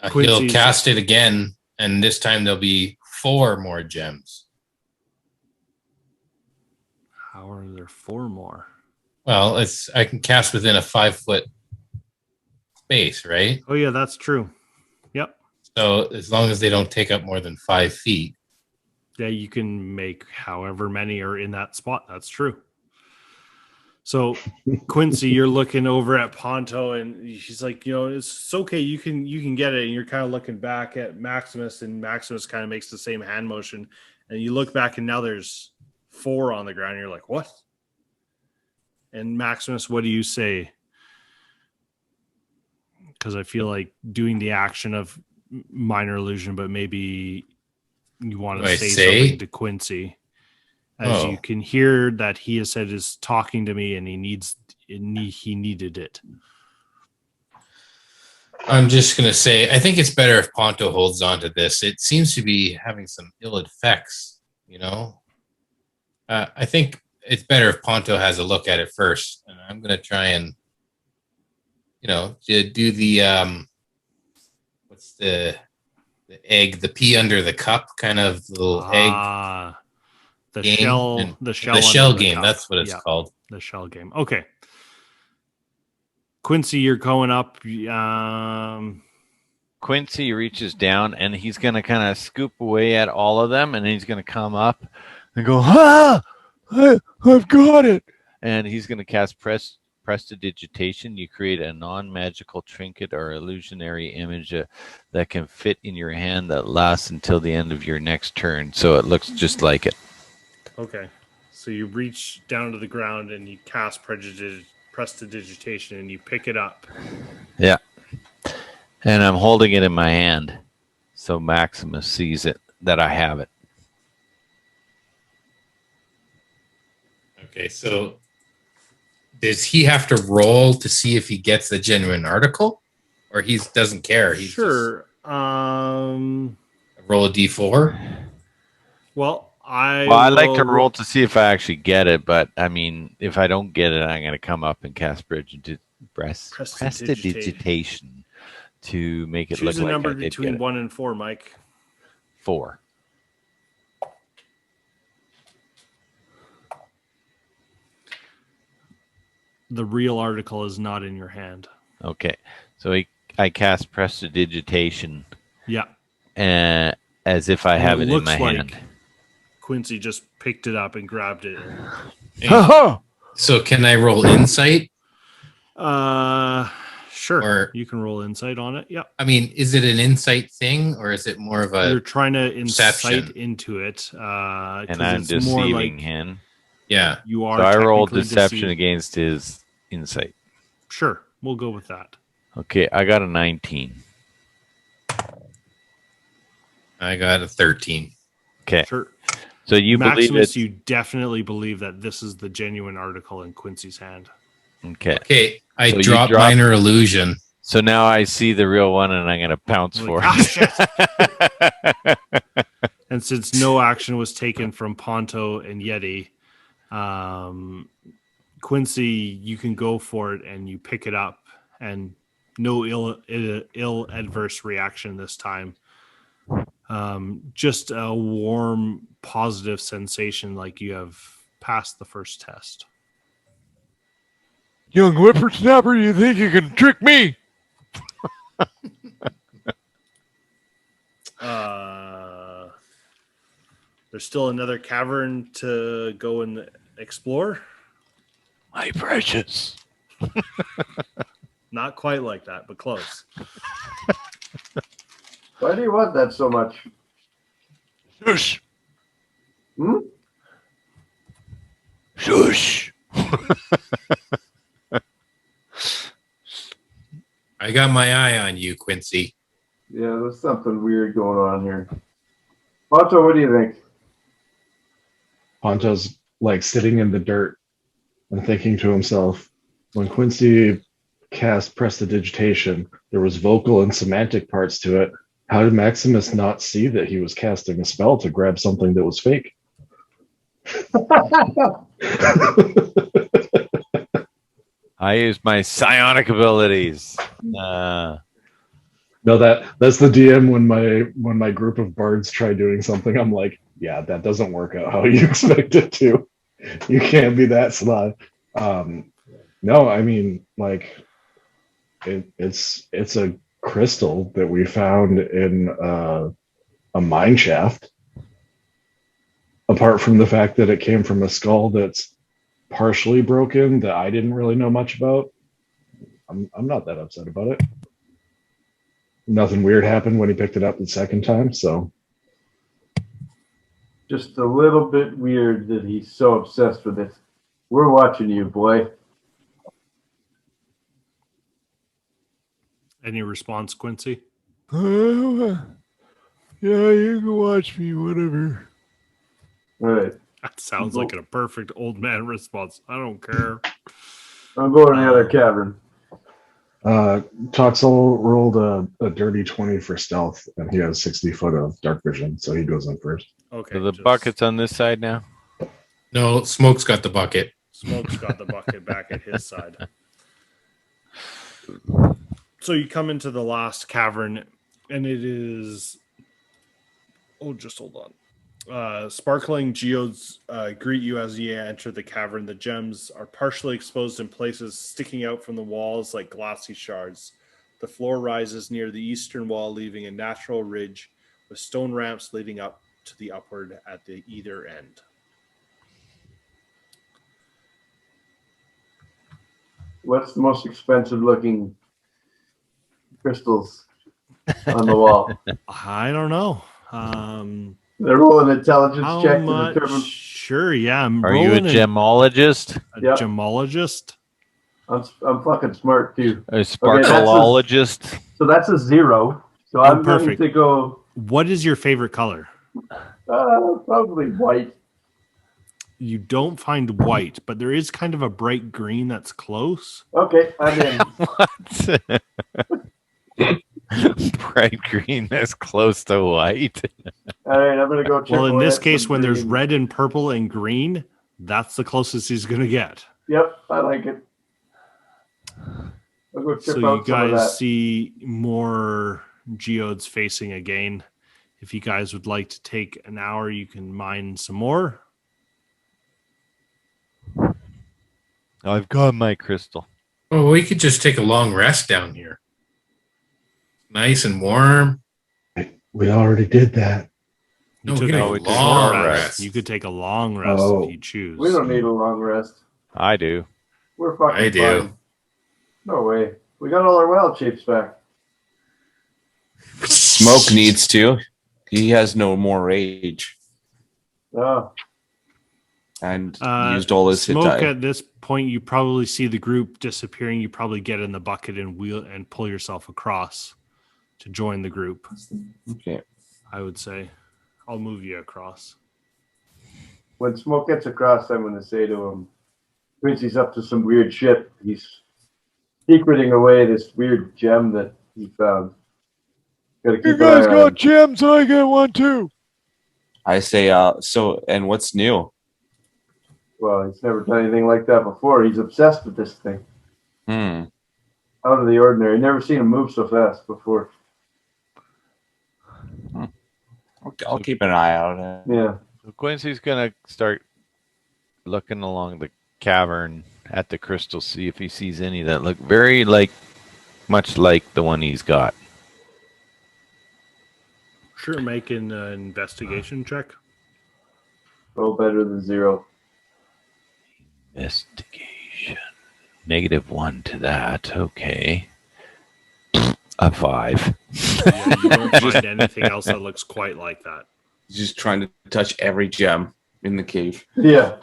he'll Quincy's- cast it again, and this time there'll be 4 more gems. how are there 4 more? Well, I can cast within a 5-foot space, right? Oh yeah, that's true. Yep. So as long as they don't take up more than 5 feet. Yeah, you can make however many are in that spot. That's true. So, Quincy, you're looking over at Ponto, and he's like, it's okay. You can get it. And you're kind of looking back at Maximus, and Maximus kind of makes the same hand motion. And you look back, and now there's 4 on the ground. And you're like, what? And Maximus, what do you say? Because I feel like doing the action of minor illusion, but maybe you want to say something to Quincy, as you can hear that he has said is talking to me, and he needed it. I'm just going to say, I think it's better if Ponto holds on to this. It seems to be having some ill effects, you know? I think it's better if Ponto has a look at it first. And I'm going to try and, do the, what's the egg, the pea under the cup kind of little egg the game. shell, The shell shell the game. cup. That's what it's called. The shell game. Okay. Quincy, you're going up. Quincy reaches down and he's going to kind of scoop away at all of them, and he's going to come up and go, I've got it. And he's going to cast Prestidigitation. You create a non-magical trinket or illusionary image that can fit in your hand that lasts until the end of your next turn. So it looks just like it. Okay. So you reach down to the ground and you cast Prestidigitation and you pick it up. Yeah. And I'm holding it in my hand so Maximus sees it, that I have it. Okay, so does he have to roll to see if he gets the genuine article? Or he doesn't care? He's sure. Roll a d4? Well, I like to roll to see if I actually get it, but I mean, if I don't get it, I'm going to come up and cast Prestidigitation to make it Choose look a number like I did between get it. 1 and 4, Mike. 4. The real article is not in your hand. Okay, so I cast Prestidigitation. Yeah. As if I have it in my hand. Quincy just picked it up and grabbed it. So can I roll insight? Sure. Or you can roll insight on it. Yeah. I mean, is it an insight thing, or is it more of a? You're trying to perception? insight into it, and I'm deceiving him. Yeah, you are. So I rolled deception against his insight. Sure, we'll go with that. Okay, I got a 19. I got a 13. Okay. Sure. So you Maximus, believe it? You definitely believe that this is the genuine article in Quincy's hand. Okay. Okay. I so dropped minor illusion. So now I see the real one, and I'm going to pounce for it. And since no action was taken from Ponto and Yeti, Quincy, you can go for it, and you pick it up, and no ill adverse reaction this time. Just a warm, positive sensation, like you have passed the first test. Young whippersnapper, you think you can trick me? There's still another cavern to go and explore. My precious. Not quite like that, but close. Why do you want that so much? Shush. Hmm? Shush. I got my eye on you, Quincy. Yeah, there's something weird going on here. Ponto, what do you think? Ponto's like sitting in the dirt and thinking to himself, when Quincy cast Prestidigitation, there was vocal and semantic parts to it. How did Maximus not see that he was casting a spell to grab something that was fake? I used my psionic abilities. No, that's the DM when my group of bards try doing something. I'm like, yeah, that doesn't work out how you expect it to. You can't be that sly. No, I mean, like, it's a crystal that we found in a mine shaft. Apart from the fact that it came from a skull that's partially broken that I didn't really know much about, I'm not that upset about it. Nothing weird happened when he picked it up the second time, so. Just a little bit weird that he's so obsessed with it. We're watching you, boy. Any response, Quincy? Yeah, you can watch me, whatever. All right. That sounds like a perfect old man response. I don't care. I'm going to the other cavern. Toxel rolled a dirty 20 for stealth, and he has 60 foot of dark vision, so he goes in first. Okay. So the bucket's on this side now. No, Smoke's got the bucket. Smoke's got the bucket back at his side. So you come into the last cavern, and it is. Oh, just hold on. Sparkling geodes greet you as you enter the cavern. The gems are partially exposed in places, sticking out from the walls like glassy shards. The floor rises near the eastern wall, leaving a natural ridge with stone ramps leading up to the upward at the either end. What's the most expensive looking crystals on the wall? I don't know. They're rolling an intelligence How check much? to determine. Sure, yeah. I'm Are you a rolling gemologist? a Yep. gemologist. I'm fucking smart too. A sparkleologist? So that's a 0. So I'm going perfect. to go What is your favorite color? probably white. You don't find white, but there is kind of a bright green that's close. Okay, I'm in. What? Bright green that's close to white. All right, I'm going to go check. Well, in this case, some when there's green. red and purple and green, that's the closest he's going to get. Yep, I like it. I'll go So chip you out some of that. guys see more geodes facing again. If you guys would like to take an hour, you can mine some more. I've got my crystal. Oh, we could just take a long rest down here. Nice and warm. We already did that. You No, took we can a take a long long rest. rest. You could take a long rest Oh. if you choose. We don't need a long rest. I do. We're fucking I do. fine. No way. We got all our wild shapes back. Smoke needs to. He has no more rage Oh, and used all his hit Smoke, die. at this point, you probably see the group disappearing. You probably get in the bucket and wheel and pull yourself across to join the group. Okay. I would say, I'll move you across. when Smoke gets across, I'm going to say to him, Quincy's up to some weird shit. He's secreting away this weird gem that he found. Gotta keep You an guys eye on got him. gems, I get one too. I say, so, and what's new? Well, he's never done anything like that before. He's obsessed with this thing. Out of the ordinary. Never seen him move so fast before. I'll keep an eye out. Yeah. So Quincy's gonna start looking along the cavern at the crystal, see if he sees any that look very much like the one he's got. Sure, make an investigation check. Roll better than 0. Investigation. -1 to that. Okay. A 5. Yeah, you don't find anything else that looks quite like that. He's just trying to touch every gem in the cave. Yeah.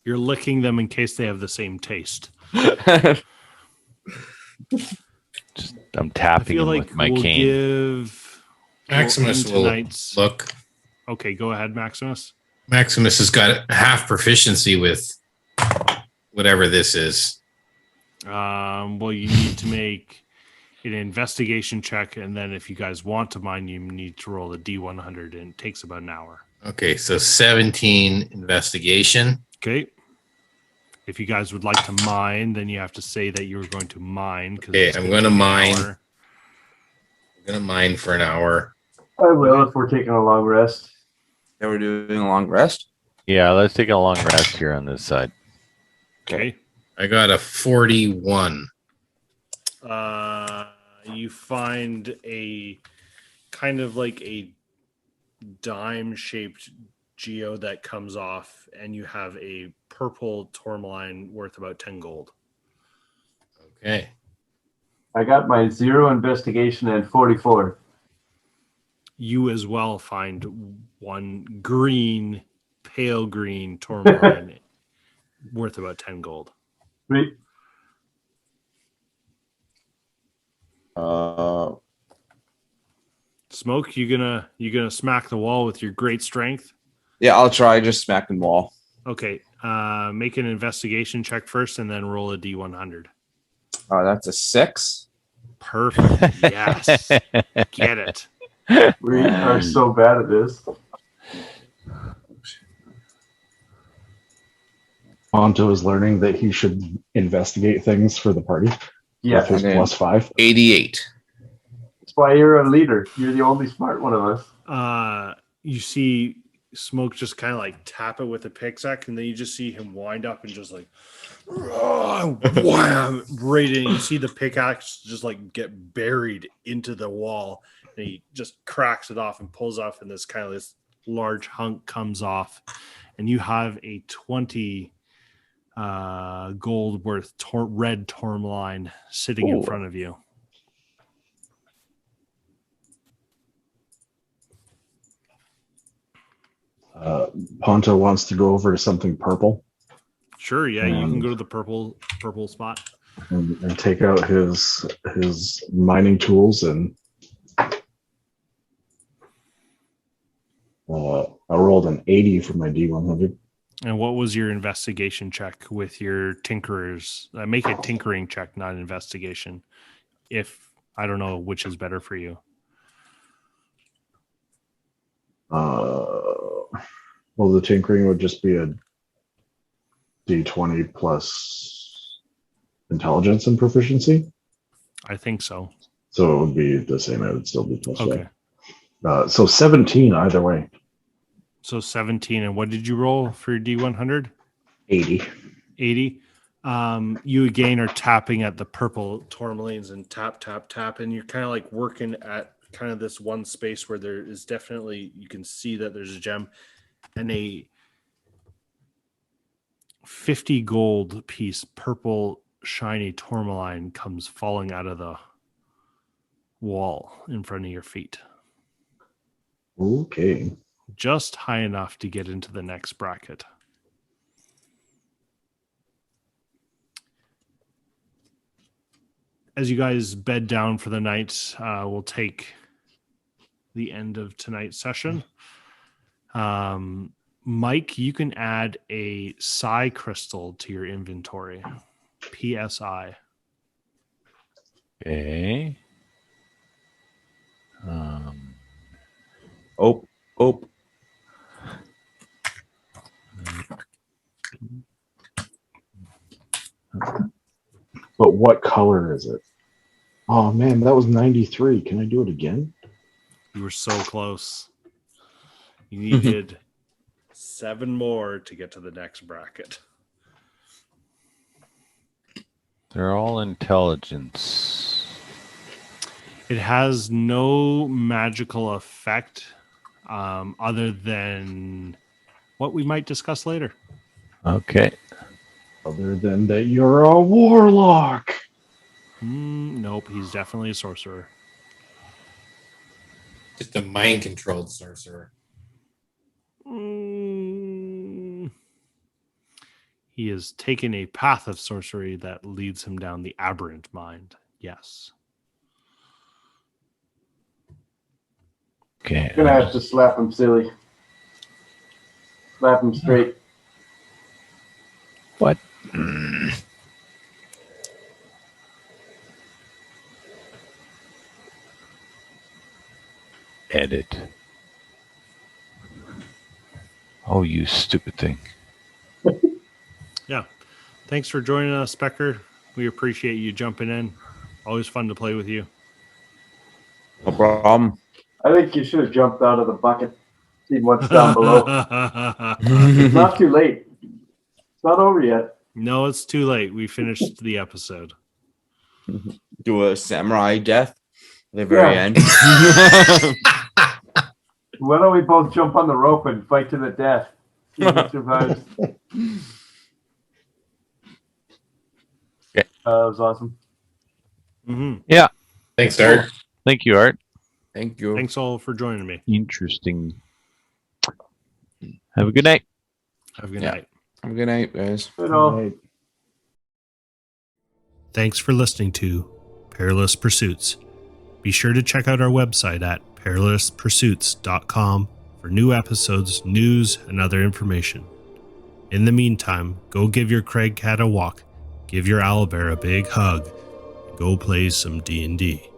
You're licking them in case they have the same taste. I'm I tapping feel him like with my we'll cane. give Maximus will tonight's look. Okay, go ahead, Maximus. Maximus has got half proficiency with whatever this is. Well, you need to make an investigation check, and then if you guys want to mine, you need to roll a D100, and it takes about an hour. Okay, so 17 investigation. Okay. If you guys would like to mine, then you have to say that you were going to mine. Okay, it's I'm gonna gonna take an mine. hour. I'm gonna mine for an hour. I will if we're taking a long rest. Yeah, we're doing a long rest. Yeah, let's take a long rest here on this side. Okay. I got a 41. You find a kind of like a dime-shaped geo that comes off, and you have a purple tourmaline worth about 10 gold. Okay. I got my 0 investigation and 44. You as well find one green, pale green tourmaline worth about 10 gold. Sweet. Smoke, you gonna smack the wall with your great strength? Yeah, I'll try just smacking the wall. Okay. Make an investigation check first, and then roll a D100. Oh, that's a 6. Perfect. Yes. Get it. We are so bad at this. Ponto is learning that he should investigate things for the party Yeah, with his and then- +5. 88. that's why you're a leader. You're the only smart one of us. You see Smoke just kind of like tap it with a pickaxe, and then you just see him wind up and just like wham, right in. You see the pickaxe just like get buried into the wall, and he just cracks it off and pulls off, and this kind of this large hunk comes off, and you have a 20 gold worth red tourmaline sitting in front of you. Ponto wants to go over to something purple Sure, yeah, you can go to the purple spot. and take out his mining tools and I rolled an 80 for my D100. And what was your investigation check with your tinkerers? Make a tinkering check, not an investigation. If I don't know which is better for you. Well, the tinkering would just be a D20 plus intelligence and proficiency. I think so. So it would be the same. It would still be plus Okay. 5. So 17 either way. So 17. And what did you roll for your D100? 80. 80. You again are tapping at the purple tourmalines and tap, and you're kind of like working at kind of this one space where there is definitely, you can see that there's a gem, and a 50 gold piece purple shiny tourmaline comes falling out of the wall in front of your feet. Okay. Just high enough to get into the next bracket. As you guys bed down for the night, we'll take the end of tonight's session. Mike, you can add a psi crystal to your inventory. PSI. Okay. Oh. But what color is it? Oh man, that was 93. Can I do it again? You were so close. You needed 7 more to get to the next bracket. They're all intelligence. It has no magical effect other than what we might discuss later. Okay. Other than that, you're a warlock. Nope, he's definitely a sorcerer. Just a mind-controlled sorcerer. He has taken a path of sorcery that leads him down the aberrant mind. Yes. Okay. I'm gonna have to slap him silly. Slap him straight. What? Edit. Oh, you stupid thing. Yeah. Thanks for joining us, Becker. We appreciate you jumping in. Always fun to play with you. No problem. I think you should have jumped out of the bucket. Seen what's down below. It's not too late. It's not over yet. No, it's too late. We finished the episode. Do a samurai death at the very end. Why don't we both jump on the rope and fight to the death? See who survives. Okay. That was awesome. Mm-hmm. Thanks, Art. Thank you, Art. Thank you. Thanks all for joining me. Interesting. Have a good night. Have a good Yeah. night. Have a good night, guys. Good all. Right. Thanks for listening to Perilous Pursuits. Be sure to check out our website at perilouspursuits.com for new episodes, news, and other information. In the meantime, go give your Craig cat a walk, give your owlbear a big hug, go play some D&D.